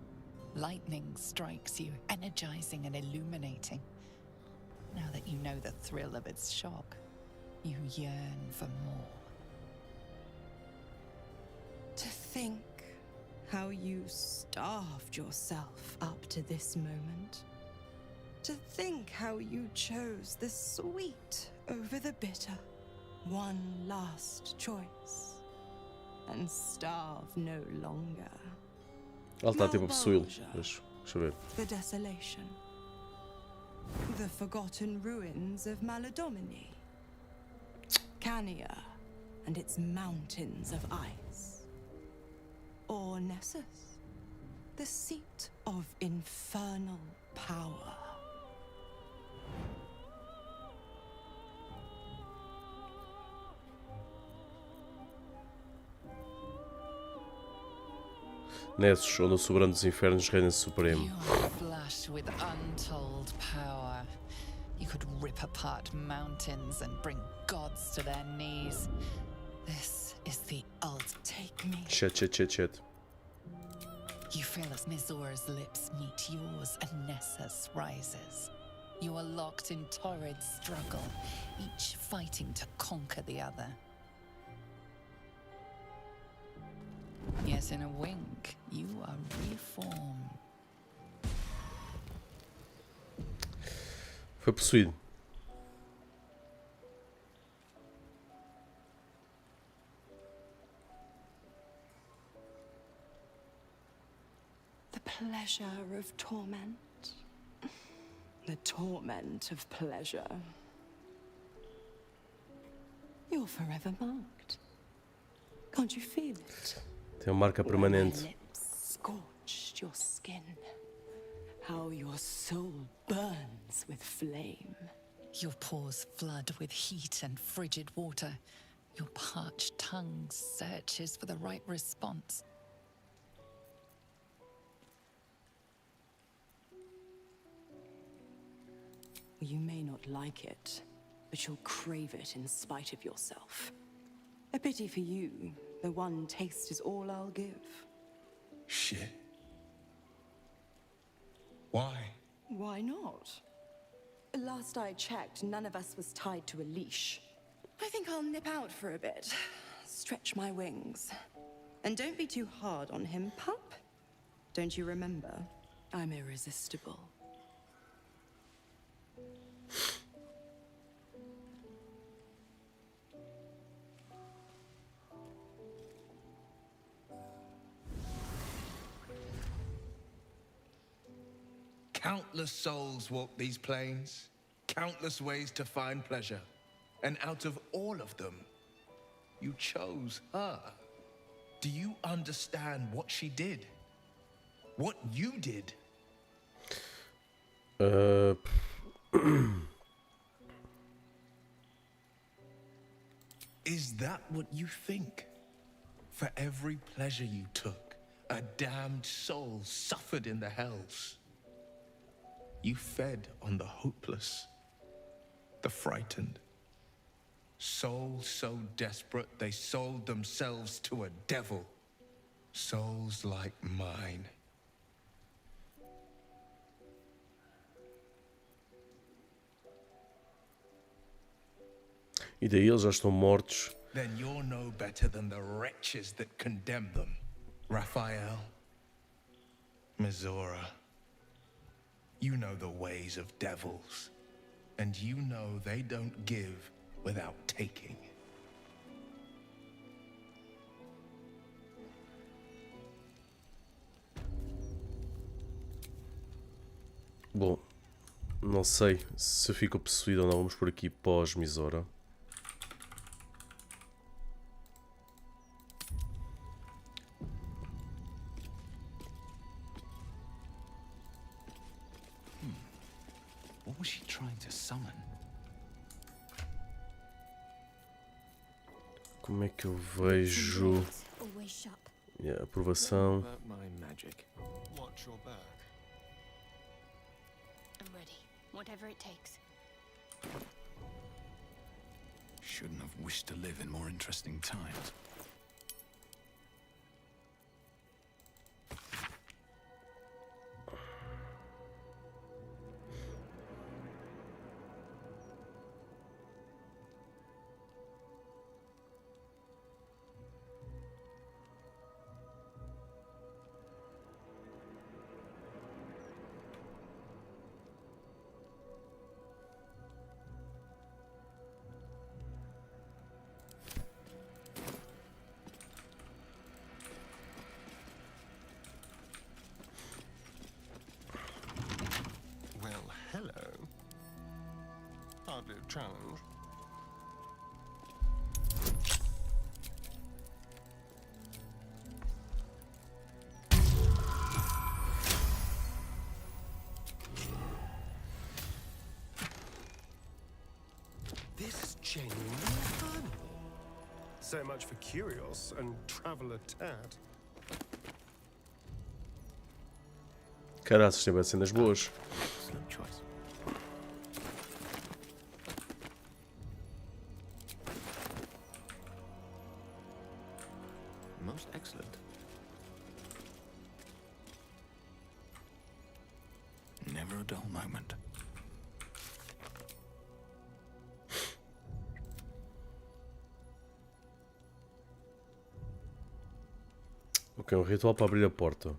Lightning strikes you, energizing and illuminating. Now that you know the thrill of its shock, you yearn for more. To think how you starved yourself up to this moment. To think how you chose the sweet over the bitter. One last choice. And starve no longer. Ela está tipo a possuí-lo. Deixa eu ver. The desolation. The forgotten ruins of Maladomini. Cania and its mountains of ice. Or Nessus, the seat of infernal power. Nessus, onde o soberano dos infernos reina supremo. You are flush with untold power. You could rip apart mountains and bring gods to their knees. This is the ultimate. Take me. Chat. You feel as Mizor's lips meet yours and Nessus rises. You are locked in torrid struggle, each fighting to conquer the other. Yet in a wink, you are reformed. Foi possuído. The pleasure of torment. The torment of pleasure. You're forever marked. Can't you feel it? Tem uma marca permanente. My lips scorched your skin. How your soul burns with flame. Your pores flood with heat and frigid water. Your parched tongue searches for the right response. You may not like it, but you'll crave it in spite of yourself. A pity for you, the one taste is all I'll give. Shit. Why? Why not? Last I checked, none of us was tied to a leash. I think I'll nip out for a bit. Stretch my wings. And don't be too hard on him, pup. Don't you remember? I'm irresistible. Countless souls walk these plains, countless ways to find pleasure. And out of all of them, you chose her. Do you understand what she did? What you did? Is that what you think? For every pleasure you took, a damned soul suffered in the hells. You fed on the hopeless, the frightened. Souls so desperate they sold themselves to a devil. Souls like mine. E daí eles já estão mortos. Then you're no better than the wretches that condemn them. Raphael, Mizora. You know the ways of devils. And you know they don't give without taking. Bom, não sei se fico possuído ou não. Vamos por aqui pós-Mizora. What was she trying to summon? Como é que eu vejo a aprovação? Watch your back. I'm ready. Whatever it takes. Shouldn't have wished to live in more interesting times. Hello. Hardly a challenge. This is genuinely fun. So much for Curios and Traveler Tad. Caraças, tem cenas boas. Excellent choice. Most excellent. Never a dull moment. Ok, um ritual para abrir a porta.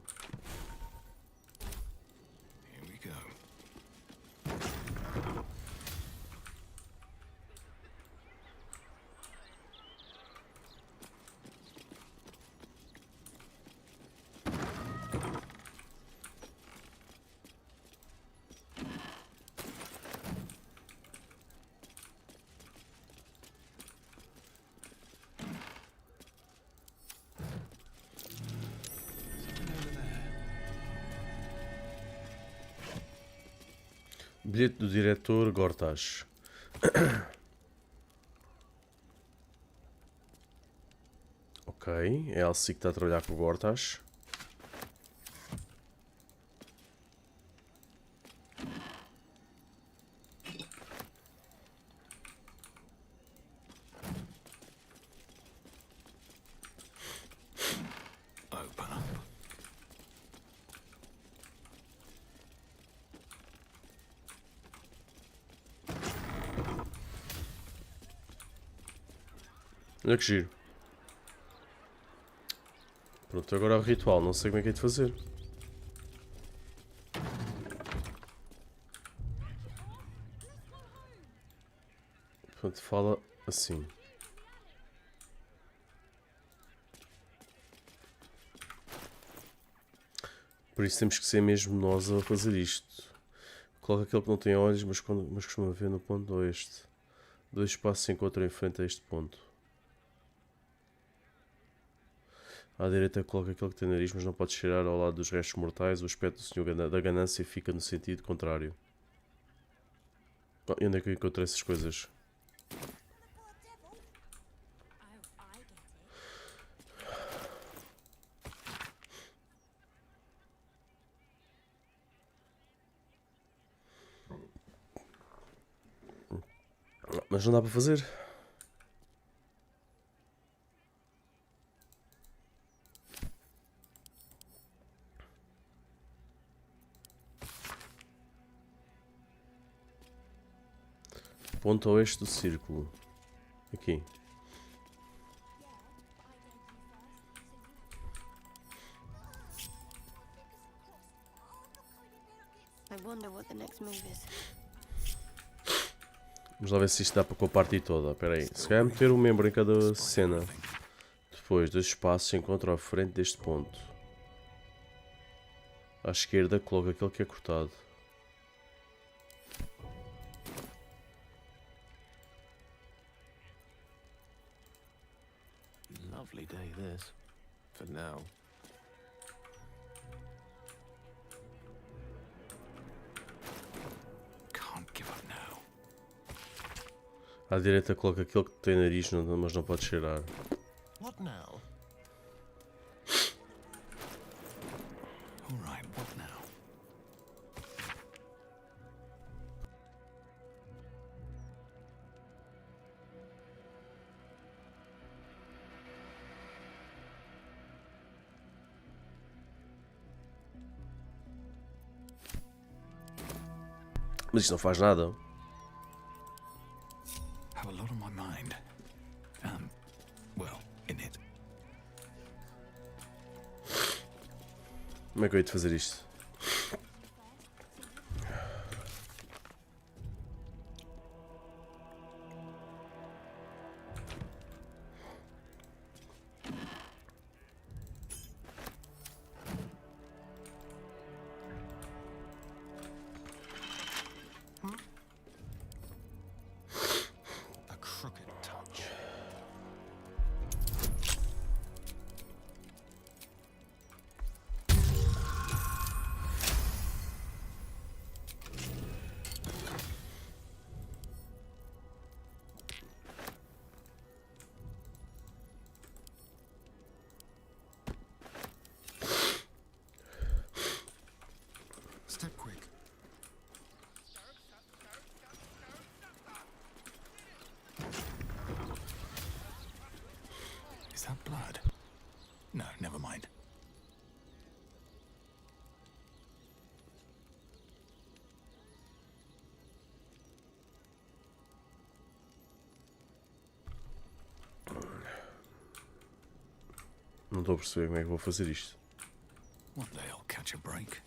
Bilhete do diretor Gortash. Ok, é Elsie que está a trabalhar com o Gortash. Olha que giro. Pronto, agora é o ritual. Não sei como é que é de fazer. Pronto, fala assim. Por isso temos que ser mesmo nós a fazer isto. Coloca aquele que não tem olhos, mas costuma ver no ponto oeste. 2 espaços se encontram em frente a este ponto. À direita coloca aquele que tem nariz, mas não pode cheirar ao lado dos restos mortais. O aspecto do senhor da ganância fica no sentido contrário. E onde é que eu encontrei essas coisas? Mas não dá para fazer. Ponto oeste do círculo. Aqui. Vamos lá ver se isto dá para com a party toda. Espera aí. Se calhar meter um membro em cada cena. Depois, 2 espaços se encontram à frente deste ponto. À esquerda coloca aquele que é cortado. Lovely day this, for now. Can't give up now. À direita coloca aquele que tem nariz, mas não pode cheirar. What now? All right, what now? Mas isto não faz nada. Have a lot on my mind. Well, in it. Como é que eu hei de fazer isto? Step quick. Is that blood? No, never mind. Não estou a perceber como é que vou fazer isto. One day I'll catch a break.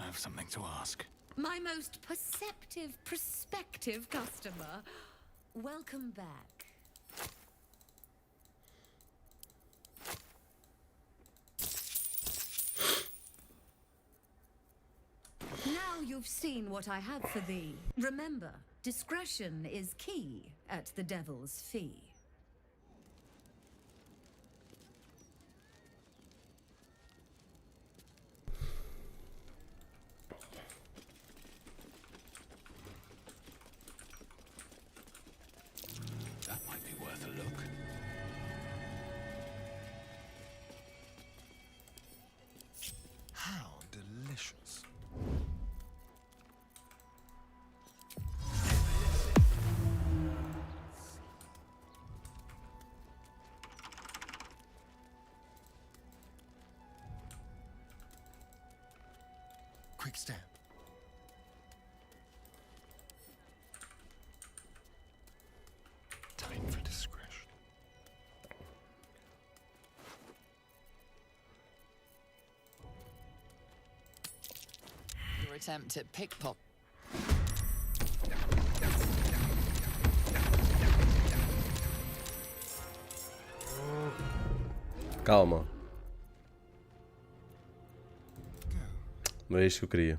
have something to ask. My most prospective customer. Welcome back. Now you've seen what I have for thee. Remember, discretion is key at the Devil's Fee. That might be worth a look. How delicious. Quick step. Time for discretion. Your attempt at pickpocket. Calma. Não é isto que eu queria.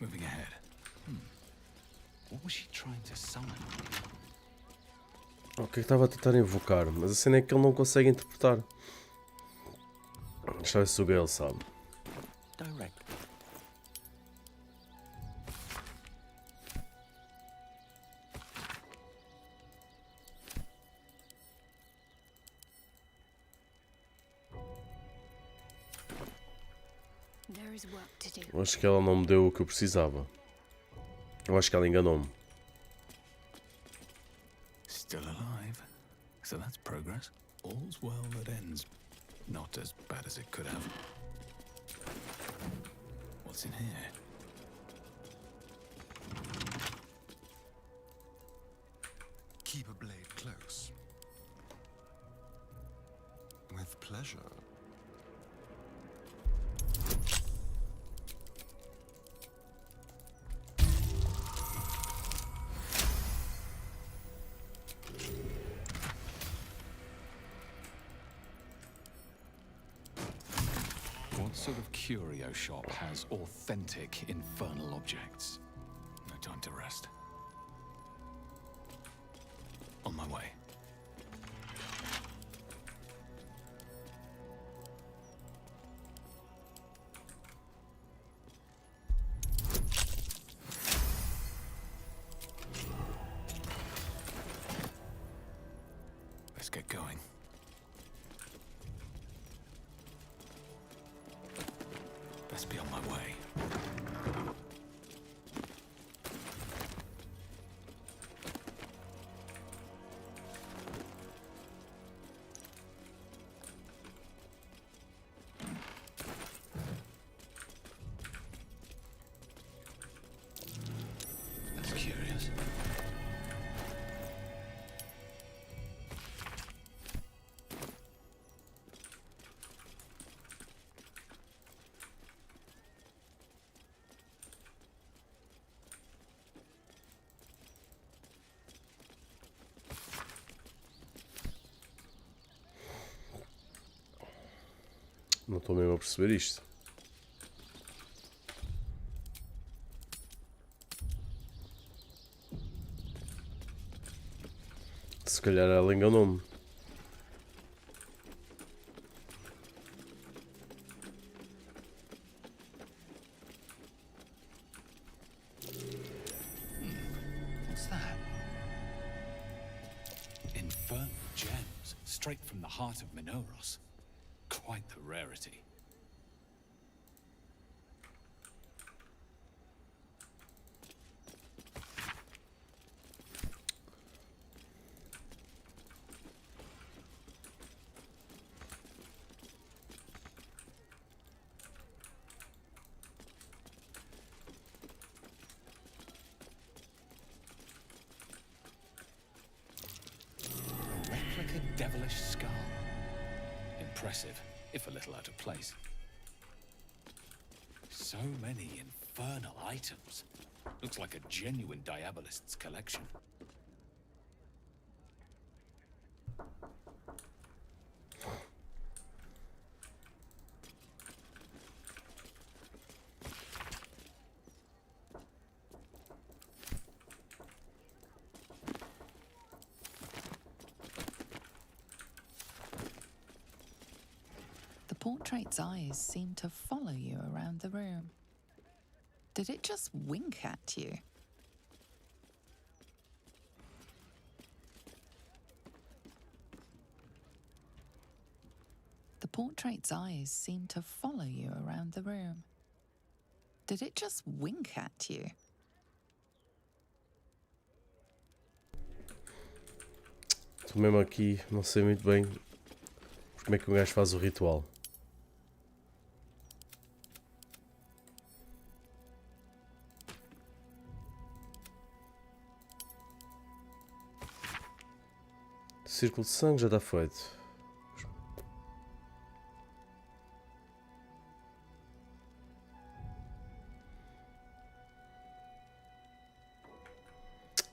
Moving ahead. What was she trying to summon? O que é que estava a tentar invocar? Mas a cena é que ele não consegue interpretar. Deixa eu ver se o Gale sabe. Direct. There is work to do. Eu acho que ela não me deu o que eu precisava. Eu acho que ela enganou-me. Still alive. So that's progress. All's well that ends. Not as bad as it could have. What's in here? Keep a blade close. With pleasure. What sort of curio shop has authentic infernal objects? No time to rest. On my way. Let's get going. Best be on my way. That's curious. Não estou mesmo a perceber isto. Se calhar ela enganou-me. What's that? Infernal gems, straight from the heart of Minoros. Quite the rarity. polished skull. Impressive, if a little out of place. So many infernal items. Looks like a genuine Diabolist's collection. The portrait's eyes seem to follow you around the room. Did it just wink at you? The portrait's eyes seem to follow you around the room. Did it just wink at you? Estou mesmo aqui, não sei muito bem como é que o gajo faz o ritual. Círculo de sangue já está feito.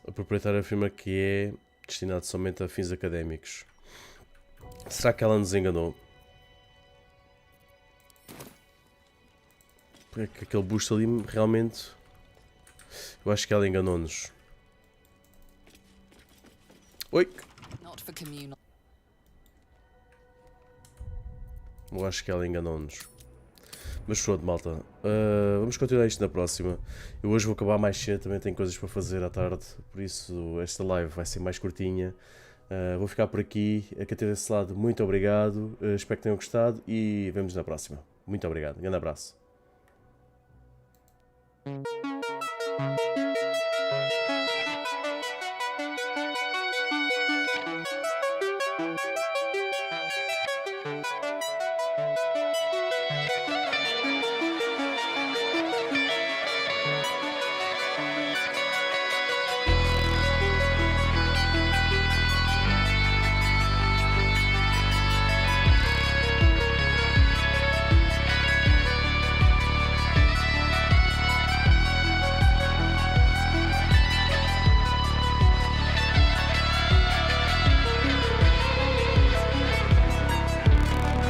A proprietária afirma que é destinado somente a fins académicos. Será que ela nos enganou? Porque aquele busto ali realmente... Eu acho que ela enganou-nos. Oi! Eu acho que ela enganou-nos. Mas pronto, malta. Vamos continuar isto na próxima. Eu hoje vou acabar mais cedo, também tenho coisas para fazer à tarde. Por isso esta live vai ser mais curtinha. Vou ficar por aqui. A quem esteve desse lado, muito obrigado. Espero que tenham gostado e vemos na próxima. Muito obrigado. Um grande abraço.